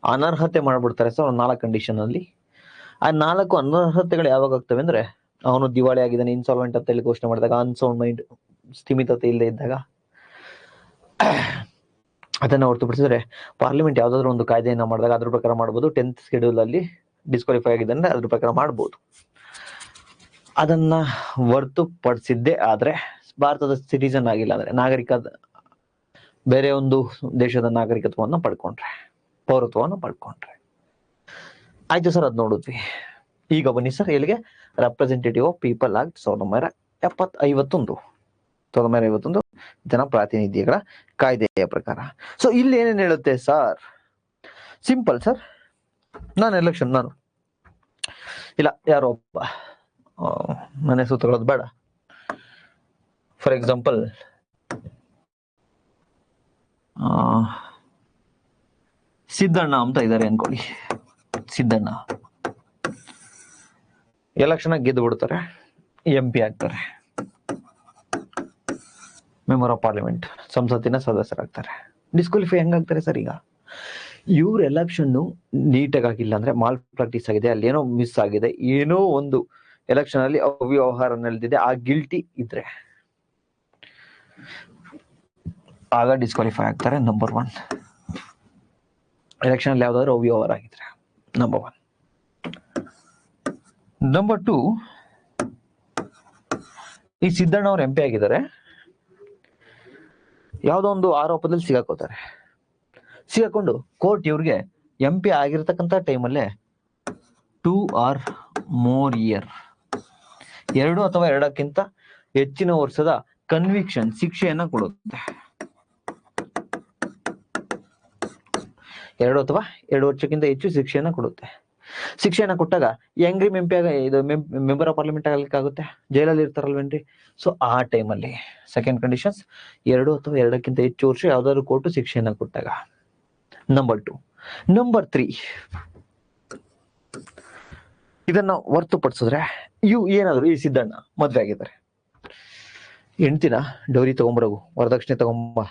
A: ಅನರ್ಹತೆ ಮಾಡ್ಬಿಡ್ತಾರೆ ಸರ್, ಒಂದು 4 ಕಂಡೀಷನ್ ಅಲ್ಲಿ. ಆ 4 ಅನರ್ಹತೆಗಳು ಯಾವಾಗ ಆಗ್ತವೆ ಅಂದ್ರೆ, ಅವನು ದಿವಾಳಿ ಆಗಿದ್ದಾನೆ, ಇನ್ಸಾಲ್ವೆಂಟ್ ಅಂತ ಹೇಳಿ ಘೋಷಣೆ ಮಾಡಿದಾಗ, ಅನ್ಸೌಂಡ್ ಮೈಂಡ್, ಸ್ಥಿಮಿತತೆ ಇಲ್ಲದೆ ಇದ್ದಾಗ, ಅದನ್ನ ಹೊರತುಪಡಿಸಿದ್ರೆ ಪಾರ್ಲಿಮೆಂಟ್ ಯಾವ್ದಾದ್ರು ಒಂದು ಕಾಯ್ದೆಯನ್ನ ಮಾಡಿದಾಗ ಅದ್ರ ಪ್ರಕಾರ ಮಾಡ್ಬೋದು. 10th ಶೆಡ್ಯೂಲ್ ಅಲ್ಲಿ ಡಿಸ್ಕ್ವಾಲಿಫೈ ಆಗಿದ್ದಾನೆ ಅದ್ರ ಪ್ರಕಾರ ಮಾಡ್ಬೋದು. ಅದನ್ನ ಹೊರತುಪಡಿಸಿದ್ದೇ ಆದ್ರೆ, ಭಾರತದ ಸಿಟಿಸನ್ ಆಗಿಲ್ಲ ಅಂದ್ರೆ, ಬೇರೆ ಒಂದು ದೇಶದ ನಾಗರಿಕತ್ವವನ್ನು ಪಡ್ಕೊಂಡ್ರೆ, ಪೌರತ್ವವನ್ನು ಪಡ್ಕೊಂಡ್ರೆ ಆಯ್ತು ಸರ್, ಅದ್ ನೋಡಿದ್ವಿ. ಈಗ ಬನ್ನಿ ಸರ್ ಎಲ್ಲಿಗೆ? ರೆಪ್ರೆಸೆಂಟೇಟಿವ್ ಆಫ್ ಪೀಪಲ್ ಆಕ್ಟ್ 1951 ಜನಪ್ರಾತಿನಿಧ್ಯಗಳ ಕಾಯ್ದೆಯ ಪ್ರಕಾರ. ಸೊ ಇಲ್ಲಿ ಏನೇನು ಹೇಳುತ್ತೆ ಸರ್? Simple sir. ನಾನು ಎಲೆಕ್ಷನ್ ಇಲ್ಲ ಯಾರೋ ಒಬ್ಬ ನನ್ನ ಹೆಸರು ತಗೊಳ್ಳೋದು ಬೇಡ. ಫಾರ್ ಎಕ್ಸಾಂಪಲ್ ಸಿದ್ದಣ್ಣ ಅಂತ ಇದ್ದಾರೆ ಅನ್ಕೊಳ್ಳಿ. ಸಿದ್ದಣ್ಣ ಎಲೆಕ್ಷನ್ ಗೆದ್ದು ಬಿಡ್ತಾರೆ, MP ಆಗ್ತಾರೆ, ಮೆಂಬರ್ ಆಫ್ ಪಾರ್ಲಿಮೆಂಟ್, ಸಂಸತ್ತಿನ ಸದಸ್ಯರಾಗ್ತಾರೆ. Disqualify ಹೆಂಗಾಗ್ತಾರೆ sir? ಈಗ ಇವ್ರ ಎಲೆಕ್ಷನ್ ನೀಟಾಗಿ ಆಗಿಲ್ಲ ಅಂದ್ರೆ, ಮಾಲ್ ಪ್ರಾಕ್ಟೀಸ್ ಆಗಿದೆ, ಅಲ್ಲಿ ಏನೋ ಮಿಸ್ ಆಗಿದೆ, ಏನೋ ಒಂದು ಎಲೆಕ್ಷನ್ ಅಲ್ಲಿ ಅವ್ಯವಹಾರ ನಡೆದಿದೆ, ಆ ಗಿಲ್ಟಿ ಇದ್ರೆ ಆಗ ಡಿಸ್ಕ್ವಾಲಿಫೈ ಆಗ್ತಾರೆ. ನಂಬರ್ 1, ಎಲೆಕ್ಷನ್ ಅಲ್ಲಿ ಯಾವ್ದಾದ್ರು ಅವ್ಯವಹಾರ ಆಗಿದ್ರೆ. ನಂಬರ್ 1. ನಂಬರ್ 2, ಈ ಸಿದ್ದಣ್ಣ ಅವ್ರು MP ಆಗಿದ್ದಾರೆ, ಯಾವ್ದೋ ಒಂದು ಆರೋಪದಲ್ಲಿ ಸಿಗಾಕೊಂಡು ಕೋರ್ಟ್ ಇವ್ರಿಗೆ MP ಆಗಿರ್ತಕ್ಕಂಥ ಟೈಮಲ್ಲೇ 2 or more year, 2 ಅಥವಾ 2ಕ್ಕಿಂತ ಹೆಚ್ಚಿನ ವರ್ಷದ ಕನ್ವಿಕ್ಷನ್, ಶಿಕ್ಷೆಯನ್ನ ಕೊಡುತ್ತೆ. 2 ಅಥವಾ 2 ವರ್ಷಕ್ಕಿಂತ ಹೆಚ್ಚು ಶಿಕ್ಷೆಯನ್ನ ಕೊಡುತ್ತೆ. ಶಿಕ್ಷೆಯನ್ನ ಕೊಟ್ಟಾಗ ಹೆಂಗ್ರಿ ಇದು ಮೆಂಬರ್ ಆಫ್ ಪಾರ್ಲಿಮೆಂಟ್ ಆಗ್ಲಿಕ್ಕಾಗುತ್ತೆ? ಜೈಲಲ್ಲಿ ಇರ್ತಾರಲ್ವೇನ್ರಿ? ಸೊ ಆ ಟೈಮಲ್ಲಿ ಸೆಕೆಂಡ್ ಕಂಡೀಷನ್ಸ್, 2 ಅಥವಾ 2ಕ್ಕಿಂತ ಹೆಚ್ಚು ವರ್ಷ ಯಾವ್ದಾದ್ರು ಕೋರ್ಟು ಶಿಕ್ಷೆಯನ್ನ ಕೊಟ್ಟಾಗ. ನಂಬರ್ 2. ನಂಬರ್ 3, ಇದನ್ನ ಹೊರತುಪಡಿಸಿದ್ರೆ ಏನಾದ್ರು ಈ ಸಿದ್ದಣ್ಣ ಮದ್ವೆ ಆಗಿದ್ದಾರೆ, ಹೆಂಡ್ತಿನ ಡೌರಿ ತಗೊಂಬರೋಗು, ವರದಕ್ಷಿಣೆ ತಗೊಂಬ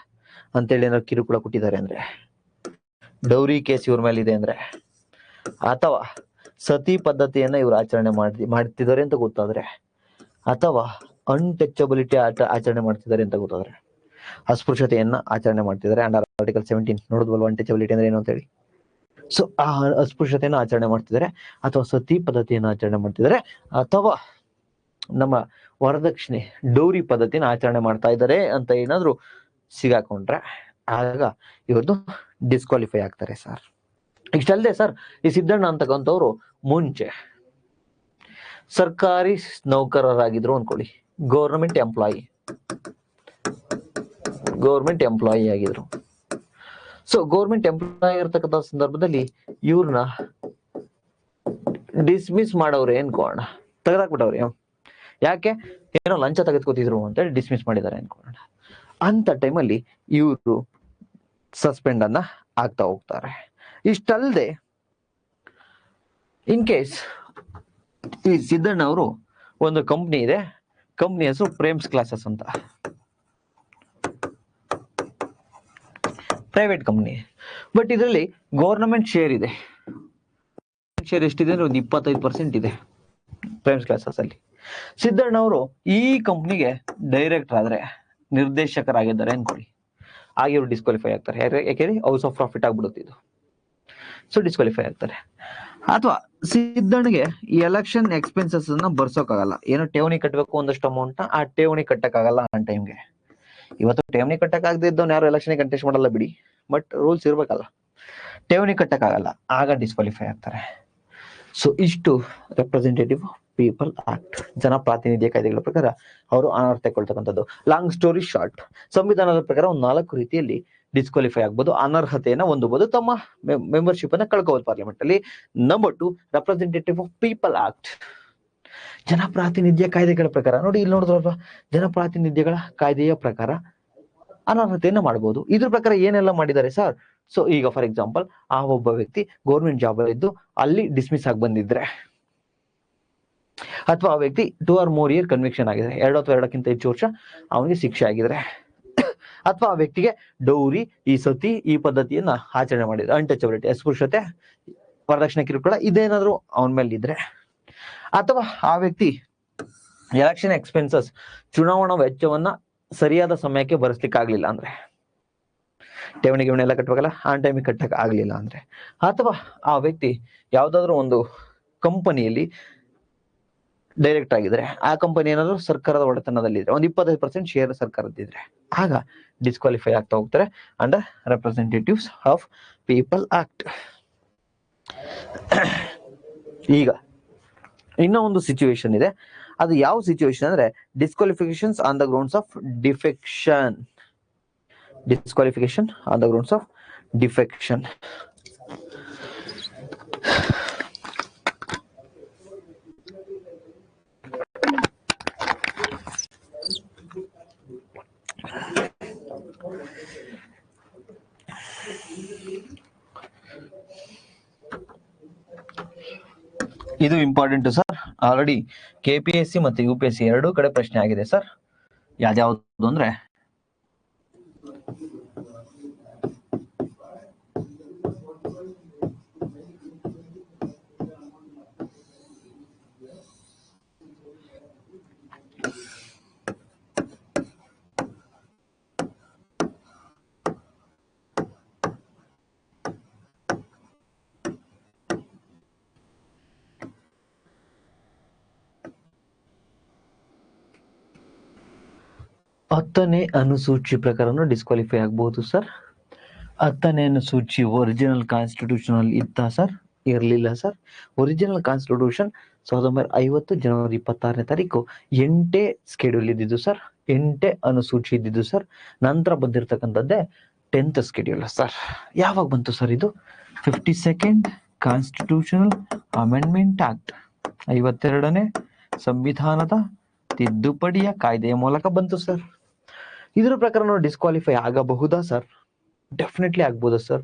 A: ಅಂತೇಳಿ ಏನಾದ್ರು ಕಿರುಕುಳ ಕೊಟ್ಟಿದ್ದಾರೆ ಅಂದ್ರೆ, ಡೌರಿ ಕೇಸ್ ಇವ್ರ ಮೇಲೆ ಇದೆ ಅಂದ್ರೆ, ಅಥವಾ ಸತಿ ಪದ್ಧತಿಯನ್ನ ಇವ್ರು ಆಚರಣೆ ಮಾಡ್ತಿದ್ದಾರೆ ಅಂತ ಗೊತ್ತಾದ್ರೆ, ಅಥವಾ ಅನ್ಟಚಬಿಲಿಟಿ ಆಚರಣೆ ಮಾಡ್ತಿದ್ದಾರೆ ಅಂತ ಗೊತ್ತಾದ್ರೆ, ಅಸ್ಪೃಶ್ಯತೆಯನ್ನ ಆಚರಣೆ ಮಾಡ್ತಿದ್ದಾರೆ, ಅಂಡರ್ ಆರ್ಟಿಕಲ್ 17 ನೋಡಿದ್ವಲ್ವ ಅನ್ಟಚಬಿಲಿಟಿ ಅಂದ್ರೆ ಏನು ಅಂತ ಹೇಳಿ. ಸೊ ಆ ಅಸ್ಪೃಶ್ಯತೆಯನ್ನ ಆಚರಣೆ ಮಾಡ್ತಿದ್ದಾರೆ, ಅಥವಾ ಸತಿ ಪದ್ಧತಿಯನ್ನ ಆಚರಣೆ ಮಾಡ್ತಿದ್ದಾರೆ, ಅಥವಾ ನಮ್ಮ ವರದಕ್ಷಿಣೆ ಡೌರಿ ಪದ್ಧತಿನ ಆಚರಣೆ ಮಾಡ್ತಾ ಇದ್ದಾರೆ ಅಂತ ಏನಾದ್ರು ಸಿಗಾಕೊಂಡ್ರೆ ಆಗ ಇವ್ರದ್ದು ಡಿಸ್ಕ್ವಾಲಿಫೈ ಆಗ್ತಾರೆ ಸರ್. ಇಷ್ಟಲ್ಲದೆ ಸರ್, ಈ ಸಿದ್ದಣ್ಣ ಅಂತಕ್ಕಂಥವ್ರು ಮುಂಚೆ ಸರ್ಕಾರಿ ನೌಕರರಾಗಿದ್ರು ಅನ್ಕೊಳ್ಳಿ, ಗೌರ್ಮೆಂಟ್ ಎಂಪ್ಲಾಯಿ ಆಗಿದ್ರು. ಸೊ ಗೌರ್ಮೆಂಟ್ ಎಂಪ್ಲಾಯಿ ಇರ್ತಕ್ಕಂಥ ಸಂದರ್ಭದಲ್ಲಿ ಇವ್ರನ್ನ ಡಿಸ್ಮಿಸ್ ಮಾಡವ್ರೆ ಅನ್ಕೋಣ, ತೆಗೆದಾಕ್ಬಿಟ್ಟವ್ರೆ. ಯಾಕೆ? ಏನೋ ಲಂಚ ತೆಗೆದುಕೊತಿದ್ರು ಅಂತೇಳಿ ಡಿಸ್ಮಿಸ್ ಮಾಡಿದ್ದಾರೆ ಅನ್ಕೋಣ. ಅಂತ ಟೈಮಲ್ಲಿ ಇವರು ಸಸ್ಪೆಂಡ್ ಅನ್ನ ಆಗ್ತಾ ಹೋಗ್ತಾರೆ. ಇಷ್ಟಲ್ಲದೆ ಇನ್ ಕೇಸ್ ಈ ಸಿದ್ದಣ್ಣ ಅವರು ಒಂದು ಕಂಪ್ನಿ ಇದೆ, ಕಂಪ್ನಿ ಹೆಸರು ಪ್ರೇಮ್ಸ್ ಕ್ಲಾಸಸ್ ಅಂತ, ಪ್ರೈವೇಟ್ ಕಂಪ್ನಿ. ಬಟ್ ಇದರಲ್ಲಿ ಗೌರ್ನಮೆಂಟ್ ಶೇರ್ ಇದೆ. ಶೇರ್ ಎಷ್ಟಿದೆ ಅಂದ್ರೆ ಒಂದು 25% ಇದೆ ಪ್ರೈಮ್ಸ್ ಕ್ಲಾಸಸ್ ಅಲ್ಲಿ. ಸಿದ್ದಣ್ಣ ಅವರು ಈ ಕಂಪ್ನಿಗೆ ಡೈರೆಕ್ಟರ್ ಆದ್ರೆ, ನಿರ್ದೇಶಕರಾಗಿದ್ದಾರೆ ಅನ್ಕೊಳ್ಳಿ, ಆಗ ಇವರು ಡಿಸ್ಕ್ವಾಲಿಫೈ ಆಗ್ತಾರೆ. ಯಾಕೆಂದ್ರೆ ಹೌಸ್ ಆಫ್ ಪ್ರಾಫಿಟ್ ಆಗ್ಬಿಡುತ್ತೆ ಇದು. ಸೊ ಡಿಸ್ಕ್ವಾಲಿಫೈ ಆಗ್ತಾರೆ. ಅಥವಾ ಸಿದ್ದಣ್ಣಿಗೆ ಎಲೆಕ್ಷನ್ ಎಕ್ಸ್ಪೆನ್ಸಸ್ ಅನ್ನ ಬರ್ಸೋಕ್ಕಾಗಲ್ಲ, ಏನೋ ಠೇವಣಿ ಕಟ್ಟಬೇಕು ಒಂದಷ್ಟು ಅಮೌಂಟ್, ಆ ಠೇವಣಿ ಕಟ್ಟಕ್ಕಾಗಲ್ಲ ಆ ಟೈಮ್ಗೆ. ಇವತ್ತು ಠೇವಣಿ ಕಟ್ಟಕ್ ಆಗದೆ ಇದ್ದವ್ನು ಯಾರು ಎಲೆಕ್ಷನ್ ಕಂಟೆಸ್ಟ್ ಮಾಡಲ್ಲ ಬಿಡಿ, ಬಟ್ ರೂಲ್ಸ್ ಇರ್ಬೇಕಲ್ಲ. ಠೇವಣಿ ಕಟ್ಟಕ್ಕಾಗಲ್ಲ, ಆಗ ಡಿಸ್ಕ್ವಾಲಿಫೈ ಆಗ್ತಾರೆ. ಸೊ ಇಷ್ಟು ರೆಪ್ರೆಸೆಂಟೇಟಿವ್ ಪೀಪಲ್ ಆಕ್ಟ್, ಜನಪ್ರಾತಿನಿಧ್ಯ ಕಾಯ್ದೆಗಳ ಪ್ರಕಾರ ಅವರು ಅನರ್ಹ ತಗೊಳ್ತಕ್ಕಂಥದ್ದು. ಲಾಂಗ್ ಸ್ಟೋರಿ ಶಾರ್ಟ್, ಸಂವಿಧಾನದ ಪ್ರಕಾರ ಒಂದು 4 ರೀತಿಯಲ್ಲಿ ಡಿಸ್ಕ್ವಾಲಿಫೈ ಆಗ್ಬೋದು, ಅನರ್ಹತೆಯನ್ನ ಹೊಂದಬಹುದು, ತಮ್ಮ ಮೆಂಬರ್ಶಿಪ್ ಅನ್ನ ಕಳ್ಕೋಬಹುದು ಪಾರ್ಲಿಮೆಂಟ್ ಅಲ್ಲಿ. Number 2, representative of people act, ಜನಪ್ರಾತಿನಿಧ್ಯ ಕಾಯ್ದೆಗಳ ಪ್ರಕಾರ. ನೋಡಿ ಇಲ್ಲಿ ನೋಡಿದ್ರಲ್ವಾ, ಜನಪ್ರಾತಿನಿಧ್ಯಗಳ ಕಾಯ್ದೆಯ ಪ್ರಕಾರ ಅನರ್ಹತೆಯನ್ನ ಮಾಡಬಹುದು. ಇದ್ರ ಪ್ರಕಾರ ಏನೆಲ್ಲ ಮಾಡಿದ್ದಾರೆ ಸರ್? ಸೊ ಈಗ ಫಾರ್ ಎಕ್ಸಾಂಪಲ್, ಆ ಒಬ್ಬ ವ್ಯಕ್ತಿ ಗೌರ್ಮೆಂಟ್ ಜಾಬ್ ಇದ್ದು ಅಲ್ಲಿ ಡಿಸ್ಮಿಸ್ ಆಗಿ ಬಂದಿದ್ರೆ, ಅಥವಾ ಆ ವ್ಯಕ್ತಿ 2 or more year ಕನ್ವಿಕ್ಷನ್ ಆಗಿದೆ, 2 ಅಥವಾ 2ಕ್ಕಿಂತ ಹೆಚ್ಚು ವರ್ಷ ಅವನಿಗೆ ಶಿಕ್ಷೆ ಆಗಿದ್ರೆ, ಅಥವಾ ಆ ವ್ಯಕ್ತಿಗೆ ಡೌರಿ, ಈ ಸತಿ, ಈ ಪದ್ಧತಿಯನ್ನ ಆಚರಣೆ ಮಾಡಿದ್ರೆ, ಅನ್ಟಚಬಿಲಿಟಿ, ಅಸ್ಪೃಶ್ಯತೆ, ವರದಕ್ಷಿಣೆ ಕಿರುಕುಳ ಇದೇನಾದ್ರು ಅವನ ಮೇಲೆ ಇದ್ರೆ, ಅಥವಾ ಆ ವ್ಯಕ್ತಿ ಎಲೆಕ್ಷನ್ ಎಕ್ಸ್ಪೆನ್ಸಸ್, ಚುನಾವಣಾ ವೆಚ್ಚವನ್ನ ಸರಿಯಾದ ಸಮಯಕ್ಕೆ ಭರಿಸ್ಲಿಕ್ಕೆ ಆಗ್ಲಿಲ್ಲ ಅಂದ್ರೆ, ಠೇವಣಿ ಎಲ್ಲ ಕಟ್ಟಬೇಕಲ್ಲ, ಆ ಟೈಮಿಗೆ ಕಟ್ಟಕ್ ಆಗ್ಲಿಲ್ಲ ಅಂದ್ರೆ, ಅಥವಾ ಆ ವ್ಯಕ್ತಿ ಯಾವ್ದಾದ್ರು ಒಂದು ಕಂಪನಿಯಲ್ಲಿ ಡೈರೆಕ್ಟ್ ಆಗಿದ್ರೆ, ಆ ಕಂಪನಿ ಏನಾದ್ರು ಸರ್ಕಾರದ ಒಡೆತನದಲ್ಲಿದ್ರೆ, ಒಂದು 25% ಶೇರ್ ಸರ್ಕಾರದಿದ್ರೆ, ಆಗ ಡಿಸ್ಕ್ವಾಲಿಫೈ ಆಗ್ತಾ ಹೋಗ್ತಾರೆ under representatives of people act. ಈಗ ಇನ್ನೂ ಒಂದು ಸಿಚುವೇಶನ್ ಇದೆ. ಅದು ಯಾವ ಸಿಚುವೇಶನ್ ಅಂದ್ರೆ disqualifications on the grounds of defection. Disqualification on the grounds of defection. ಇದು ಇಂಪಾರ್ಟೆಂಟ್ ಸರ್. ಆಲ್ರೆಡಿ KPSC ಮತ್ತು UPSC ಎರಡೂ ಕಡೆ ಪ್ರಶ್ನೆ ಆಗಿದೆ ಸರ್. ಯಾವ್ದು ಅಂದ್ರೆ ಹತ್ತನೇ ಅನುಸೂಚಿ ಪ್ರಕಾರ ಡಿಸ್ಕ್ವಾಲಿಫೈ ಆಗಬಹುದು ಸರ್. ಹತ್ತನೇ ಅನುಸೂಚಿ ಒರಿಜಿನಲ್ ಕಾನ್ಸ್ಟಿಟ್ಯೂಷನ್ ಅಲ್ಲಿ ಇತ್ತ ಸರ್? ಇರಲಿಲ್ಲ ಸರ್. ಒರಿಜಿನಲ್ ಕಾನ್ಸ್ಟಿಟ್ಯೂಷನ್ 1950 ಜನವರಿ 26ನೇ ತಾರೀಕು 8 ಸ್ಕೆಡ್ಯೂಲ್ ಇದ್ದಿದ್ದು ಸರ್. 8 ಅನುಸೂಚಿ ಇದ್ದಿದ್ದು ಸರ್. ನಂತರ ಬಂದಿರತಕ್ಕಂಥದ್ದೇ 10th ಸ್ಕೆಡ್ಯೂಲ್ ಸರ್. ಯಾವಾಗ ಬಂತು ಸರ್ ಇದು? 52nd ಕಾನ್ಸ್ಟಿಟ್ಯೂಷನಲ್ ಅಮೆಂಡ್ಮೆಂಟ್ ಆಕ್ಟ್, 52ನೇ ಸಂವಿಧಾನದ ತಿದ್ದುಪಡಿಯ ಕಾಯ್ದೆಯ ಮೂಲಕ ಬಂತು ಸರ್. ಇದ್ರ ಪ್ರಕಾರ ನಾವು ಡಿಸ್ಕ್ವಾಲಿಫೈ ಆಗಬಹುದಾ ಸರ್? ಡೆಫಿನೆಟ್ಲಿ ಆಗ್ಬೋದಾ ಸರ್?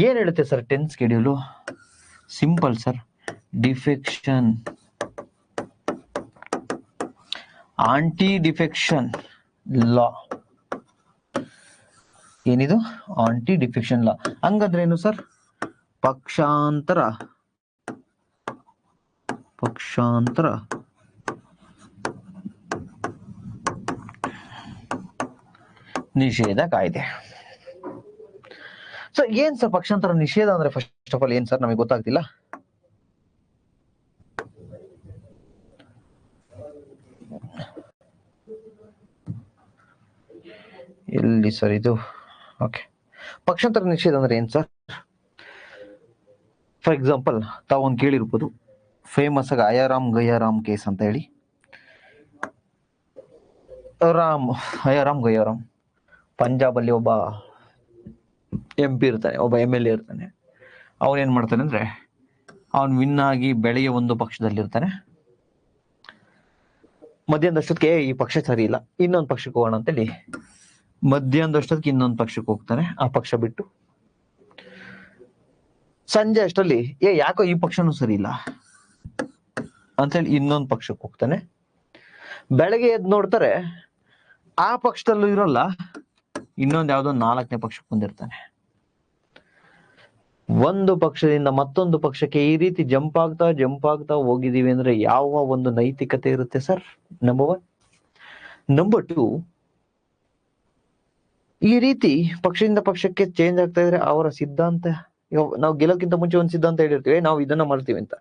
A: ಏನ್ ಹೇಳುತ್ತೆ sir 10th schedule? Simple sir. Defection, anti defection law. ಏನಿದು? Anti defection law. ಹಂಗಂದ್ರೆ ಏನು ಸರ್? ಪಕ್ಷಾಂತರ ನಿಷೇಧ ಕಾಯ್ದೆ. ಸೊ ಏನ್ ಸರ್ ಪಕ್ಷಾಂತರ ನಿಷೇಧ ಅಂದ್ರೆ? ಫಸ್ಟ್ ಆಫ್ ಆಲ್ ಏನ್ ಸರ್ ನಮಗೆ ಗೊತ್ತಾಗ್ತಿಲ್ಲ. ಎಲ್ಲಿ ಸರ್ ಇದು? ಓಕೆ, ಪಕ್ಷಾಂತರ ನಿಷೇಧ ಅಂದ್ರೆ ಏನ್ ಸರ್? ಫಾರ್ ಎಕ್ಸಾಂಪಲ್ ತಾವೊಂದು ಕೇಳಿರ್ಬೋದು, ಫೇಮಸ್ ಆಗಿ ಅಯಾರಾಮ್ ಗಯಾರಾಮ್ ಕೇಸ್ ಅಂತ ಹೇಳಿ. ಅಯಾರಾಮ್ ಗಯಾರಾಮ್ ಪಂಜಾಬ್ ಅಲ್ಲಿ ಒಬ್ಬ MP ಇರ್ತಾನೆ, ಒಬ್ಬ MLA ಇರ್ತಾನೆ. ಅವನ್ ಏನ್ ಮಾಡ್ತಾನೆ ಅಂದ್ರೆ, ಅವನ್ ವಿನ್ ಆಗಿ ಬೆಳೆಯ ಒಂದು ಪಕ್ಷದಲ್ಲಿರ್ತಾನೆ. ಮಧ್ಯಾಹ್ನದಷ್ಟೊತ್ತಿಗೆ ಈ ಪಕ್ಷ ಸರಿ ಇಲ್ಲ, ಇನ್ನೊಂದು ಪಕ್ಷಕ್ಕೆ ಹೋಗೋಣ ಅಂತೇಳಿ ಮಧ್ಯಾಹ್ನದಷ್ಟೊತ್ತಿಗೆ ಇನ್ನೊಂದು ಪಕ್ಷಕ್ಕೆ ಹೋಗ್ತಾನೆ. ಆ ಪಕ್ಷ ಬಿಟ್ಟು ಸಂಜೆ ಅಷ್ಟರಲ್ಲಿ ಯಾಕೋ ಈ ಪಕ್ಷನೂ ಸರಿ ಇಲ್ಲ ಅಂತೇಳಿ ಇನ್ನೊಂದು ಪಕ್ಷಕ್ಕೆ ಹೋಗ್ತಾನೆ. ಬೆಳಗ್ಗೆ ಎದ್ದು ನೋಡ್ತಾರೆ ಆ ಪಕ್ಷದಲ್ಲೂ ಇರೋಲ್ಲ, ಇನ್ನೊಂದು ಯಾವ್ದೋ 4ನೇ ಪಕ್ಷಕ್ಕೆ ಬಂದಿರ್ತಾನೆ. ಒಂದು ಪಕ್ಷದಿಂದ ಮತ್ತೊಂದು ಪಕ್ಷಕ್ಕೆ ಈ ರೀತಿ ಜಂಪ್ ಆಗ್ತಾ ಹೋಗಿದೀವಿ ಅಂದ್ರೆ ಯಾವ ಒಂದು ನೈತಿಕತೆ ಇರುತ್ತೆ ಸರ್? ನಂಬರ್ 1. ನಂಬರ್ 2, ಈ ರೀತಿ ಪಕ್ಷದಿಂದ ಪಕ್ಷಕ್ಕೆ ಚೇಂಜ್ ಆಗ್ತಾ ಇದ್ರೆ ಅವರ ಸಿದ್ಧಾಂತ, ನಾವು ಗೆಲ್ಲೋಕ್ಕಿಂತ ಮುಂಚೆ ಒಂದು ಸಿದ್ಧಾಂತ ಹೇಳಿರ್ತೀವಿ, ನಾವು ಇದನ್ನ ಮಾಡ್ತೀವಿ ಅಂತ.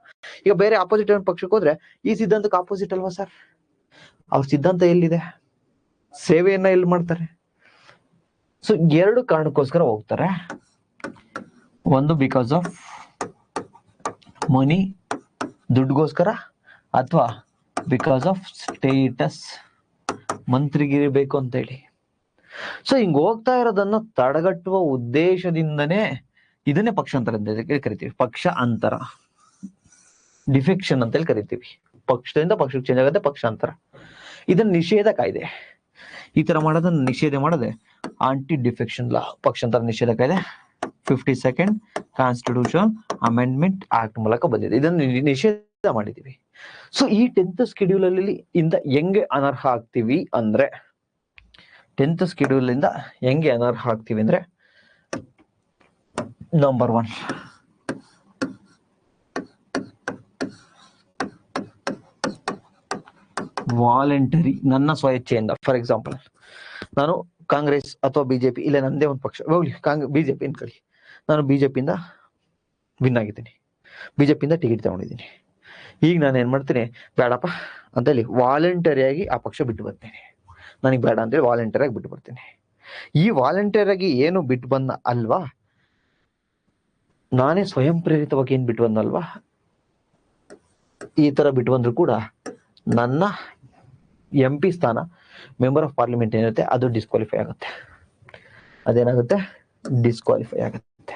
A: ಈಗ ಬೇರೆ ಆಪೋಸಿಟ್ ಪಕ್ಷಕ್ಕೆ ಹೋದ್ರೆ ಈ ಸಿದ್ಧಾಂತಕ್ಕೆ ಆಪೋಸಿಟ್ ಅಲ್ವಾ ಸರ್? ಅವ್ರ ಸಿದ್ಧಾಂತ ಎಲ್ಲಿದೆ? ಸೇವೆಯನ್ನ ಎಲ್ಲಿ ಮಾಡ್ತಾರೆ? ಸೊ 2 ಕಾರಣಕ್ಕೋಸ್ಕರ ಹೋಗ್ತಾರೆ. ಒಂದು ಬಿಕಾಸ್ ಆಫ್ ಮನಿ, ದುಡ್ಡುಗೋಸ್ಕರ, ಅಥವಾ ಬಿಕಾಸ್ ಆಫ್ ಸ್ಟೇಟಸ್, ಮಂತ್ರಿಗಿರಬೇಕು ಅಂತ ಹೇಳಿ. ಸೊ ಹಿಂಗ್ ಹೋಗ್ತಾ ಇರೋದನ್ನ ತಡೆಗಟ್ಟುವ ಉದ್ದೇಶದಿಂದನೇ ಇದನ್ನೇ ಪಕ್ಷಾಂತರ ಅಂತ ಕರಿತೀವಿ. ಪಕ್ಷ ಅಂತರ, ಡಿಫೆಕ್ಷನ್ ಅಂತೇಳಿ ಕರಿತೀವಿ. ಪಕ್ಷದಿಂದ ಪಕ್ಷಕ್ಕೆ ಚೇಂಜ್ ಆಗುತ್ತೆ ಪಕ್ಷಾಂತರ. ಇದನ್ನ ನಿಷೇಧ ಕಾಯ್ದೆ. ಈ ತರ ಮಾಡೋದನ್ನ ನಿಷೇಧ ಮಾಡೋದೆ ಆಂಟಿ ಡಿಫೆಕ್ಷನ್ ಲಾ, ಪಕ್ಷಾಂತರ ನಿಷೇಧ ಕಾಯ್ದೆ. 52nd ಕಾನ್ಸ್ಟಿಟ್ಯೂಷನ್ ಅಮೆಂಡ್ಮೆಂಟ್ ಆಕ್ಟ್ ಮೂಲಕ ಬಂದಿದೆ. ಇದನ್ನು ನಿಷೇಧ ಮಾಡಿದೀವಿ. ಸೊ ಈ 10th ಸ್ಕೆಡ್ಯೂಲ್ ಅಲ್ಲಿ ಇಂದ ಹೆಂಗೆ ಅನರ್ಹ ಆಗ್ತೀವಿ ಅಂದ್ರೆ, 10th ಸ್ಕೆಡ್ಯೂಲ್ ಇಂದ ಹೆಂಗೆ ಅನರ್ಹ ಆಗ್ತೀವಿ ಅಂದ್ರೆ, ನಂಬರ್ 1, ವಾಲಂಟರಿ, ನನ್ನ ಸ್ವಇಚ್ಛೆಯಿಂದ. ಫಾರ್ ಎಕ್ಸಾಂಪಲ್ ನಾನು ಕಾಂಗ್ರೆಸ್ ಅಥವಾ BJP, ಇಲ್ಲ ನಂದೇ ಒಂದು ಪಕ್ಷ ಹೋಗ್ಲಿ, BJP ಅನ್ಕೊಳ್ಳಿ, ನಾನು BJPಯಿಂದ ವಿನ್ ಆಗಿದ್ದೀನಿ, BJPಯಿಂದ ಟಿಕೆಟ್ ತಗೊಂಡಿದ್ದೀನಿ. ಈಗ ನಾನು ಏನ್ ಮಾಡ್ತೀನಿ, ಬೇಡಪ್ಪ ಅಂತೇಳಿ ವಾಲಂಟರಿಯಾಗಿ ಆ ಪಕ್ಷ ಬಿಟ್ಟು ಬರ್ತೀನಿ. ನನಗೆ ಬೇಡ ಅಂತೇಳಿ ವಾಲಂಟರಿಯಾಗಿ ಬಿಟ್ಟು ಬರ್ತೀನಿ. ಈ ವಾಲಂಟರಿಯಾಗಿ ಏನು ಬಿಟ್ಟು ಬಂದ ಅಲ್ವಾ, ನಾನೇ ಸ್ವಯಂ ಪ್ರೇರಿತವಾಗಿ ಏನ್ ಬಿಟ್ಟು ಬಂದಲ್ವಾ, ಈ ತರ ಬಿಟ್ಟು ಬಂದ್ರು ಕೂಡ ನನ್ನ MP ಸ್ಥಾನ, ಮೆಂಬರ್ ಆಫ್ ಪಾರ್ಲಿಮೆಂಟ್ ಏನಿರುತ್ತೆ ಅದು ಡಿಸ್ಕ್ವಾಲಿಫೈ ಆಗುತ್ತೆ. ಅದೇನಾಗುತ್ತೆ? ಡಿಸ್ಕ್ವಾಲಿಫೈ ಆಗುತ್ತೆ.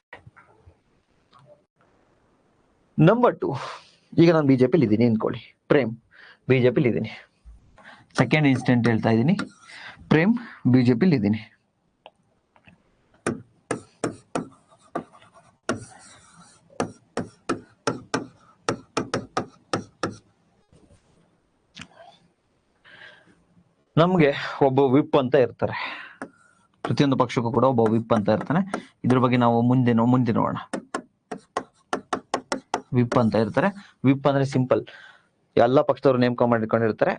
A: ನಂಬರ್ 2, ಈಗ ನಾನು ಬಿಜೆಪಿಲಿ ಇದ್ದೀನಿ ಅನ್ಕೊಳ್ಳಿ, ಪ್ರೇಮ್ ಬಿಜೆಪಿಲಿ ಇದ್ದೀನಿ, ಸೆಕೆಂಡ್ ಇನ್ಸ್ಟೆಂಟ್ ಹೇಳ್ತಾ ಇದ್ದೀನಿ, ಪ್ರೇಮ್ ಬಿಜೆಪಿಲಿ ಇದ್ದೀನಿ. ನಮ್ಗೆ ಒಬ್ಬ ವಿಪ್ ಅಂತ ಇರ್ತಾರೆ, ಪ್ರತಿಯೊಂದು ಪಕ್ಷಕ್ಕೂ ಕೂಡ ಒಬ್ಬ ವಿಪ್ ಅಂತ ಇರ್ತಾನೆ. ಇದ್ರ ಬಗ್ಗೆ ನಾವು ಮುಂದೆ ನೋಡೋಣ. ವಿಪ್ ಅಂತ ಇರ್ತಾರೆ. ವಿಪ್ ಅಂದ್ರೆ ಸಿಂಪಲ್, ಎಲ್ಲ ಪಕ್ಷದವ್ರು ನೇಮಕ ಮಾಡಿಕೊಂಡಿರ್ತಾರೆ.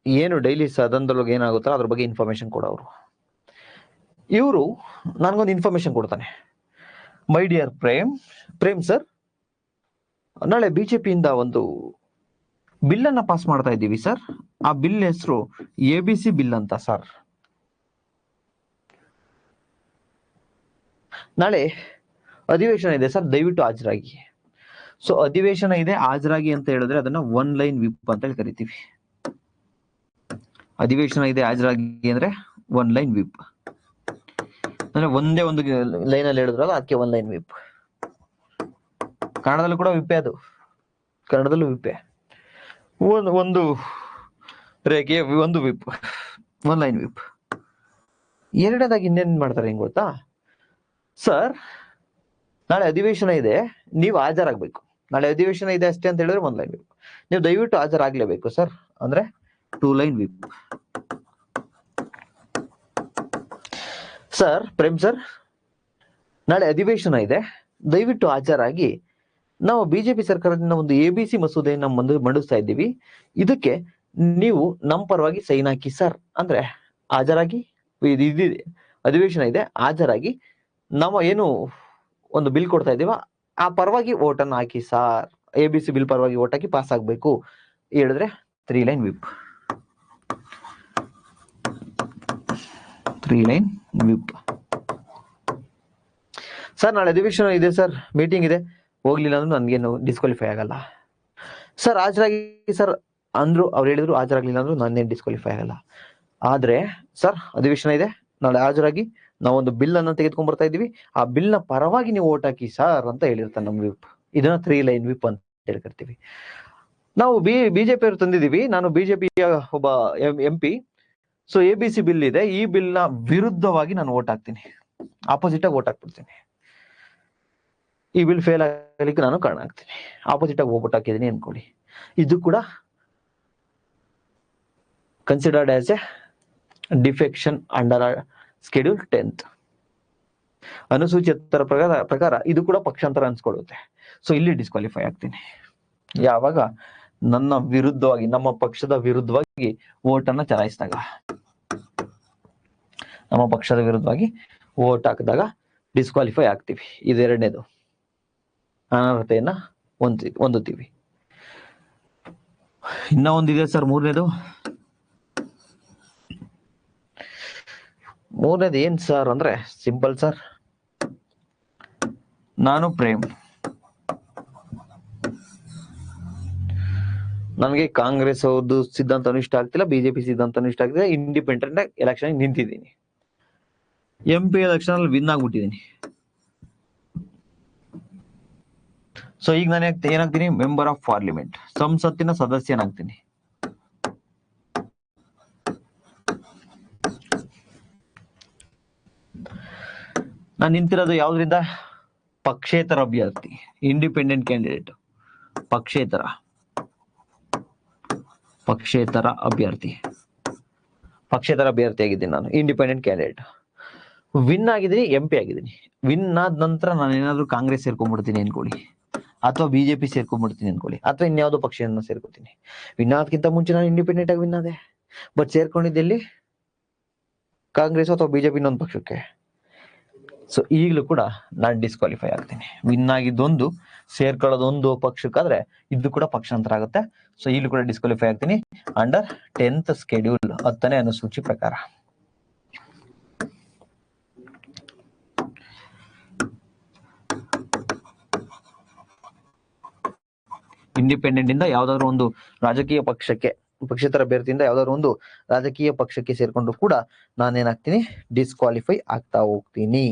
A: ಏನು ಡೈಲಿ ಸದನದೊಳಗೆ ಏನಾಗುತ್ತೋ ಅದ್ರ ಬಗ್ಗೆ ಇನ್ಫಾರ್ಮೇಶನ್ ಕೊಡೋರು. ಇವರು ನನ್ಗೊಂದು ಇನ್ಫಾರ್ಮೇಶನ್ ಕೊಡ್ತಾನೆ. ಮೈ ಡಿಯರ್ ಪ್ರೇಮ್ ಸರ್, ನಾಳೆ ಬಿಜೆಪಿಯಿಂದ ಒಂದು ಬಿಲ್ ಅನ್ನ ಪಾಸ್ ಮಾಡ್ತಾ ಇದ್ದೀವಿ ಸರ್. ಆ ಬಿಲ್ ಹೆಸರು ABC ಬಿಲ್ ಅಂತ ಸರ್. ನಾಳೆ ಅಧಿವೇಶನ ಇದೆ ಸರ್, ದಯವಿಟ್ಟು ಹಾಜರಾಗಿ. ಸೊ ಅಧಿವೇಶನ ಇದೆ, ಹಾಜರಾಗಿ ಅಂತ ಹೇಳಿದ್ರೆ ಅದನ್ನ 1 ಲೈನ್ ವಿಪ್ ಅಂತ ಹೇಳಿ ಕರಿತೀವಿ. ಅಧಿವೇಶನ ಇದೆ, ಹಾಜರಾಗಿ ಅಂದ್ರೆ 1 ಲೈನ್ ವಿಪ್ ಅಂದ್ರೆ ಒಂದೇ ಒಂದು ಲೈನ್ ಅಲ್ಲಿ ಹೇಳಿದ್ರಲ್ಲ, ಅದಕ್ಕೆ 1 ಲೈನ್ ವಿಪ್. ಕನ್ನಡದಲ್ಲೂ ಕೂಡ ವಿಪ್ಪೆ, ಅದು ಕನ್ನಡದಲ್ಲೂ ವಿಪ್ಪೆ. ಒಂದು ರೇಖೆ ಒಂದು ವಿಪ್, 1 ಲೈನ್ ವಿಪ್. ಎರಡನೇದಾಗಿ ಇನ್ನೇನ್ ಮಾಡ್ತಾರೆ ಹೆಂಗ್ ಗೊತ್ತಾ ಸರ್, ನಾಳೆ ಅಧಿವೇಶನ ಇದೆ, ನೀವು ಹಾಜರಾಗಬೇಕು. ನಾಳೆ ಅಧಿವೇಶನ ಇದೆ ಅಷ್ಟೇ ಅಂತ ಹೇಳಿದ್ರೆ 1 ಲೈನ್ ವಿಪ್. ನೀವು ದಯವಿಟ್ಟು ಹಾಜರಾಗ್ಲೇಬೇಕು ಸರ್ ಅಂದ್ರೆ 2 line whip. Sir, Prem sir, ನಾಳೆ ಅಧಿವೇಶನ ಇದೆ, ದಯವಿಟ್ಟು ಹಾಜರಾಗಿ. ನಾವು ಬಿಜೆಪಿ ಸರ್ಕಾರದಿಂದ ಒಂದು ABC ಮಸೂದೆಯನ್ನು ಮಂಡಿಸ್ತಾ ಇದ್ದೀವಿ, ಇದಕ್ಕೆ ನೀವು ನಮ್ಮ ಪರವಾಗಿ ಸೈನ್ ಹಾಕಿ ಸರ್ ಅಂದ್ರೆ ಹಾಜರಾಗಿ. ಇದಿದೆ, ಅಧಿವೇಶನ ಇದೆ, ಹಾಜರಾಗಿ. ನಾವು ಏನು ಒಂದು ಬಿಲ್ ಕೊಡ್ತಾ ಇದ್ದೀವ ಆ ಪರವಾಗಿ ವೋಟ್ ಅನ್ನು ಹಾಕಿ ಸರ್. ABC ಬಿಲ್ ಪರವಾಗಿ ವೋಟ್ ಹಾಕಿ ಪಾಸ್ ಆಗ್ಬೇಕು ಹೇಳಿದ್ರೆ 3 line whip. 3 line whip. Sir, ನಾಳೆ ಅಧಿವೇಶನ ಇದೆ ಸರ್, ಮೀಟಿಂಗ್ ಇದೆ, ಹೋಗ್ಲಿಲ್ಲ ಅಂದ್ರೆ ನನ್ಗೇನು ಡಿಸ್ಕ್ವಾಲಿಫೈ ಆಗಲ್ಲ ಸರ್. ಹಾಜರಾಗಿ ಸರ್ ಅಂದ್ರು, ಅವ್ರು ಹೇಳಿದ್ರು ಹಾಜರಾಗ್ಲಿಲ್ಲ ಅಂದ್ರು ನಾನೇನು ಡಿಸ್ಕ್ವಾಲಿಫೈ ಆಗಲ್ಲ. ಆದ್ರೆ ಸರ್, ಅಧಿವೇಶನ ಇದೆ, ನಾಳೆ ಹಾಜರಾಗಿ, ನಾವೊಂದು ಬಿಲ್ ಅನ್ನ ತೆಗೆದುಕೊಂಡ್ ಬರ್ತಾ ಇದೀವಿ, ಆ ಬಿಲ್ ನ ಪರವಾಗಿ ನೀವು ವೋಟ್ ಹಾಕಿ ಸರ್ ಅಂತ ಹೇಳಿರ್ತಾನೆ ನಮ್ ವಿಪ್. ಇದನ್ನ 3 ಲೈನ್ ವಿಪ್ ಅಂತ ಹೇಳ್ಕರ್ತೀವಿ. ನಾವು ಬಿಜೆಪಿ ಅವರು ತಂದಿದೀವಿ, ನಾನು ಬಿಜೆಪಿಯ ಒಬ್ಬ MP. ಸೊ ABC ಬಿಲ್ ಇದೆ, ಈ ಬಿಲ್ ನ ವಿರುದ್ಧವಾಗಿ ನಾನು ವೋಟ್ ಹಾಕ್ತೀನಿ, ಆಪೋಸಿಟ್ ಆಗಿ ವೋಟ್ ಹಾಕ್ಬಿಡ್ತೀನಿ. ಈ ಬಿಲ್ ಫೇಲ್ ಆಗಲಿಕ್ಕೆ ನಾನು ಕಾರಣ ಆಗ್ತೀನಿ, ಆಪೋಸಿಟ್ ಆಗಿ ವೋಟ್ ಹಾಕಿದ್ದೀನಿ ಅನ್ಕೊಳ್ಳಿ. ಇದು ಕೂಡ considered as A defection under Schedule 10th. ಅನುಸೂಚಿ 10 ಪ್ರಕಾರ ಇದು ಕೂಡ ಪಕ್ಷಾಂತರ ಅನ್ಸ್ಕೊಳ್ಳುತ್ತೆ. ಸೊ ಇಲ್ಲಿ ಡಿಸ್ಕ್ವಾಲಿಫೈ ಆಗ್ತೀನಿ ಯಾವಾಗ ನನ್ನ ವಿರುದ್ಧವಾಗಿ, ನಮ್ಮ ಪಕ್ಷದ ವಿರುದ್ಧವಾಗಿ ವೋಟ್ ಅನ್ನ ಚಲಾಯಿಸಿದಾಗ, ನಮ್ಮ ಪಕ್ಷದ ವಿರುದ್ಧವಾಗಿ ವೋಟ್ ಹಾಕಿದಾಗ ಡಿಸ್ಕ್ವಾಲಿಫೈ ಆಗ್ತೀವಿ. ಇದೆರಡನೇದು, ಅನರ್ಹತೆಯನ್ನ ಹೊಂದುತ್ತೀವಿ. ಇನ್ನ ಒಂದಿದೆ ಸರ್, ಮೂರನೇದು ಏನ್ ಸರ್ ಅಂದ್ರೆ ಸಿಂಪಲ್ ಸರ್. ನಾನು ಪ್ರೇಮ್, ನನಗೆ ಕಾಂಗ್ರೆಸ್ ಅವ್ರದ್ದು ಸಿದ್ಧಾಂತನೂ ಇಷ್ಟ ಆಗ್ತಿಲ್ಲ, ಬಿಜೆಪಿ ಸಿದ್ಧಾಂತನೂ ಇಷ್ಟ ಆಗ್ತಿಲ್ಲ. ಇಂಡಿಪೆಂಡೆಂಟ್ ಆಗಿ ಎಲೆಕ್ಷನ್ ನಿಂತಿದ್ದೀನಿ, MP ಎಲೆಕ್ಷನ್ ಅಲ್ಲಿ ವಿನ್ ಆಗ್ಬಿಟ್ಟಿದ್ದೀನಿ. ಸೊ ಈಗ ನಾನು ಏನಾಗ್ತೀನಿ, ಮೆಂಬರ್ ಆಫ್ ಪಾರ್ಲಿಮೆಂಟ್, ಸಂಸತ್ತಿನ ಸದಸ್ಯನಾಗ್ತೀನಿ. ನಾನು ನಿಂತಿರೋದು ಯಾವ್ದ್ರಿಂದ, ಪಕ್ಷೇತರ ಅಭ್ಯರ್ಥಿ, ಇಂಡಿಪೆಂಡೆಂಟ್ ಕ್ಯಾಂಡಿಡೇಟ್, ಪಕ್ಷೇತರ ಅಭ್ಯರ್ಥಿ ಆಗಿದ್ದೀನಿ ನಾನು, ಇಂಡಿಪೆಂಡೆಂಟ್ ಕ್ಯಾಂಡಿಡೇಟ್. ವಿನ್ ಆಗಿದ್ದೀನಿ, MP ಆಗಿದ್ದೀನಿ. ವಿನ್ ಆದ ನಂತರ ನಾನು ಏನಾದ್ರು ಕಾಂಗ್ರೆಸ್ ಸೇರ್ಕೊಂಡ್ಬಿಡ್ತೀನಿ ಅನ್ಕೊಳ್ಳಿ, ಅಥವಾ ಬಿಜೆಪಿ ಸೇರ್ಕೊಂಡ್ಬಿಡ್ತೀನಿ ಅನ್ಕೊಳ್ಳಿ, ಅಥವಾ ಇನ್ಯಾವುದೋ ಪಕ್ಷವನ್ನು ಸೇರ್ಕೊತೀನಿ. ವಿನ್ ಆದಕ್ಕಿಂತ ಮುಂಚೆ ನಾನು ಇಂಡಿಪೆಂಡೆಂಟ್ ಆಗಿ ವಿನ್ ಆದೆ, ಬಟ್ ಸೇರ್ಕೊಂಡಿದ್ದೆಲ್ಲಿ ಕಾಂಗ್ರೆಸ್ ಅಥವಾ ಬಿಜೆಪಿ ಇನ್ನೊಂದು ಪಕ್ಷಕ್ಕೆ. ಸೊ ಈಗಲೂ ಕೂಡ ನಾನು ಡಿಸ್ಕ್ವಾಲಿಫೈ ಆಗ್ತೀನಿ. ವಿನ್ ಆಗಿದ್ದೊಂದು, ಸೇರ್ಕೊಳ್ಳೋದೊಂದು ಪಕ್ಷಕ್ಕಾದ್ರೆ ಇದು ಕೂಡ ಪಕ್ಷಾಂತರ ಆಗುತ್ತೆ. ಸೊ ಈಗಲೂ ಕೂಡ ಡಿಸ್ಕ್ವಾಲಿಫೈ ಆಗ್ತೀನಿ ಅಂಡರ್ 10th Schedule, 10ನೇ ಅನುಸೂಚಿ ಪ್ರಕಾರ. ಇಂಡಿಪೆಂಡೆಂಟ್ ಇಂದ ಯಾವ್ದಾದ್ರು ಒಂದು ರಾಜಕೀಯ ಪಕ್ಷಕ್ಕೆ, ಪಕ್ಷೇತರ ಅಭ್ಯರ್ಥಿಯಿಂದ ಯಾವ್ದಾದ್ರು ಒಂದು ರಾಜಕೀಯ ಪಕ್ಷಕ್ಕೆ ಸೇರ್ಕೊಂಡು ಕೂಡ ನಾನೇನಾಗ್ತೀನಿ, ಡಿಸ್ಕ್ವಾಲಿಫೈ ಆಗ್ತಾ ಹೋಗ್ತೀನಿ.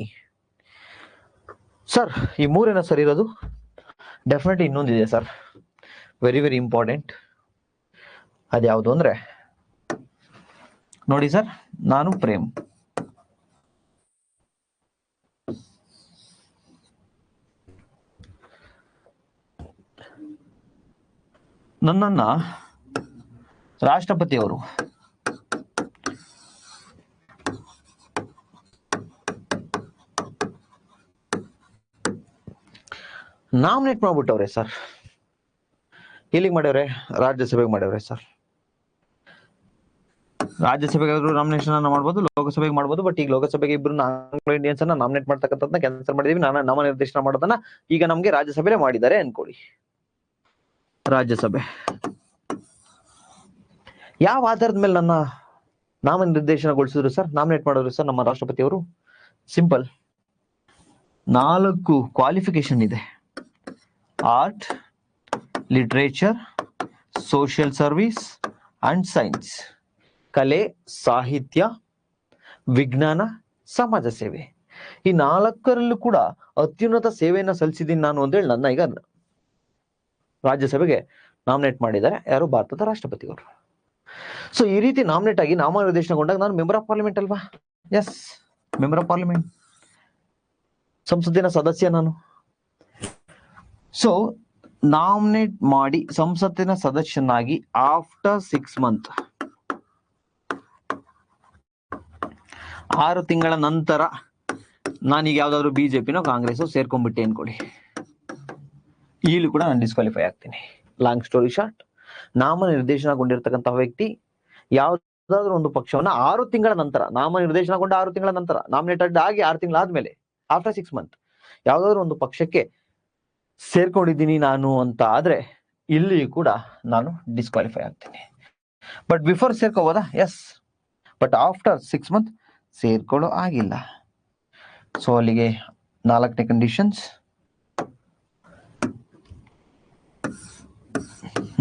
A: ಸರ್, ಈ ಮೂರೇನ ಸರಿ ಇರೋದು? ಡೆಫಿನೆಟ್ಲಿ ಇನ್ನೊಂದಿದೆ ಸರ್, ವೆರಿ ವೆರಿ ಇಂಪಾರ್ಟೆಂಟ್. ಅದ್ಯಾವುದು ಅಂದ್ರೆ ನೋಡಿ ಸರ್, ನಾನು ಪ್ರೇಮ್, ನನ್ನನ್ನ ರಾಷ್ಟ್ರಪತಿಯವರು ನಾಮಿನೇಟ್ ಮಾಡ್ಬಿಟ್ಟವ್ರೆ ಸರ್. ಎಲ್ಲಿಗೆ ಮಾಡ್ಯವ್ರೆ? ರಾಜ್ಯಸಭೆಗೆ ಮಾಡ್ಯವ್ರೆ ಸರ್. ರಾಜ್ಯಸಭೆಗಾದ್ರೂ ನಾಮಿನೇಷನ್ ಅನ್ನ ಮಾಡ್ಬೋದು, ಲೋಕಸಭೆಗೆ ಮಾಡ್ಬೋದು. ಬಟ್ ಈಗ ಲೋಕಸಭೆಗೆ ಇಬ್ರು ಆಂಗ್ಲೋ ಇಂಡಿಯನ್ಸ್ ಅನ್ನ ನಾಮಿನೇಟ್ ಮಾಡ್ತಕ್ಕಂಥದ್ದನ್ನ ಕ್ಯಾನ್ಸಲ್ ಮಾಡಿದೀವಿ. ನಾಮನಿರ್ದೇಶನ ಮಾಡೋದನ್ನ ಈಗ ನಮ್ಗೆ ರಾಜ್ಯಸಭೆಲೆ ಮಾಡಿದ್ದಾರೆ ಅನ್ಕೊಳ್ಳಿ. ರಾಜ್ಯಸಭೆ ಯಾವ ಆಧಾರದ ಮೇಲೆ ನನ್ನ ನಾಮನಿರ್ದೇಶನಗೊಳಿಸಿದ್ರು ಸರ್, ನಾಮಿನೇಟ್ ಮಾಡಿದ್ರು ಸರ್ ನಮ್ಮ ರಾಷ್ಟ್ರಪತಿಯವರು? ಸಿಂಪಲ್, 4 ಕ್ವಾಲಿಫಿಕೇಶನ್ ಇದೆ: art, literature, social service and science. ಕಲೆ, ಸಾಹಿತ್ಯ, ವಿಜ್ಞಾನ, ಸಮಾಜ ಸೇವೆ. ಈ 4ರಲ್ಲೂ ಕೂಡ ಅತ್ಯುನ್ನತ ಸೇವೆಯನ್ನ ಸಲ್ಲಿಸಿದ್ದೀನಿ ನಾನು ಅಂತೇಳಿ ನನ್ನ ಈಗ ರಾಜ್ಯಸಭೆಗೆ ನಾಮಿನೇಟ್ ಮಾಡಿದ್ದಾರೆ ಯಾರು? ಭಾರತದ ರಾಷ್ಟ್ರಪತಿಯವರು. ಸೊ ಈ ರೀತಿ ನಾಮಿನೇಟ್ ಆಗಿ ನಾಮನಿರ್ದೇಶನಗೊಂಡಾಗ ನಾನು ಮೆಂಬರ್ ಆಫ್ ಪಾರ್ಲಿಮೆಂಟ್ ಅಲ್ವಾ? ಎಸ್, ಮೆಂಬರ್ ಆಫ್ ಪಾರ್ಲಿಮೆಂಟ್, ಸಂಸತ್ತಿನ ಸದಸ್ಯ ನಾನು. ಸೊ ನಾಮಿನೇಟ್ ಮಾಡಿ ಸಂಸತ್ತಿನ ಸದಸ್ಯನಾಗಿ ಆಫ್ಟರ್ 6 ಮಂತ್, 6 ತಿಂಗಳ ನಂತರ ನಾನೀಗ ಯಾವ್ದಾದ್ರು ಬಿಜೆಪಿನೋ ಕಾಂಗ್ರೆಸ್ ಸೇರ್ಕೊಂಡ್ಬಿಟ್ಟೆ ಅನ್ಕೊಳ್ಳಿ, ಈಗಲೂ ಕೂಡ ನಾನು ಡಿಸ್ಕ್ವಾಲಿಫೈ ಆಗ್ತೀನಿ. ಲಾಂಗ್ ಸ್ಟೋರಿ ಶಾರ್ಟ್, ನಾಮನಿರ್ದೇಶನಗೊಂಡಿರ್ತಕ್ಕಂತಹ ವ್ಯಕ್ತಿ ಯಾವ್ದಾದ್ರು ಒಂದು ಪಕ್ಷವನ್ನ 6 ತಿಂಗಳ ನಂತರ, ನಾಮನಿರ್ದೇಶನಗೊಂಡ 6 ತಿಂಗಳ ನಂತರ, ನಾಮಿನೇಟೆಡ್ ಆಗಿ 6 ತಿಂಗಳಾದ್ಮೇಲೆ, ಆಫ್ಟರ್ 6 ಮಂತ್ ಯಾವ್ದಾದ್ರು ಒಂದು ಪಕ್ಷಕ್ಕೆ ಸೇರ್ಕೊಂಡಿದ್ದೀನಿ ನಾನು ಅಂತ ಆದ್ರೆ ಇಲ್ಲಿ ಕೂಡ ನಾನು ಡಿಸ್ಕ್ವಾಲಿಫೈ ಆಗ್ತೀನಿ. ಬಟ್ ಬಿಫೋರ್ ಸೇರ್ಕೋಬೋದಾ? ಎಸ್, ಬಟ್ ಆಫ್ಟರ್ 6 ಮಂತ್ ಸೇರ್ಕೊಳ್ಳೋ ಆಗಿಲ್ಲ. ಸೊ ಅಲ್ಲಿಗೆ 4ನೇ ಕಂಡೀಷನ್ಸ್: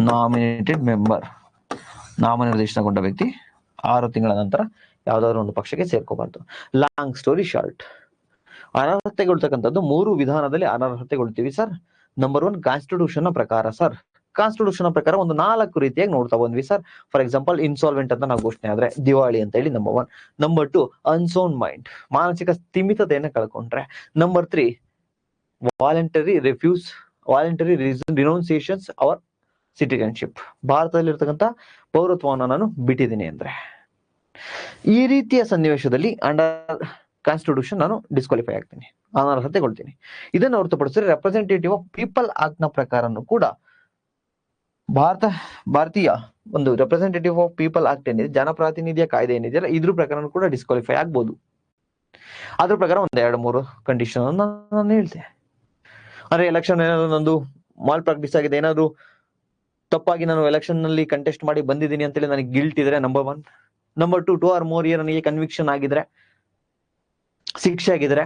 A: ನಾಮಿನೇಟೆಡ್ ಮೆಂಬರ್, ನಾಮನಿರ್ದೇಶನಗೊಂಡ ವ್ಯಕ್ತಿ 6 ತಿಂಗಳ ನಂತರ ಯಾವ್ದಾದ್ರು ಒಂದು ಪಕ್ಷಕ್ಕೆ ಸೇರ್ಕೋಬಾರ್ದು. ಲಾಂಗ್ ಸ್ಟೋರಿ ಶಾರ್ಟ್, ಅನರ್ಹತೆಗೊಳ್ತಕ್ಕಂಥದ್ದು 3 ವಿಧಾನದಲ್ಲಿ ಅನರ್ಹತೆಗೊಳ್ತೀವಿ ಸರ್. ನಂಬರ್ 1 ಕಾನ್ಸ್ಟಿಟ್ಯೂಷನ್ ಪ್ರಕಾರ ಸರ್. ಕಾನ್ಸ್ಟಿಟ್ಯೂಷನ್ ಪ್ರಕಾರ ಒಂದು 4 ರೀತಿಯಾಗಿ ನೋಡ್ತಾ ಬಂದ್ವಿ ಸರ್. ಫಾರ್ ಎಕ್ಸಾಂಪಲ್, ಇನ್ಸಾಲ್ವೆಂಟ್ ಅಂತ ನಾವು ಘೋಷಣೆ ಆದ್ರೆ ದಿವಾಳಿ ಅಂತ ಹೇಳಿ ನಂಬರ್ 1. ನಂಬರ್ 2 ಅನ್ಸೌಂಡ್ ಮೈಂಡ್, ಮಾನಸಿಕ ಸ್ಥಿಮಿತತೆಯನ್ನು ಕಳ್ಕೊಂಡ್ರೆ. ನಂಬರ್ 3 ವಾಲಂಟರಿ ರಿನೌನ್ಸಿಯೇಷನ್ಸ್ ಅವರ್ ಸಿಟಿಜನ್ಶಿಪ್, ಭಾರತದಲ್ಲಿರ್ತಕ್ಕಂಥ ಪೌರತ್ವವನ್ನು ನಾನು ಬಿಟ್ಟಿದ್ದೀನಿ ಅಂದ್ರೆ. ಈ ರೀತಿಯ ಸನ್ನಿವೇಶದಲ್ಲಿ ಅಂಡರ್ ಕಾನ್ಸ್ಟಿಟ್ಯೂಷನ್ ನಾನು ಡಿಸ್ಕ್ವಾಲಿಫೈ ಆಗ್ತೀನಿ, ಅನರ್ಹತೆಗೊಳ್ತೀನಿ. ಇದನ್ನು ಹೊರತುಪಡಿಸಿದ್ರೆ ರೆಪ್ರೆಸೆಂಟೇಟಿವ್ ಆಫ್ ಪೀಪಲ್ ಆಕ್ಟ್ ನ ಪ್ರಕಾರನು ಕೂಡ ಭಾರತೀಯ ಒಂದು ರೆಪ್ರೆಸೆಂಟೇಟಿವ್ ಆಫ್ ಪೀಪಲ್ ಆಕ್ಟ್ ಏನಿದೆ, ಜನಪ್ರಾತಿನಿಧ್ಯ ಕಾಯ್ದೆ ಏನಿದೆಯಲ್ಲ, ಇದ್ರ ಪ್ರಕಾರ ಕೂಡ ಡಿಸ್ಕ್ವಾಲಿಫೈ ಆಗ್ಬೋದು. ಅದ್ರ ಪ್ರಕಾರ 1-2-3 ಕಂಡೀಷನ್ ನಾನು ಹೇಳ್ತೆ. ಅಂದ್ರೆ ಎಲೆಕ್ಷನ್ ಏನಾದ್ರು ನಂದು ಮಾಲ್ ಪ್ರಾಕ್ಟೀಸ್ ಆಗಿದೆ, ಏನಾದ್ರು ತಪ್ಪಾಗಿ ನಾನು ಎಲೆಕ್ಷನ್ ನಲ್ಲಿ ಕಂಟೆಸ್ಟ್ ಮಾಡಿ ಬಂದಿದ್ದೀನಿ ಅಂತೇಳಿ ನನಗೆ ಗಿಲ್ಟ್ ಇದ್ರೆ number 1. Number 2, 2 or more year ನನಗೆ ಕನ್ವಿಕ್ಷನ್ ಆಗಿದ್ರೆ, ಶಿಕ್ಷೆ ಆಗಿದ್ರೆ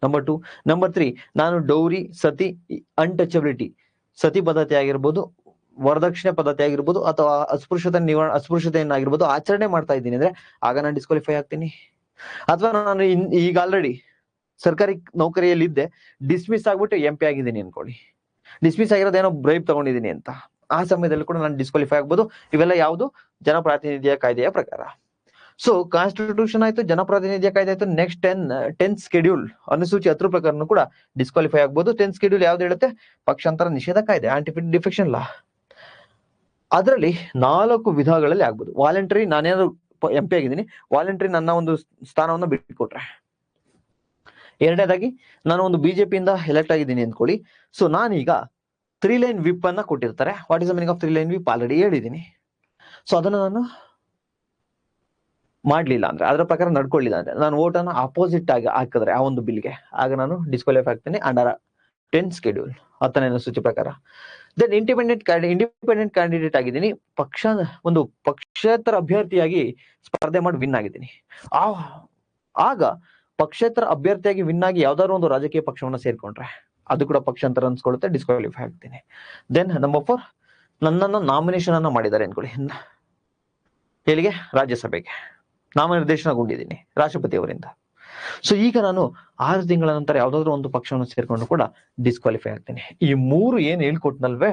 A: ನಂಬರ್ 2. ನಂಬರ್ 3, ನಾನು ಡೌರಿ, ಸತಿ, ಅನ್ಟಚಬಿಲಿಟಿ, ಸತಿ ಪದ್ಧತಿ ಆಗಿರ್ಬೋದು, ವರದಕ್ಷಿಣೆ ಪದ್ಧತಿ ಆಗಿರ್ಬೋದು, ಅಥವಾ ಅಸ್ಪೃಶ್ಯತೆಯನ್ನಾಗಿರ್ಬೋದು ಆಚರಣೆ ಮಾಡ್ತಾ ಇದ್ದೀನಿ ಅಂದ್ರೆ ಆಗ ನಾನು ಡಿಸ್ಕ್ವಾಲಿಫೈ ಆಗ್ತೀನಿ. ಅಥವಾ ನಾನು ಈಗ ಆಲ್ರೆಡಿ ಸರ್ಕಾರಿ ನೌಕರಿಯಲ್ಲಿ ಇದ್ದೆ, ಡಿಸ್ಮಿಸ್ ಆಗ್ಬಿಟ್ಟು MP ಆಗಿದ್ದೀನಿ ಅನ್ಕೊಳ್ಳಿ, ಡಿಸ್ಮಿಸ್ ಆಗಿರೋದೇನೋ ಬ್ರೈಬ್ ತಗೊಂಡಿದ್ದೀನಿ ಅಂತ, ಆ ಸಮಯದಲ್ಲಿ ಕೂಡ ನಾನು ಡಿಸ್ಕ್ವಾಲಿಫೈ ಆಗ್ಬೋದು. ಇವೆಲ್ಲ ಯಾವುದು? ಜನಪ್ರಾತಿನಿಧ್ಯ ಕಾಯ್ದೆಯ ಪ್ರಕಾರ. ಸೊ ಕಾನ್ಸ್ಟಿಟ್ಯೂಷನ್ ಆಯ್ತು, ಜನಪ್ರಾತಿನಿಧ್ಯ ಕಾಯ್ದೆ ಆಯ್ತು. ನೆಕ್ಸ್ಟ್ 10th ಶೆಡ್ಯೂಲ್ ಅನುಸೂಚಿ 10 ಪ್ರಕಾರನು ಕೂಡ ಡಿಸ್ಕ್ವಾಲಿಫೈ ಆಗ್ಬೋದು. 10th ಶೆಡ್ಯೂಲ್ ಯಾವ್ದು ಹೇಳುತ್ತೆ? ಪಕ್ಷಾಂತರ ನಿಷೇಧ ಕಾಯ್ದೆ, ಆಂಟಿ ಡಿಫೆಕ್ಷನ್ ಲಾ. ಅದರಲ್ಲಿ 4 ವಿಧಗಳಲ್ಲಿ ಆಗ್ಬೋದು. ವಾಲಂಟರಿ, ನಾನೇನಾದ್ರು MP ಆಗಿದ್ದೀನಿ, ವಾಲಂಟರಿ ನನ್ನ ಒಂದು ಸ್ಥಾನವನ್ನ ಬಿಟ್ಕೊಟ್ರೆ. ಎರಡನೇದಾಗಿ, ನಾನು ಒಂದು ಬಿಜೆಪಿಯಿಂದ ಎಲೆಕ್ಟ್ ಆಗಿದ್ದೀನಿ ಅಂದ್ಕೊಳ್ಳಿ. ಸೊ ನಾನೀಗ 3 ಲೈನ್ ವಿಪ್ ಅನ್ನ ಕೊಟ್ಟಿರ್ತಾರೆ. What is the meaning of 3 line whip already ಹೇಳಿದ್ದೀನಿ. ಸೊ ಅದನ್ನ ನಾನು ಮಾಡ್ಲಿಲ್ಲ ಅಂದ್ರೆ, ಅದರ ಪ್ರಕಾರ ನಡ್ಕೊಳ್ಳಿಲ್ಲ ಅಂದ್ರೆ, ನಾನು ವೋಟ್ ಅನ್ನ ಅಪೋಸಿಟ್ ಆಗಿ ಹಾಕಿದ್ರೆ ಆ ಒಂದು ಬಿಲ್ಗೆ, ಆಗ ನಾನು ಡಿಸ್ಕ್ವಾಲಿಫೈ ಆಗ್ತೀನಿ ಅಂಡರ್ 10th ಶೆಡ್ಯೂಲ್ 10ನೇ ಅನುಸೂಚಿ ಪ್ರಕಾರ. ದೆನ್ ಇಂಡಿಪೆಂಡೆಂಟ್ ಕ್ಯಾಂಡಿಡೇಟ್ ಆಗಿದ್ದೀನಿ, ಪಕ್ಷೇತರ ಅಭ್ಯರ್ಥಿಯಾಗಿ ಸ್ಪರ್ಧೆ ಮಾಡಿ ವಿನ್ ಆಗಿದ್ದೀನಿ. ಆಗ ಪಕ್ಷೇತರ ಅಭ್ಯರ್ಥಿಯಾಗಿ ವಿನ್ ಆಗಿ ಯಾವ್ದಾದ್ರು ಒಂದು ರಾಜಕೀಯ ಪಕ್ಷವನ್ನ ಸೇರ್ಕೊಂಡ್ರೆ ಅದು ಕೂಡ ಪಕ್ಷಾಂತರ ಅನ್ಸ್ಕೊಳ್ಳುತ್ತೆ, ಡಿಸ್ಕ್ವಾಲಿಫೈ ಆಗ್ತೀನಿ. ದೆನ್ ನಂಬರ್ 4, ನನ್ನನ್ನು ನಾಮಿನೇಷನ್ ಅನ್ನ ಮಾಡಿದ್ದಾರೆ ಅನ್ಕೊಳ್ಳಿ, ಎಲ್ಲಿಗೆ? ರಾಜ್ಯಸಭೆಗೆ ನಾಮನಿರ್ದೇಶನಗೊಂಡಿದ್ದೀನಿ ರಾಷ್ಟ್ರಪತಿ ಅವರಿಂದ. ಸೊ ಈಗ ನಾನು 6 ತಿಂಗಳ ನಂತರ ಯಾವ್ದಾದ್ರು ಒಂದು ಪಕ್ಷವನ್ನು ಸೇರ್ಕೊಂಡು ಕೂಡ ಡಿಸ್ಕ್ವಾಲಿಫೈ ಆಗ್ತೇನೆ. ಈ 3 ಏನ್ ಹೇಳ್ಕೊಟ್ನಲ್ವೇ,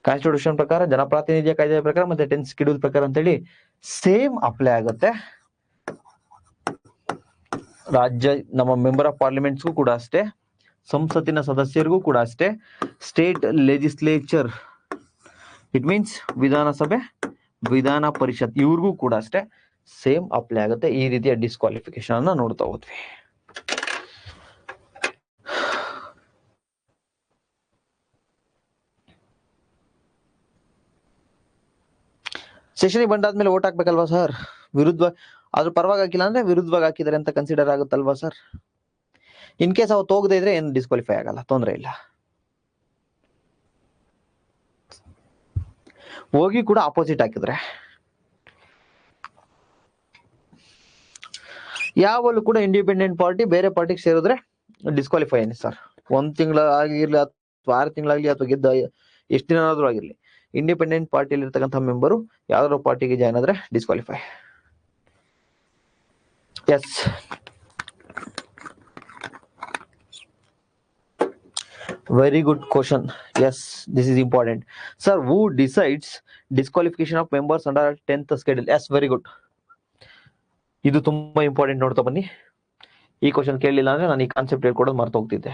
A: ಕಾನ್ಸ್ಟಿಟ್ಯೂಷನ್ ಪ್ರಕಾರ, ಜನಪ್ರಾತಿನಿಧ್ಯ ಕಾಯ್ದೆ ಪ್ರಕಾರ ಮತ್ತೆ 10th ಶೆಡ್ಯೂಲ್ ಪ್ರಕಾರ ಅಂತ ಹೇಳಿ ಸೇಮ್ ಅಪ್ಲೈ ಆಗುತ್ತೆ ರಾಜ್ಯ ನಮ್ಮ ಮೆಂಬರ್ ಆಫ್ ಪಾರ್ಲಿಮೆಂಟ್ಸ್ಗೂ ಕೂಡ ಅಷ್ಟೇ, ಸಂಸತ್ತಿನ ಸದಸ್ಯರಿಗೂ ಕೂಡ ಅಷ್ಟೇ, ಸ್ಟೇಟ್ ಲೆಜಿಸ್ಲೇಚರ್ ಇಟ್ ಮೀನ್ಸ್ ವಿಧಾನಸಭೆ, ವಿಧಾನ ಪರಿಷತ್ ಇವ್ರಿಗೂ ಕೂಡ ಅಷ್ಟೇ ಸೇಮ್ ಅಪ್ಲೈ ಆಗುತ್ತೆ. ಈ ರೀತಿಯ ಡಿಸ್ಕ್ವಾಲಿಫಿಕೇಶನ್ ಅನ್ನ ನೋಡ್ತಾ ಹೋದ್ವಿ. ಸೆಷನ್ ಬಂದಾದ್ಮೇಲೆ ಓಟ್ ಹಾಕ್ಬೇಕಲ್ವಾ ಸರ್? ವಿರುದ್ಧ ಅದ್ರ ಪರವಾಗಿ ಹಾಕಿಲ್ಲ ಅಂದ್ರೆ ವಿರುದ್ಧವಾಗಿ ಹಾಕಿದ್ದಾರೆ ಅಂತ ಕನ್ಸಿಡರ್ ಆಗುತ್ತಲ್ವಾ ಸರ್? ಇನ್ ಕೇಸ್ ಅವತ್ತು ಹೋಗದೆ ಇದ್ರೆ ಏನು ಡಿಸ್ಕ್ವಾಲಿಫೈ ಆಗಲ್ಲ, ತೊಂದರೆ ಇಲ್ಲ. ಹೋಗಿ ಕೂಡ ಆಪೋಸಿಟ್ ಹಾಕಿದ್ರೆ ಯಾವಲ್ಲೂ ಕೂಡ ಇಂಡಿಪೆಂಡೆಂಟ್ ಪಾರ್ಟಿ ಬೇರೆ ಪಾರ್ಟಿಗೆ ಸೇರಿದ್ರೆ ಡಿಸ್ಕ್ವಾಲಿಫೈ ಏನಿ ಸರ್. 1 ತಿಂಗಳ ಆಗಿರ್ಲಿ ಅಥವಾ 6 ತಿಂಗಳಾಗ್ಲಿ ಅಥವಾ ಗೆದ್ದ ಎಷ್ಟು ದಿನ ಆದ್ರೂ ಆಗಿರ್ಲಿ, ಇಂಡಿಪೆಂಡೆಂಟ್ ಪಾರ್ಟಿಯಲ್ಲಿ ಇರ್ತಕ್ಕಂಥ ಮೆಂಬರು ಯಾವ್ದಾದ್ರು ಪಾರ್ಟಿಗೆ ಜಾಯ್ನ್ ಆದ್ರೆ disqualify. Yes, very good question. Yes, this is important. Sir, who decides disqualification of members under 10th schedule? Yes, very good. ಇದು ತುಂಬಾ ಇಂಪಾರ್ಟೆಂಟ್. ನೋಡ್ತಾ ಬನ್ನಿ, ಈ ಕ್ವಶನ್ ಕೇಳಲಿಲ್ಲ ಅಂದ್ರೆ ನಾನು ಈ ಕಾನ್ಸೆಪ್ಟ್ ಹೇಳ್ಕೊಡೋದು ಮರ್ತು ಹೋಗ್ತಿದ್ದೆ.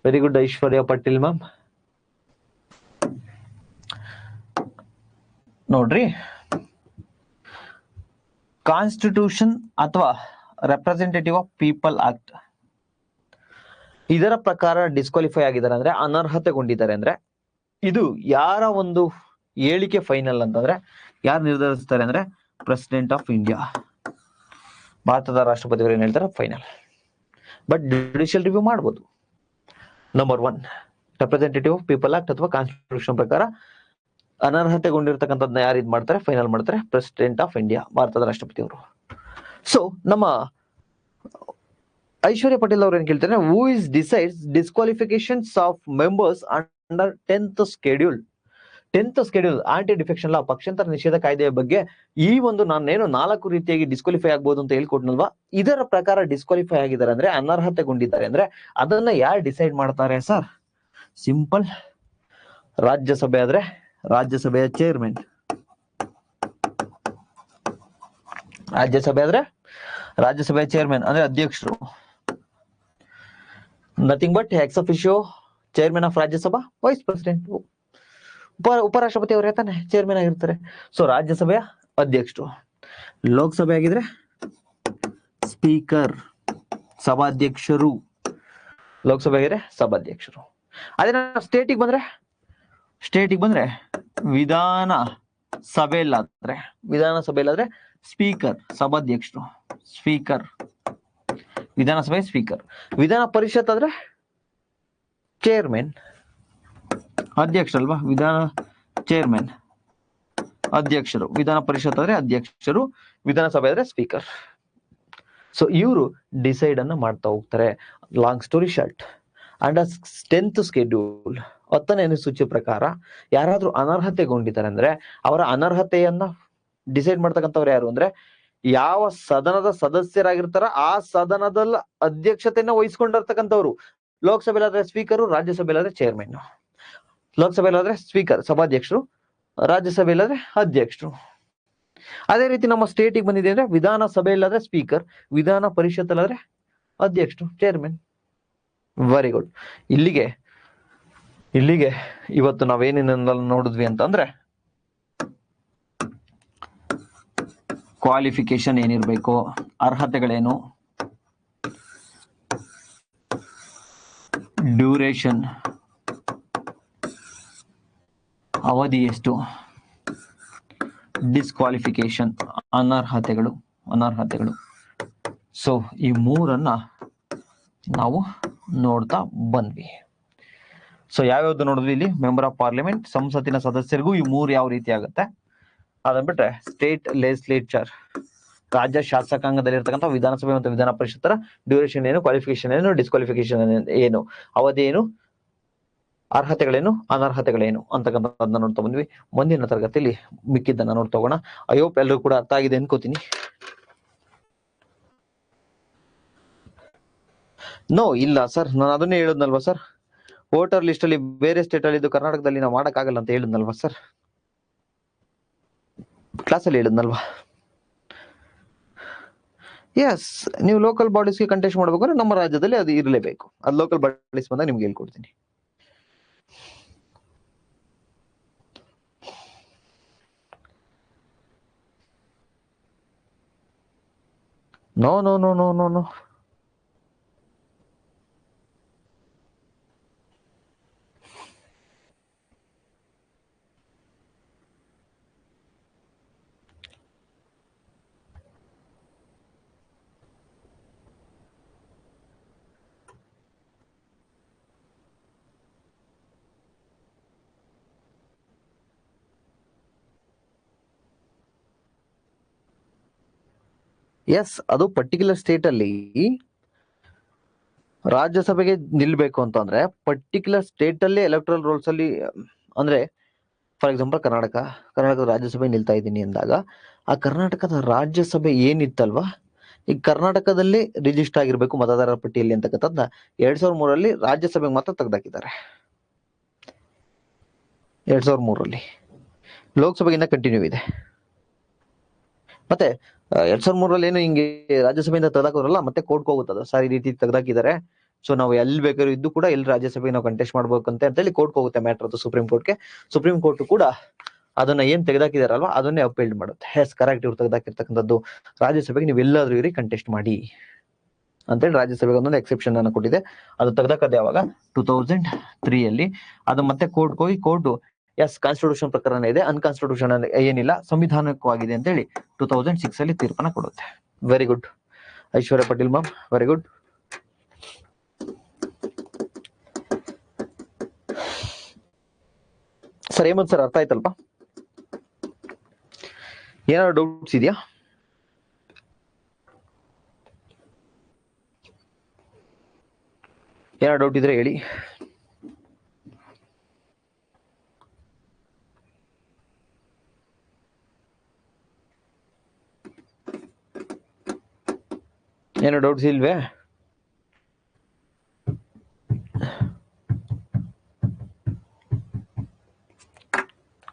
A: Very good Aishwarya Patel ma'am. ನೋಡ್ರಿ, ಕಾನ್ಸ್ಟಿಟ್ಯೂಷನ್ ಅಥವಾ ರೆಪ್ರೆಸೆಂಟೇಟಿವ್ ಆಫ್ ಪೀಪಲ್ ಆಕ್ಟ್ ಇದರ ಪ್ರಕಾರ ಡಿಸ್ಕ್ವಾಲಿಫೈ ಆಗಿದ್ದಾರೆ ಅಂದ್ರೆ, ಅನರ್ಹತೆಗೊಂಡಿದ್ದಾರೆ ಅಂದ್ರೆ, ಇದು ಯಾರ ಒಂದು ಹೇಳಿಕೆ ಫೈನಲ್ ಅಂತಂದ್ರೆ ಯಾರು ನಿರ್ಧರಿಸ್ತಾರೆ ಅಂದ್ರೆ ಪ್ರೆಸಿಡೆಂಟ್ ಆಫ್ ಇಂಡಿಯಾ, ಭಾರತದ ರಾಷ್ಟ್ರಪತಿಯವರು ಏನ್ ಹೇಳ್ತಾರೆ ಫೈನಲ್. ಬಟ್ ಜುಡಿಷಿಯಲ್ ರಿವ್ಯೂ ಮಾಡ್ಬೋದು. Number 1 representative of people act ಅಥವಾ ಕಾನ್ಸ್ಟಿಟ್ಯೂಷನ್ ಪ್ರಕಾರ ಅನರ್ಹತೆಗೊಂಡಿರ್ತಕ್ಕಂಥದ್ನ ಯಾರು ಇದ್ ಮಾಡ್ತಾರೆ ಫೈನಲ್ ಮಾಡ್ತಾರೆ? ಪ್ರೆಸಿಡೆಂಟ್ ಆಫ್ ಇಂಡಿಯಾ, ಭಾರತದ ರಾಷ್ಟ್ರಪತಿಯವರು. ಸೊ ನಮ್ಮ ಐಶ್ವರ್ಯ ಪಟೇಲ್ ಅವ್ರು ಏನ್ ಕೇಳ್ತಾರೆ, who is decides disqualifications of members under 10th schedule. 10th schedule anti defection law, ಪಕ್ಷಾಂತರ ನಿಷೇಧ ಕಾಯ್ದೆಯ ಬಗ್ಗೆ ಈ ಒಂದು ನಾನೇನು 4 ರೀತಿಯಾಗಿ ಡಿಸ್ಕ್ವಾಲಿಫೈ ಆಗ್ಬೋದು ಅಂತ ಹೇಳ್ಕೊಟ್ನಲ್ವಾ, ಇದರ ಪ್ರಕಾರ ಡಿಸ್ಕ್ವಾಲಿಫೈ ಆಗಿದ್ದಾರೆ ಅಂದ್ರೆ, ಅನರ್ಹತೆಗೊಂಡಿದ್ದಾರೆ ಅಂದ್ರೆ ಅದನ್ನ ಯಾರು ಡಿಸೈಡ್ ಮಾಡ್ತಾರೆ ಸರ್? ಸಿಂಪಲ್, ರಾಜ್ಯಸಭೆ ಆದ್ರೆ ರಾಜ್ಯಸಭೆಯ ಚೇರ್ಮನ್, ರಾಜ್ಯಸಭೆ ಆದ್ರೆ ರಾಜ್ಯಸಭೆಯ ಚೇರ್ಮನ್ ಅಂದ್ರೆ ಅಧ್ಯಕ್ಷರು. Nothing but X officio chairman of Rajya Sabha, vice president, ಉಪರಾಷ್ಟ್ರಪತಿ ಅವರೇ ತಾನೆ ಚೇರ್ಮನ್ ಆಗಿರ್ತಾರೆ. ಸೊ ರಾಜ್ಯಸಭೆಯ ಅಧ್ಯಕ್ಷರು. ಲೋಕಸಭೆ ಆಗಿದ್ರೆ ಸ್ಪೀಕರ್, ಸಭಾಧ್ಯಕ್ಷರು. ಲೋಕಸಭೆ ಆಗಿದ್ರೆ ಸಭಾಧ್ಯಕ್ಷರು. ಅದೇ ಸ್ಟೇಟಿಗೆ ಬಂದ್ರೆ ವಿಧಾನ ಸಭೆಯಲ್ಲಾದ್ರೆ ಸ್ಪೀಕರ್, ಸಭಾಧ್ಯಕ್ಷರು, ಸ್ಪೀಕರ್, ವಿಧಾನಸಭೆ ಸ್ಪೀಕರ್. ವಿಧಾನ ಪರಿಷತ್ ಆದ್ರೆ ಚೇರ್ಮನ್, ಅಧ್ಯಕ್ಷರಲ್ವಾ, ವಿಧಾನ ಚೇರ್ಮನ್, ಅಧ್ಯಕ್ಷರು. ವಿಧಾನ ಪರಿಷತ್ ಆದ್ರೆ ಅಧ್ಯಕ್ಷರು, ವಿಧಾನಸಭೆ ಆದ್ರೆ ಸ್ಪೀಕರ್. ಸೊ ಇವರು ಡಿಸೈಡ್ ಅನ್ನ ಮಾಡ್ತಾ ಹೋಗ್ತಾರೆ. Long story short, under 10th schedule 10ನೇ ಅನುಸೂಚಿ ಪ್ರಕಾರ ಯಾರಾದ್ರೂ ಅನರ್ಹತೆಗೊಂಡಿದ್ದಾರೆ ಅಂದ್ರೆ ಅವರ ಅನರ್ಹತೆಯನ್ನ ಡಿಸೈಡ್ ಮಾಡ್ತಕ್ಕಂಥವ್ರು ಯಾರು ಅಂದ್ರೆ, ಯಾವ ಸದನದ ಸದಸ್ಯರಾಗಿರ್ತಾರ ಆ ಸದನದ ಅಧ್ಯಕ್ಷತೆಯನ್ನ ವಹಿಸ್ಕೊಂಡಿರ್ತಕ್ಕಂಥವ್ರು. ಲೋಕಸಭೆಲಾದ್ರೆ ಸ್ಪೀಕರು, ರಾಜ್ಯಸಭೆಲಾದ್ರೆ ಚೇರ್ಮನ್. ಲೋಕಸಭೆಲಾದ್ರೆ ಸ್ಪೀಕರ್, ಸಭಾಧ್ಯಕ್ಷರು, ರಾಜ್ಯಸಭೆಯಲ್ಲಾದ್ರೆ ಅಧ್ಯಕ್ಷರು. ಅದೇ ರೀತಿ ನಮ್ಮ ಸ್ಟೇಟಿಗೆ ಬಂದಿದೆ ಅಂದ್ರೆ ವಿಧಾನಸಭೆಯಲ್ಲಾದ್ರೆ ಸ್ಪೀಕರ್, ವಿಧಾನ ಪರಿಷತ್ತಲ್ಲಾದ್ರೆ ಅಧ್ಯಕ್ಷರು, ಚೇರ್ಮನ್. Very good. ಇಲ್ಲಿಗೆ ಇವತ್ತು ನಾವೇನೇನೆಲ್ಲ ನೋಡಿದ್ವಿ ಅಂತಂದ್ರೆ, ಕ್ವಾಲಿಫಿಕೇಶನ್ ಏನಿರ್ಬೇಕು, ಅರ್ಹತೆಗಳೇನು, ಡ್ಯೂರೇಷನ್ ಅವಧಿ ಎಷ್ಟು, ಡಿಸ್ಕ್ವಾಲಿಫಿಕೇಶನ್ ಅನರ್ಹತೆಗಳು. ಸೊ ಈ 3 ನಾವು ನೋಡ್ತಾ ಬಂದ್ವಿ. ಸೊ ಯಾವ್ಯಾವ್ದು ನೋಡಿದ್ವಿ ಇಲ್ಲಿ? ಮೆಂಬರ್ ಆಫ್ ಪಾರ್ಲಿಮೆಂಟ್, ಸಂಸತ್ತಿನ ಸದಸ್ಯರಿಗೂ ಈ 3 ಯಾವ ರೀತಿ ಆಗುತ್ತೆ. ಅದನ್ನ ಬಿಟ್ರೆ ಸ್ಟೇಟ್ ಲೆಜಿಸ್ಲೇಚರ್, ರಾಜ್ಯ ಶಾಸಕಾಂಗದಲ್ಲಿ ಇರ್ತಕ್ಕಂಥ ವಿಧಾನಸಭೆ ಮತ್ತು ವಿಧಾನ ಪರಿಷತ್ತರ ಡ್ಯೂರೇಷನ್ ಏನು, ಕ್ವಾಲಿಫಿಕೇಶನ್ ಏನು, ಡಿಸ್ಕ್ವಾಲಿಫಿಕೇಶನ್ ಏನು, ಅವಧಿ ಏನು, ಅರ್ಹತೆಗಳೇನು, ಅನರ್ಹತೆಗಳೇನು ಅಂತಕ್ಕಂಥದ್ದನ್ನ ನೋಡ್ತಾ ಬಂದ್ವಿ. ಮುಂದಿನ ತರಗತಿಯಲ್ಲಿ ಮಿಕ್ಕಿದ್ದನ್ನ ನೋಡ್ತಾ ಹೋಗೋಣ. ಐ ಹೋಪ್ ಎಲ್ಲರೂ ಕೂಡ ಅರ್ಥ ಆಗಿದೆ ಅನ್ಕೋತೀನಿ. ನೋ ಇಲ್ಲ ಸರ್, ನಾನು ಅದನ್ನೇ ಹೇಳಿದ್ನಲ್ವಾ ಸರ್, ವೋಟರ್ ಲಿಸ್ಟ್ ಅಲ್ಲಿ ಬೇರೆ ಸ್ಟೇಟ್ ಅಲ್ಲಿ ಇದ್ದು ಕರ್ನಾಟಕದಲ್ಲಿ ನಾವು ಮಾಡಕ್ಕಾಗಲ್ಲ ಅಂತ ಹೇಳಿದ್ನಲ್ವಾ ಸರ್, ಕ್ಲಾಸಲ್ಲಿ ಹೇಳಿದ್ನಲ್ವಾ. ಎಸ್, ನೀವು ಲೋಕಲ್ ಬಾಡೀಸ್ಗೆ ಕಂಟೆಸ್ಟ್ ಮಾಡ್ಬೇಕಾದ್ರೆ ನಮ್ಮ ರಾಜ್ಯದಲ್ಲಿ ಅದು ಇರಲೇಬೇಕು. ಅದು ಲೋಕಲ್ ಬಾಡೀಸ್ ಬಂದಾಗ ನಿಮ್ಗೆ ಹೇಳ್ಕೊಡ್ತೀನಿ. No no no no no no yes, ಅದು ಪರ್ಟಿಕ್ಯುಲರ್ ಸ್ಟೇಟ್ ಅಲ್ಲಿ ರಾಜ್ಯಸಭೆಗೆ ನಿಲ್ಬೇಕು ಅಂತಂದ್ರೆ ಪರ್ಟಿಕ್ಯುಲರ್ ಸ್ಟೇಟ್ ಅಲ್ಲಿ ಎಲೆಕ್ಟ್ರಲ್ ರೋಲ್ಸ್ ಅಲ್ಲಿ, ಅಂದ್ರೆ ಫಾರ್ ಎಕ್ಸಾಂಪಲ್ ಕರ್ನಾಟಕದ ರಾಜ್ಯಸಭೆ ನಿಲ್ತಾ ಇದ್ದೀನಿ ಅಂದಾಗ ಆ ಕರ್ನಾಟಕದ ರಾಜ್ಯಸಭೆ ಏನಿತ್ತಲ್ವಾ, ಈ ಕರ್ನಾಟಕದಲ್ಲಿ ರಿಜಿಸ್ಟರ್ ಆಗಿರ್ಬೇಕು ಮತದಾರರ ಪಟ್ಟಿಯಲ್ಲಿ ಅಂತಕ್ಕಂಥದ್ನ 2003 ರಾಜ್ಯಸಭೆಗೆ ಮಾತ್ರ ತೆಗೆದಾಕಿದ್ದಾರೆ. 2003 ಲೋಕಸಭೆಗಿಂತ ಕಂಟಿನ್ಯೂ ಇದೆ. ಮತ್ತೆ 2003 ಏನು ಹಿಂಗೆ ರಾಜ್ಯಸಭೆಯಿಂದ ತೆಗೆದಾಕೋದ್ರಲ್ಲ, ಮತ್ತೆ ಕೋರ್ಟ್ಗೆ ಹೋಗುತ್ತದೆ ಸರ್, ಈ ರೀತಿ ತೆಗೆದಾಕಿದ್ದಾರೆ, ಸೊ ನಾವು ಎಲ್ಲಿ ಬೇಕಾದ್ರೂ ಇದ್ದು ಕೂಡ ಎಲ್ಲಿ ರಾಜ್ಯಸಭೆಗೆ ನಾವು ಕಂಟೆಸ್ಟ್ ಮಾಡ್ಬೇಕಂತ ಹೇಳಿ ಕೋರ್ಟ್ಗೆ ಹೋಗುತ್ತೆ ಮ್ಯಾಟರ್. ಅದು ಸುಪ್ರೀಂ ಕೋರ್ಟ್ಗೆ. ಸುಪ್ರೀಂ ಕೋರ್ಟ್ ಕೂಡ ಅದನ್ನ ಏನ್ ತೆಗೆದಾಕಿದಾರಲ್ವಾ ಅದನ್ನೇ ಅಪೀಲ್ ಮಾಡುತ್ತೆ. ಎಸ್ ಕರೆಕ್ಟ್, ಇವ್ರು ತೆಗೆದಾಕಿರ್ತಕ್ಕಂಥದ್ದು ರಾಜ್ಯಸಭೆಗೆ ನೀವು ಎಲ್ಲಾದ್ರೂ ಇರಿ ಕಂಟೆಸ್ಟ್ ಮಾಡಿ ಅಂತೇಳಿ ರಾಜ್ಯಸಭೆಗೆ ಒಂದೊಂದು ಎಕ್ಸೆಪ್ಷನ್ ಅನ್ನು ಕೊಟ್ಟಿದೆ. ಅದು ತೆಗೆದಾಕದೆ ಯಾವಾಗ 2003 ಅದು ಮತ್ತೆ ಕೋರ್ಟ್ಗೆ ಹೋಗಿ ಕೋರ್ಟ್ ಎಸ್ ಕಾನ್ಸ್ಟಿಟ್ಯೂಷನ್ ಪ್ರಕಾರನೇ ಇದೆ, ಅನ್ಕಾನ್ಸ್ಟಿಟ್ಯೂಷನ್ ಏನಿಲ್ಲ, ಸಂವಿಧಾನಕವಾಗಿದೆ ಅಂತ ಹೇಳಿ 2006 ತೀರ್ಪನ್ನ ಕೊಡುತ್ತೆ. Very good Aishwarya Patel ma'am, very good. Sir Hemant sir, ಅರ್ಥ ಆಯ್ತಲ್ಪ? ಏನಾದ್ರು ಡೌಟ್ಸ್ ಇದೆಯಾ? ಏನಾದ್ರು ಡೌಟ್ ಇದ್ರೆ ಹೇಳಿ. ಏನೋ ಡೌಟ್ಸ್ ಇಲ್ವೇ?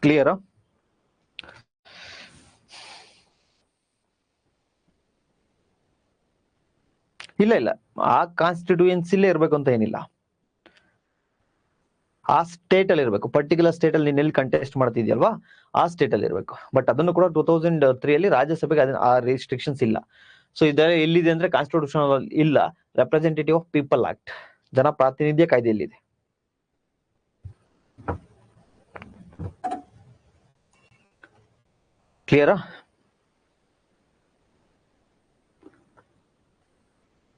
A: ಕ್ಲಿಯರಾ? ಇಲ್ಲ, ಆ ಕಾನ್ಸ್ಟಿಟ್ಯೂಯೆನ್ಸಿಲೇ ಇರ್ಬೇಕು ಅಂತ ಏನಿಲ್ಲ, ಆ ಸ್ಟೇಟ್ ಅಲ್ಲಿ ಇರಬೇಕು. ಪರ್ಟಿಕ್ಯುಲರ್ ಸ್ಟೇಟ್ ಅಲ್ಲಿ ನೀನ್ ಎಲ್ಲಿ ಕಂಟೆಸ್ಟ್ ಮಾಡ್ತಿದ್ಯಲ್ವಾ ಆ ಸ್ಟೇಟ್ ಅಲ್ಲಿ ಇರಬೇಕು. ಬಟ್ ಅದನ್ನು ಕೂಡ 2003 ರಾಜ್ಯಸಭೆಗೆ ಆ ರಿಸ್ಟ್ರಿಕ್ಷನ್ಸ್ ಇಲ್ಲ. ಸೊ ಇದೆಲ್ಲ ಎಲ್ಲಿದೆ ಅಂದ್ರೆ ಕಾನ್ಸ್ಟಿಟ್ಯೂಷನ್ ಇಲ್ಲ, ರೆಪ್ರೆಸೆಂಟೇಟಿವ್ ಆಫ್ ಪೀಪಲ್ ಆಕ್ಟ್, ಜನಪ್ರಾತಿನಿಧ್ಯ ಕಾಯ್ದೆಯಲ್ಲಿದೆ. ಕ್ಲಿಯರಾ?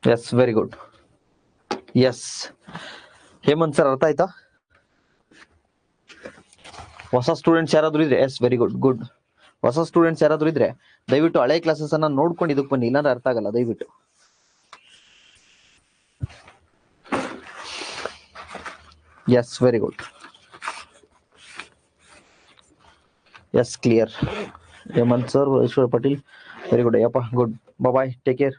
A: Yes, very good. Yes Hemant sir, ಅರ್ಥ ಆಯ್ತಾ? ಹೊಸ ಸ್ಟೂಡೆಂಟ್ಸ್ ಯಾರಾದ್ರೂ ಇದ್ರೆ, ಎಸ್ ವೆರಿ ಗುಡ್, ಗುಡ್. ಹೊಸ ಸ್ಟೂಡೆಂಟ್ಸ್ ಯಾರಾದ್ರೂ ಇದ್ರೆ ದಯವಿಟ್ಟು ಹಳೆ ಕ್ಲಾಸಸ್ ಅನ್ನ ನೋಡ್ಕೊಂಡು ಇದಕ್ಕೆ ಬನ್ನಿ, ಇಲ್ಲಾಂದ್ರೆ ಅರ್ಥ ಆಗಲ್ಲ. ದಯವಿಟ್ಟು yes, very good. Yes, clear. Hemant sir, Aishwarya Patel, very good. ಯಪ್ಪ, ಗುಡ್. Bye, take care.